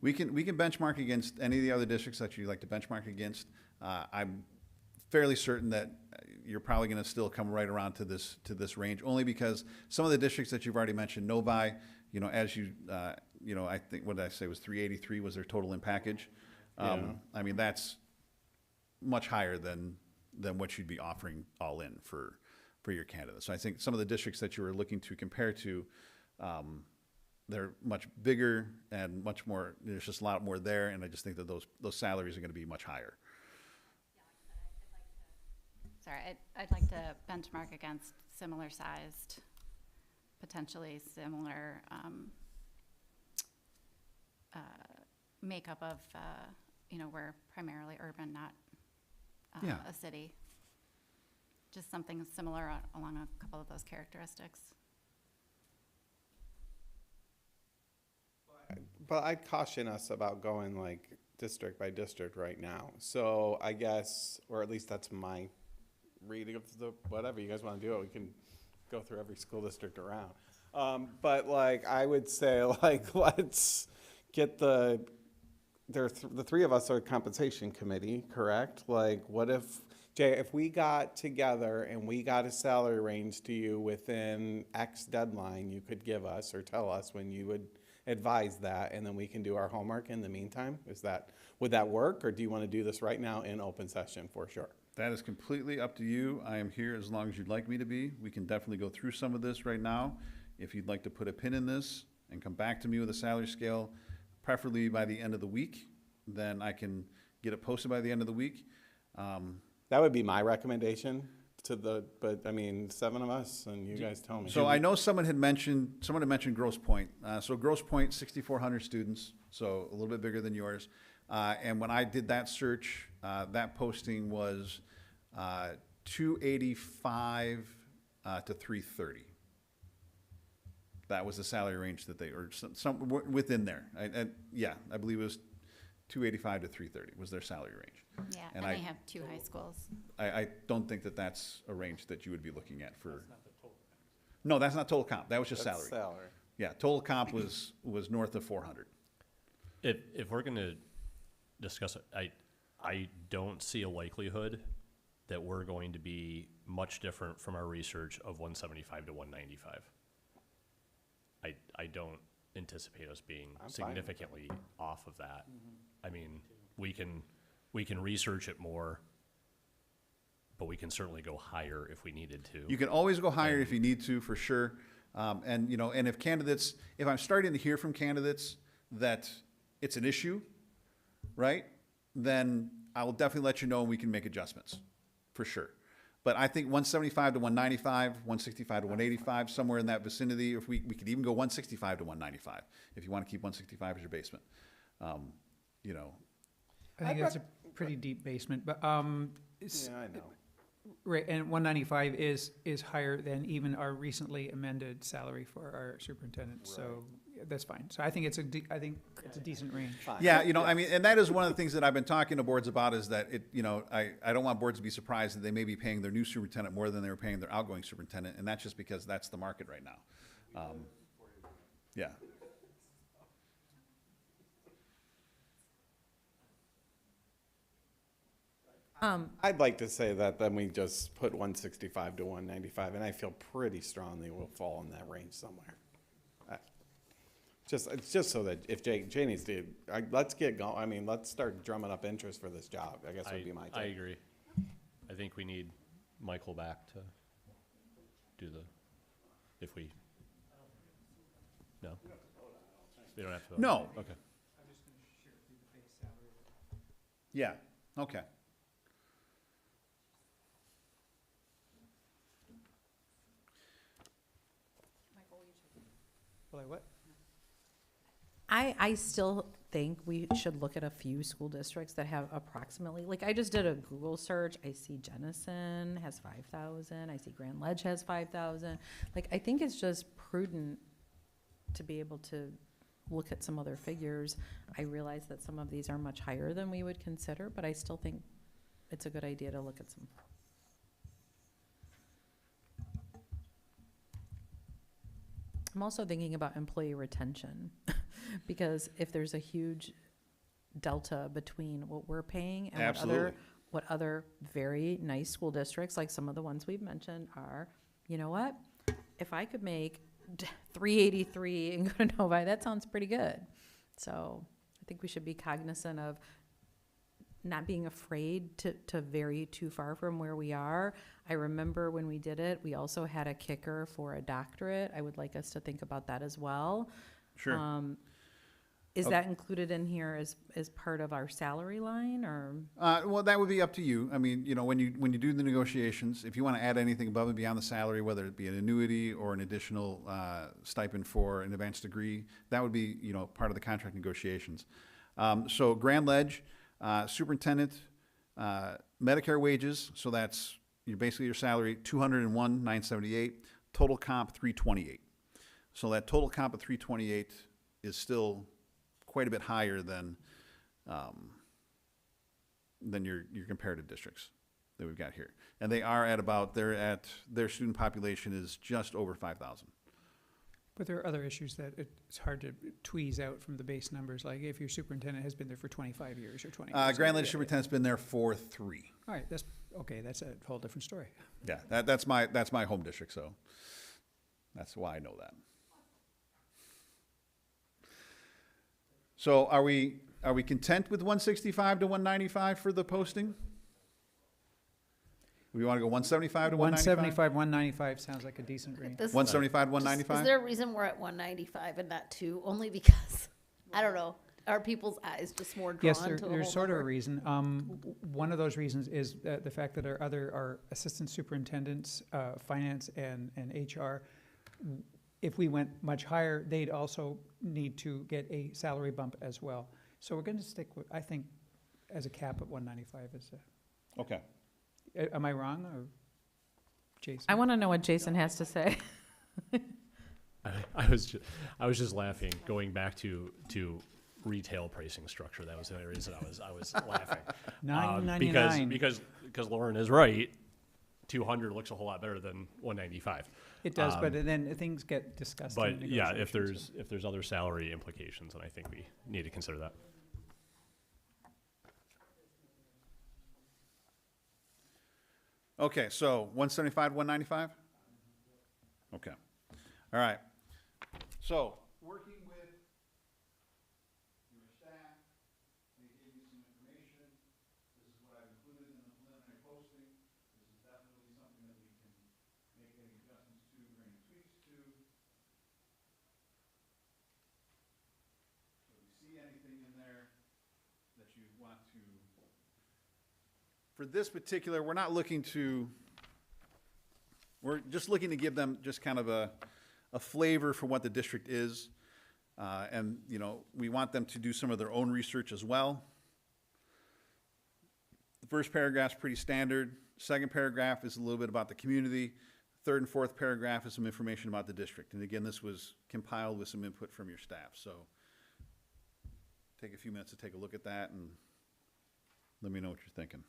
S14: We can benchmark against any of the other districts that you'd like to benchmark against. I'm fairly certain that you're probably going to still come right around to this range, only because some of the districts that you've already mentioned, Novi, as you, I think, what did I say, was 383 was their total in package. I mean, that's much higher than what you'd be offering all in for your candidates. So I think some of the districts that you were looking to compare to, they're much bigger and much more, there's just a lot more there, and I just think that those salaries are gonna be much higher.
S11: Sorry, I'd like to benchmark against similar sized, potentially similar makeup of, we're primarily urban, not
S14: Yeah.
S11: a city. Just something similar along a couple of those characteristics.
S15: But I'd caution us about going like district by district right now. So I guess, or at least that's my reading of the, whatever you guys want to do, we can go through every school district around. But like, I would say like, let's get the three of us are compensation committee, correct? Like, what if, Jay, if we got together and we got a salary range to you within X deadline, you could give us or tell us when you would advise that, and then we can do our homework in the meantime? Would that work, or do you want to do this right now in open session for sure?
S14: That is completely up to you. I am here as long as you'd like me to be. We can definitely go through some of this right now. If you'd like to put a pin in this and come back to me with a salary scale, preferably by the end of the week, then I can get it posted by the end of the week.
S15: That would be my recommendation but I mean, 7 of us, and you guys tell me.
S14: So I know someone had mentioned Grosse Pointe. So Grosse Pointe, 6,400 students, so a little bit bigger than yours. And when I did that search, that posting was $285 to $330. That was the salary range that or some within there. I believe it was $285 to $330 was their salary range.
S11: Yeah,
S14: and
S11: they have 2 high schools.
S14: I don't think that that's a range that you would be looking at for. No, that's not total comp. That was just salary.
S15: Salary.
S14: Yeah, total comp was north of 400.
S8: If we're going to discuss it, I don't see a likelihood that we're going to be much different from our research of 175 to 195. I don't anticipate us being significantly off of that. I mean, we can research it more, but we can certainly go higher if we needed to.
S14: You can always go higher if you need to, for sure. And if I'm starting to hear from candidates that it's an issue, right, then I will definitely let you know and we can make adjustments, for sure. But I think 175 to 195, 165 to 185, somewhere in that vicinity. If we could even go 165 to 195, if you want to keep 165 as your basement.
S1: I think that's a pretty deep basement, but
S15: Yeah, I know.
S1: right, and 195 is higher than even our recently amended salary for our superintendent. So that's fine. So I think it's a decent range.
S15: Fine.
S14: Yeah, I mean, and that is one of the things that I've been talking to boards about is that I don't want boards to be surprised that they may be paying their new superintendent more than they were paying their outgoing superintendent, and that's just because that's the market right now. Yeah.
S15: I'd like to say that then we just put 165 to 195, and I feel pretty strongly we'll fall in that range somewhere. It's just so that if Jay needs to, let's get going. I mean, let's start drumming up interest for this job. I guess would be my take.
S8: I agree. I think we need Michael back to do no? They don't have to vote?
S14: No.
S8: Okay.
S14: Yeah, okay.
S1: Well, what?
S6: I still think we should look at a few school districts that have approximately, like I just did a Google search. I see Jennison has 5,000. I see Grand Ledge has 5,000. Like, I think it's just prudent to be able to look at some other figures. I realize that some of these are much higher than we would consider, but I still think it's a good idea to look at some. I'm also thinking about employee retention because if there's a huge delta between what we're paying and what other very nice school districts, like some of the ones we've mentioned, are, you know what? If I could make 383 and go to Novi, that sounds pretty good. So I think we should be cognizant of not being afraid to vary too far from where we are. I remember when we did it, we also had a kicker for a doctorate. I would like us to think about that as well.
S14: Sure.
S6: Is that included in here as part of our salary line, or?
S14: Well, that would be up to you. I mean, you know, when you do the negotiations, if you want to add anything above and beyond the salary, whether it be an annuity or an additional stipend for an advanced degree, that would be, you know, part of the contract negotiations. So Grand Ledge, superintendent, Medicare wages, so that's basically your salary, $201,978, total comp $328. So that total comp of $328 is still quite a bit higher than your comparative districts that we've got here. And they are at about, their student population is just over 5,000.
S1: But there are other issues that it's hard to tweeze out from the base numbers, like if your superintendent has been there for 25 years or 20 years.
S14: Grand Ledge superintendent's been there for 3.
S1: All right, that's a whole different story.
S14: Yeah, that's my home district, so that's why I know that. So are we content with 165 to 195 for the posting? We want to go 175 to 195?
S1: 175, 195 sounds like a decent range.
S14: 175 to 195?
S12: Is there a reason we're at 195 and not 2? Only because, I don't know, are people's eyes just more drawn
S1: Yes,
S12: to a whole
S1: there's sort of a
S12: number?
S1: reason. One of those reasons is the fact that our assistant superintendents, finance and HR, if we went much higher, they'd also need to get a salary bump as well. So we're going to stick with, I think, as a cap at 195 is
S14: Okay.
S1: Am I wrong, or Jason?
S6: I want to know what Jason has to say.
S8: I was just laughing, going back to retail pricing structure. That was the only reason I was laughing.
S1: $9.99.
S8: Because Lauren is right. 200 looks a whole lot better than 195.
S1: It does, but then things get discussed. in
S8: But yeah, if
S1: negotiations.
S8: there's other salary implications, then I think we need to consider that.
S14: Okay, so 175, 195? Okay. All right. So, working with your staff, they gave you some information. This is what I've included in the preliminary posting. This is definitely something that we can make any adjustments to, or any tweaks to. So if you see anything in there that you want to, for this particular, we're not looking to, we're just looking to give them just kind of a flavor for what the district is. And, you know, we want them to do some of their own research as well. The first paragraph's pretty standard. Second paragraph is a little bit about the community. Third and fourth paragraph is some information about the district. And again, this was compiled with some input from your staff. So take a few minutes to take a look at that and let me know what you're thinking.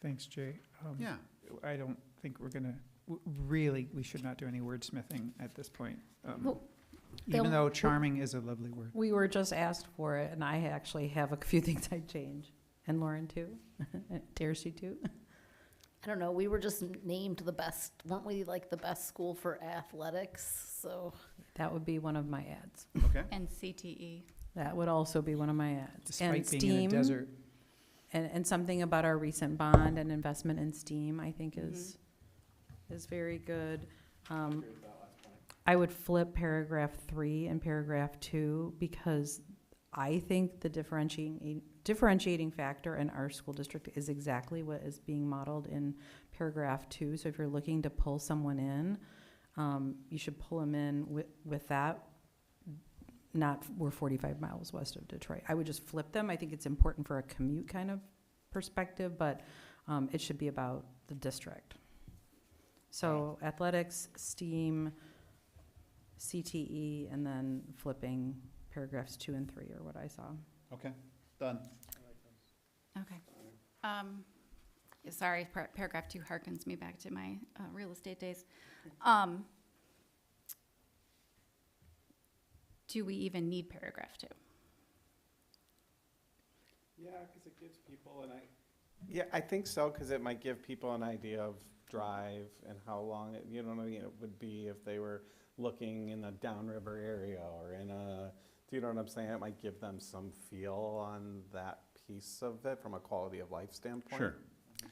S1: Thanks, Jay.
S14: Yeah.
S1: I don't think we're going to, really, we should not do any wordsmithing at this point.
S6: Well,
S1: Even though charming is a lovely word.
S6: We were just asked for it, and I actually have a few things I'd change. And Lauren, too? Dares she, too?
S12: I don't know, we were just named the best, weren't we like the best school for athletics? So
S6: That would be one of my ads.
S14: Okay.
S11: And CTE.
S6: That would also be one of my ads.
S1: Despite
S6: And
S1: being in a
S6: STEAM,
S1: desert.
S6: and something about our recent bond and investment in STEAM, I think is very good. I would flip paragraph 3 and paragraph 2 because I think the differentiating factor in our school district is exactly what is being modeled in paragraph 2. So if you're looking to pull someone in, you should pull them in with that. Not we're 45 miles west of Detroit. I would just flip them. I think it's important for a commute kind of perspective, but it should be about the district. So athletics, STEAM, CTE, and then flipping paragraphs 2 and 3 are what I saw.
S14: Okay, done.
S11: Okay. Sorry, paragraph 2 harkens me back to my real estate days. Do we even need paragraph 2?
S15: Yeah, because it gives people Yeah, I think so, because it might give people an idea of drive and how long it, you know what I mean, it would be if they were looking in the downriver area or in a, do you know what I'm saying? It might give them some feel on that piece of it from a quality of life standpoint.
S14: Sure.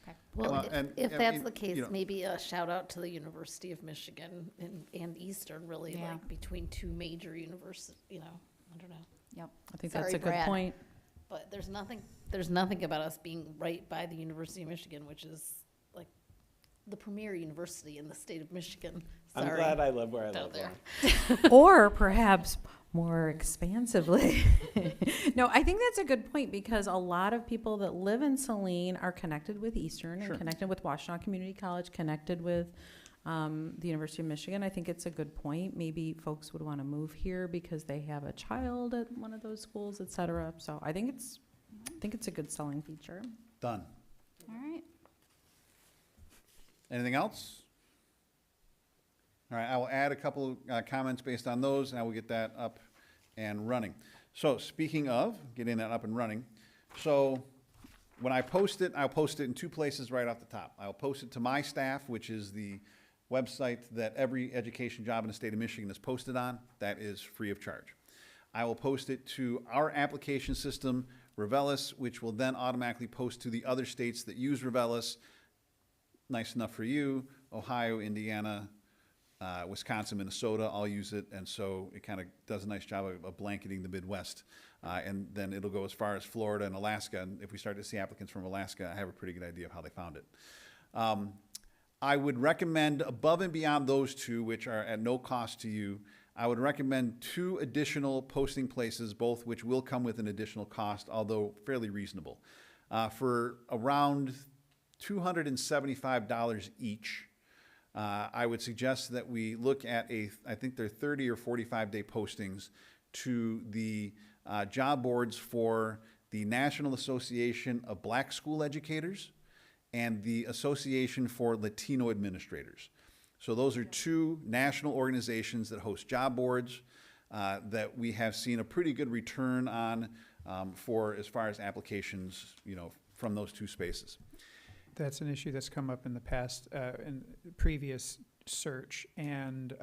S11: Okay.
S12: Well,
S14: Well,
S12: if
S14: I
S12: that's
S14: mean,
S12: the case,
S14: you know-
S12: maybe a shout out to the University of Michigan and Eastern, really,
S11: Yeah.
S12: like between two major universities, I don't know.
S11: Yep.
S6: I think
S12: Sorry,
S6: that's a good
S12: Brad.
S6: point.
S12: But there's nothing about us being right by the University of Michigan, which is like the premier university in the state of Michigan.
S15: I'm
S12: Sorry.
S15: glad I live where I
S12: Out
S15: live.
S12: there.
S6: Or perhaps more expansively. No, I think that's a good point because a lot of people that live in Saline are connected with Eastern
S14: Sure.
S6: and connected with Washtenaw Community College, connected with the University of Michigan. I think it's a good point. Maybe folks would want to move here because they have a child at one of those schools, et cetera. So I think it's a good selling feature.
S14: Done.
S11: All right.
S14: Anything else? All right, I will add a couple comments based on those, and I will get that up and running. So speaking of getting that up and running, so when I post it, I'll post it in 2 places right off the top. I'll post it to my staff, which is the website that every education job in the state of Michigan is posted on. That is free of charge. I will post it to our application system, Revelis, which will then automatically post to the other states that use Revelis. Nice enough for you, Ohio, Indiana, Wisconsin, Minnesota, all use it, and so it kind of does a nice job of blanketing the Midwest. And then it'll go as far as Florida and Alaska, and if we start to see applicants from Alaska, I have a pretty good idea of how they found it. I would recommend, above and beyond those 2, which are at no cost to you, I would recommend 2 additional posting places, both which will come with an additional cost, although fairly reasonable. For around $275 each, I would suggest that we look at I think they're 30 or 45-day postings to the job boards for the National Association of Black School Educators and the Association for Latino Administrators. So those are 2 national organizations that host job boards that we have seen a pretty good return on for as far as applications, from those 2 spaces.
S1: That's an issue that's come up in the past, in previous search, and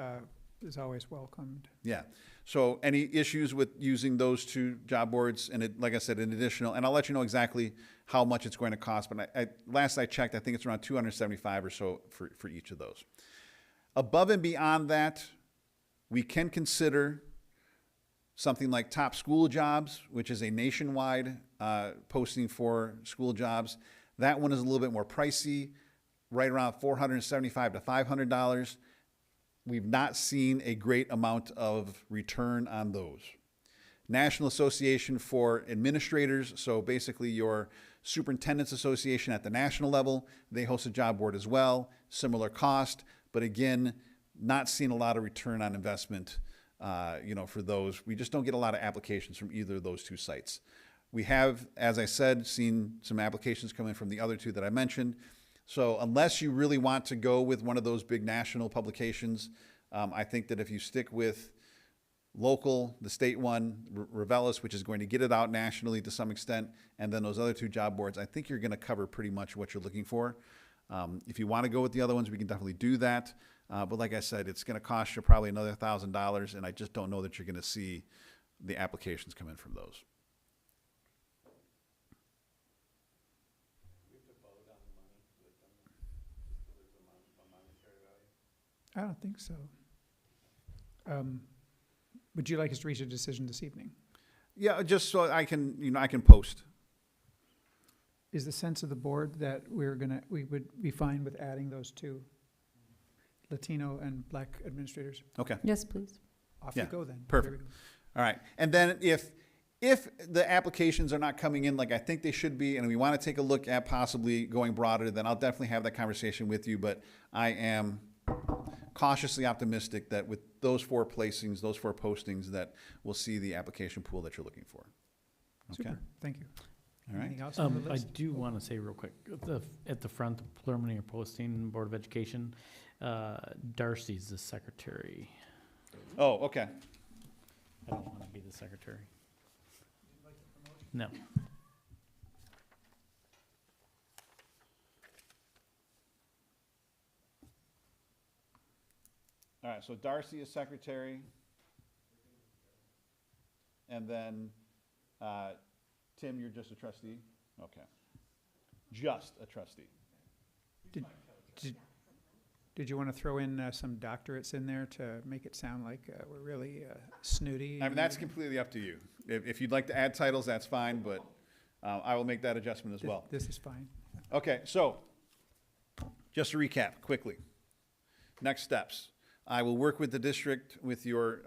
S1: is always welcomed.
S14: Yeah. So any issues with using those 2 job boards, and like I said, an additional, and I'll let you know exactly how much it's going to cost, but last I checked, I think it's around $275 or so for each of those. Above and beyond that, we can consider something like Top School Jobs, which is a nationwide posting for school jobs. That one is a little bit more pricey, right around $475 to $500. We've not seen a great amount of return on those. National Association for Administrators, so basically your Superintendent's Association at the national level, they host a job board as well, similar cost, but again, not seeing a lot of return on investment, for those. We just don't get a lot of applications from either of those 2 sites. We have, as I said, seen some applications come in from the other 2 that I mentioned. So unless you really want to go with one of those big national publications, I think that if you stick with local, the state one, Revelis, which is going to get it out nationally to some extent, and then those other 2 job boards, I think you're going to cover pretty much what you're looking for. If you want to go with the other ones, we can definitely do that. But like I said, it's going to cost you probably another $1,000, and I just don't know that you're going to see the applications come in from those.
S1: I don't think so. Would you like us to reach a decision this evening?
S14: Yeah, just so I can post.
S1: Is the sense of the board that we would be fine with adding those 2? Latino and Black administrators.
S14: Okay.
S6: Yes, please.
S1: Off
S14: Yeah,
S1: you go then.
S14: perfect.
S1: There we go.
S14: All right. And then if the applications are not coming in like I think they should be, and we want to take a look at possibly going broader, then I'll definitely have that conversation with you. But I am cautiously optimistic that with those 4 placings, those 4 postings, that we'll see the application pool that you're looking for. Okay.
S1: Super, thank you.
S14: All right.
S1: Anything else on the
S10: I
S1: list?
S10: do want to say real quick, at the front, the preliminary posting, Board of Education, Darcy's the secretary.
S14: Oh, okay.
S10: I don't want to be the secretary. No.
S14: All right. So Darcy is secretary. And then Tim, you're just a trustee? Okay. Just a trustee.
S1: Did you want to throw in some doctorates in there to make it sound like we're really snooty?
S14: I mean, that's completely up to you. If you'd like to add titles, that's fine, but I will make that adjustment as well.
S1: This is fine.
S14: Okay, so just to recap quickly. Next steps. I will work with the district, with your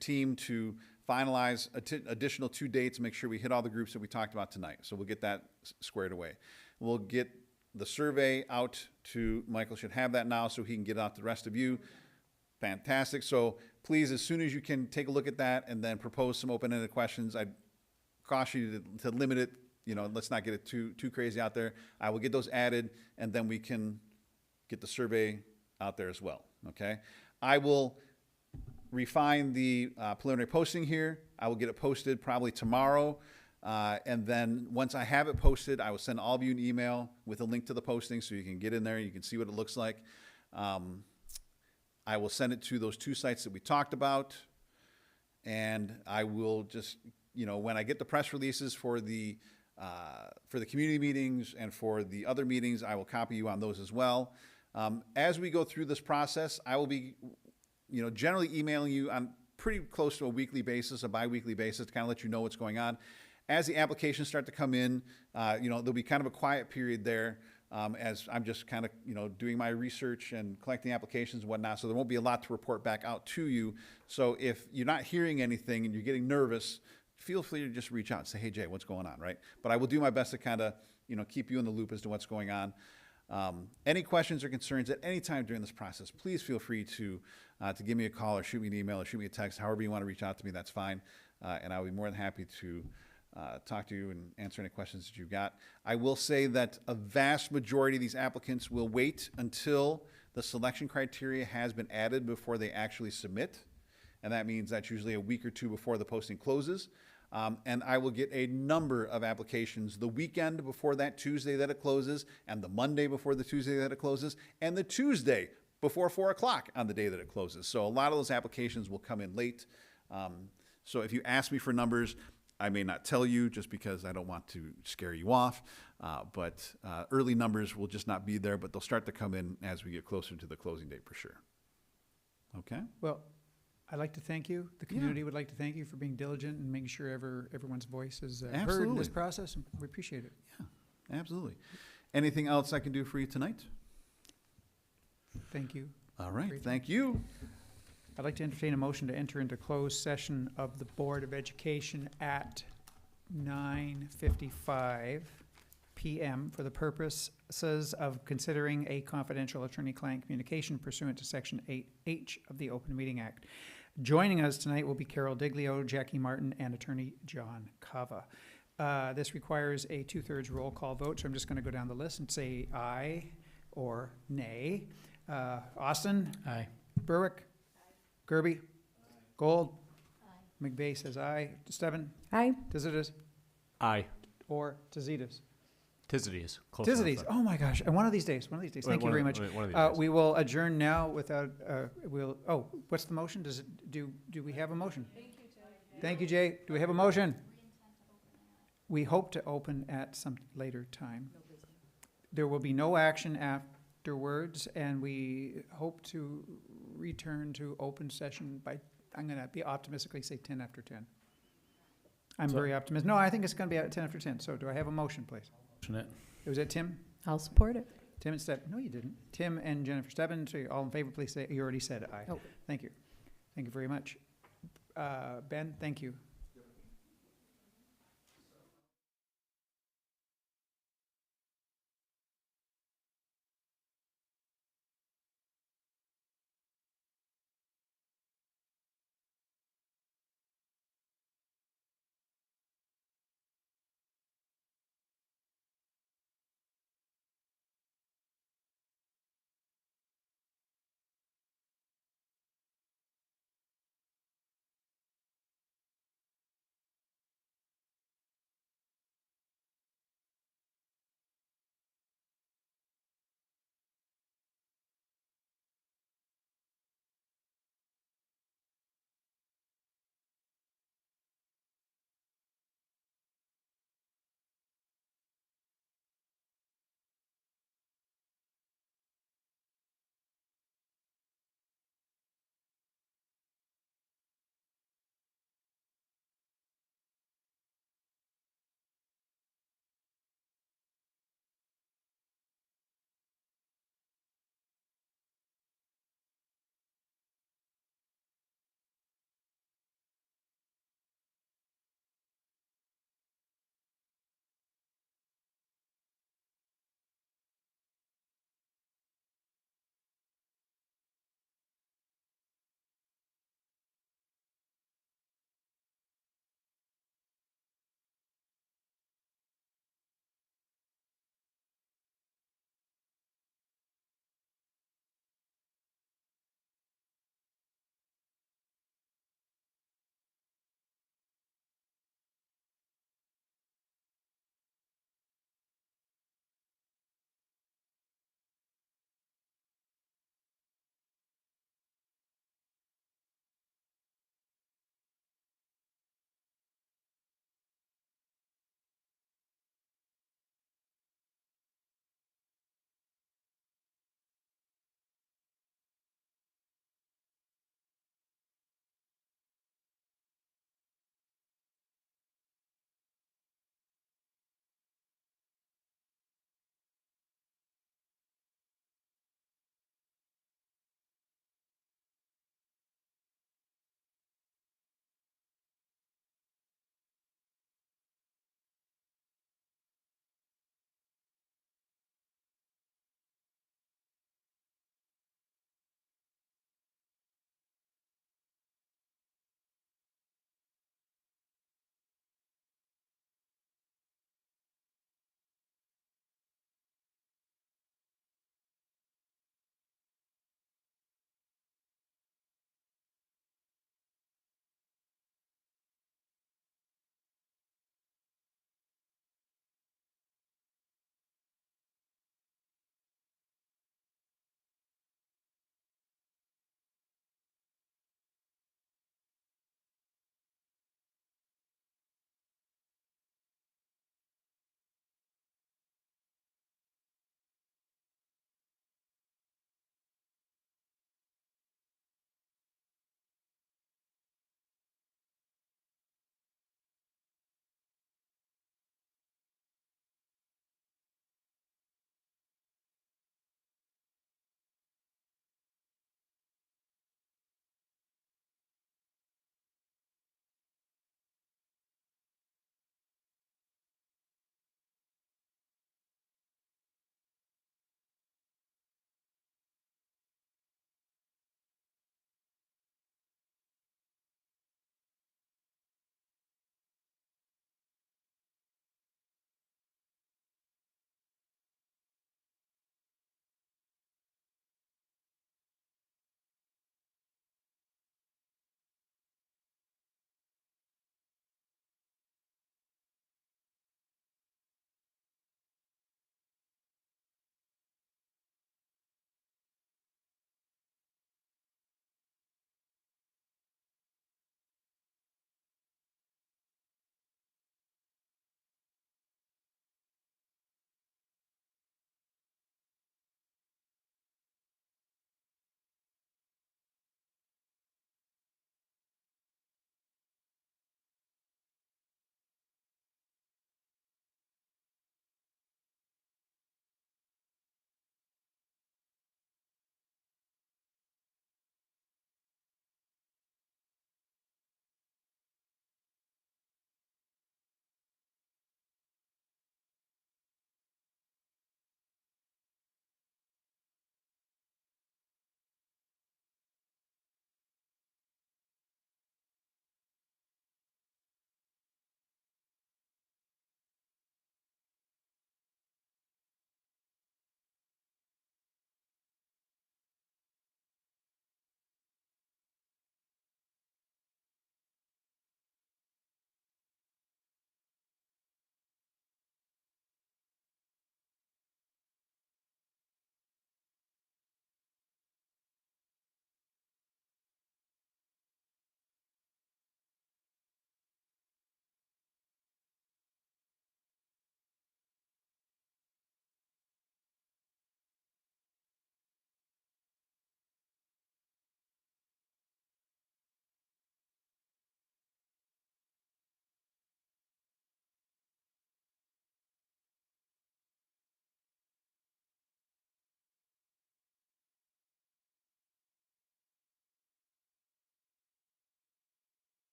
S14: team to finalize additional 2 dates, make sure we hit all the groups that we talked about tonight. So we'll get that squared away. We'll get the survey out to, Michael should have that now so he can get it out to the rest of you. Fantastic. So please, as soon as you can, take a look at that and then propose some open-ended questions. I'd caution you to limit it. Let's not get it too crazy out there. I will get those added, and then we can get the survey out there as well, okay? I will refine the preliminary posting here. I will get it posted probably tomorrow. And then once I have it posted, I will send all of you an email with a link to the posting so you can get in there, you can see what it looks like. I will send it to those 2 sites that we talked about. And I will just, when I get the press releases for the community meetings and for the other meetings, I will copy you on those as well. As we go through this process, I will be, generally emailing you on pretty close to a weekly basis, a bi-weekly basis, to kind of let you know what's going on. As the applications start to come in, there'll be kind of a quiet period there as I'm just kind of, doing my research and collecting applications and whatnot. So there won't be a lot to report back out to you. So if you're not hearing anything and you're getting nervous, feel free to just reach out and say, hey, Jay, what's going on, right? But I will do my best to kind of, keep you in the loop as to what's going on. Any questions or concerns at any time during this process, please feel free to give me a call or shoot me an email or shoot me a text. However you want to reach out to me, that's fine. And I'll be more than happy to talk to you and answer any questions that you've got. I will say that a vast majority of these applicants will wait until the selection criteria has been added before they actually submit. And that means that's usually a week or 2 before the posting closes. And I will get a number of applications the weekend before that Tuesday that it closes, and the Monday before the Tuesday that it closes, and the Tuesday before 4 o'clock on the day that it closes. So a lot of those applications will come in late. So if you ask me for numbers, I may not tell you just because I don't want to scare you off, but early numbers will just not be there, but they'll start to come in as we get closer to the closing date for sure. Okay?
S1: Well, I'd like to thank you. The community would like to thank you for being diligent and making sure everyone's voice is heard in
S14: Absolutely.
S1: this process. And we appreciate it.
S14: Yeah, absolutely. Anything else I can do for you tonight?
S1: Thank you.
S14: All right,
S1: Great.
S14: thank you.
S1: I'd like to entertain a motion to enter into closed session of the Board of Education at 9:55 p.m. for the purposes of considering a confidential attorney-client communication pursuant to Section 8H of the Open Meeting Act. Joining us tonight will be Carol Diglio, Jackie Martin, and Attorney John Cava. This requires a 2/3 roll call vote, so I'm just going to go down the list and say aye or nay. Austin?
S10: Aye.
S1: Berwick? Gerby? Gold? McVeigh says aye. Steven?
S6: Aye.
S1: Tazitas?
S8: Aye.
S1: Or Tazitas?
S8: Tizities. Close enough
S1: Tizities.
S8: there.
S1: Oh my gosh. And one of these days. Thank you very much.
S8: One of these days.
S1: We will adjourn now without, what's the motion? Do we have a motion? Thank you, Jay. Do we have a motion? We hope to open at some later time. There will be no action afterwards, and we hope to return to open session by, I'm going to be optimistically say 10 after 10. I'm very optimistic. No, I think it's going to be at 10 after 10. So do I have a motion, please?
S10: It.
S1: Was that Tim?
S6: I'll support it.
S1: Tim and Stebbins, no, you didn't. Tim and Jennifer Stebbins, so all in favor, please say, you already said aye.
S6: Oh.
S1: Thank you. Thank you very much. Ben, thank you.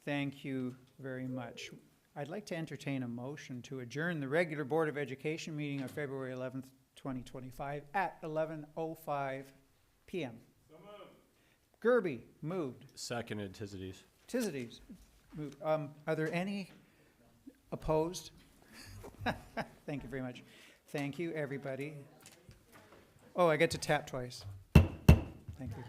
S1: Thank you very much. I'd like to entertain a motion to adjourn the regular Board of Education meeting of February 11th, 2025 at 11:05 p.m. So moved. Gerby moved.
S8: Seconded, Tizides.
S1: Tizides moved. Are there any opposed? Thank you very much. Thank you, everybody. Oh, I get to tap twice. Thank you.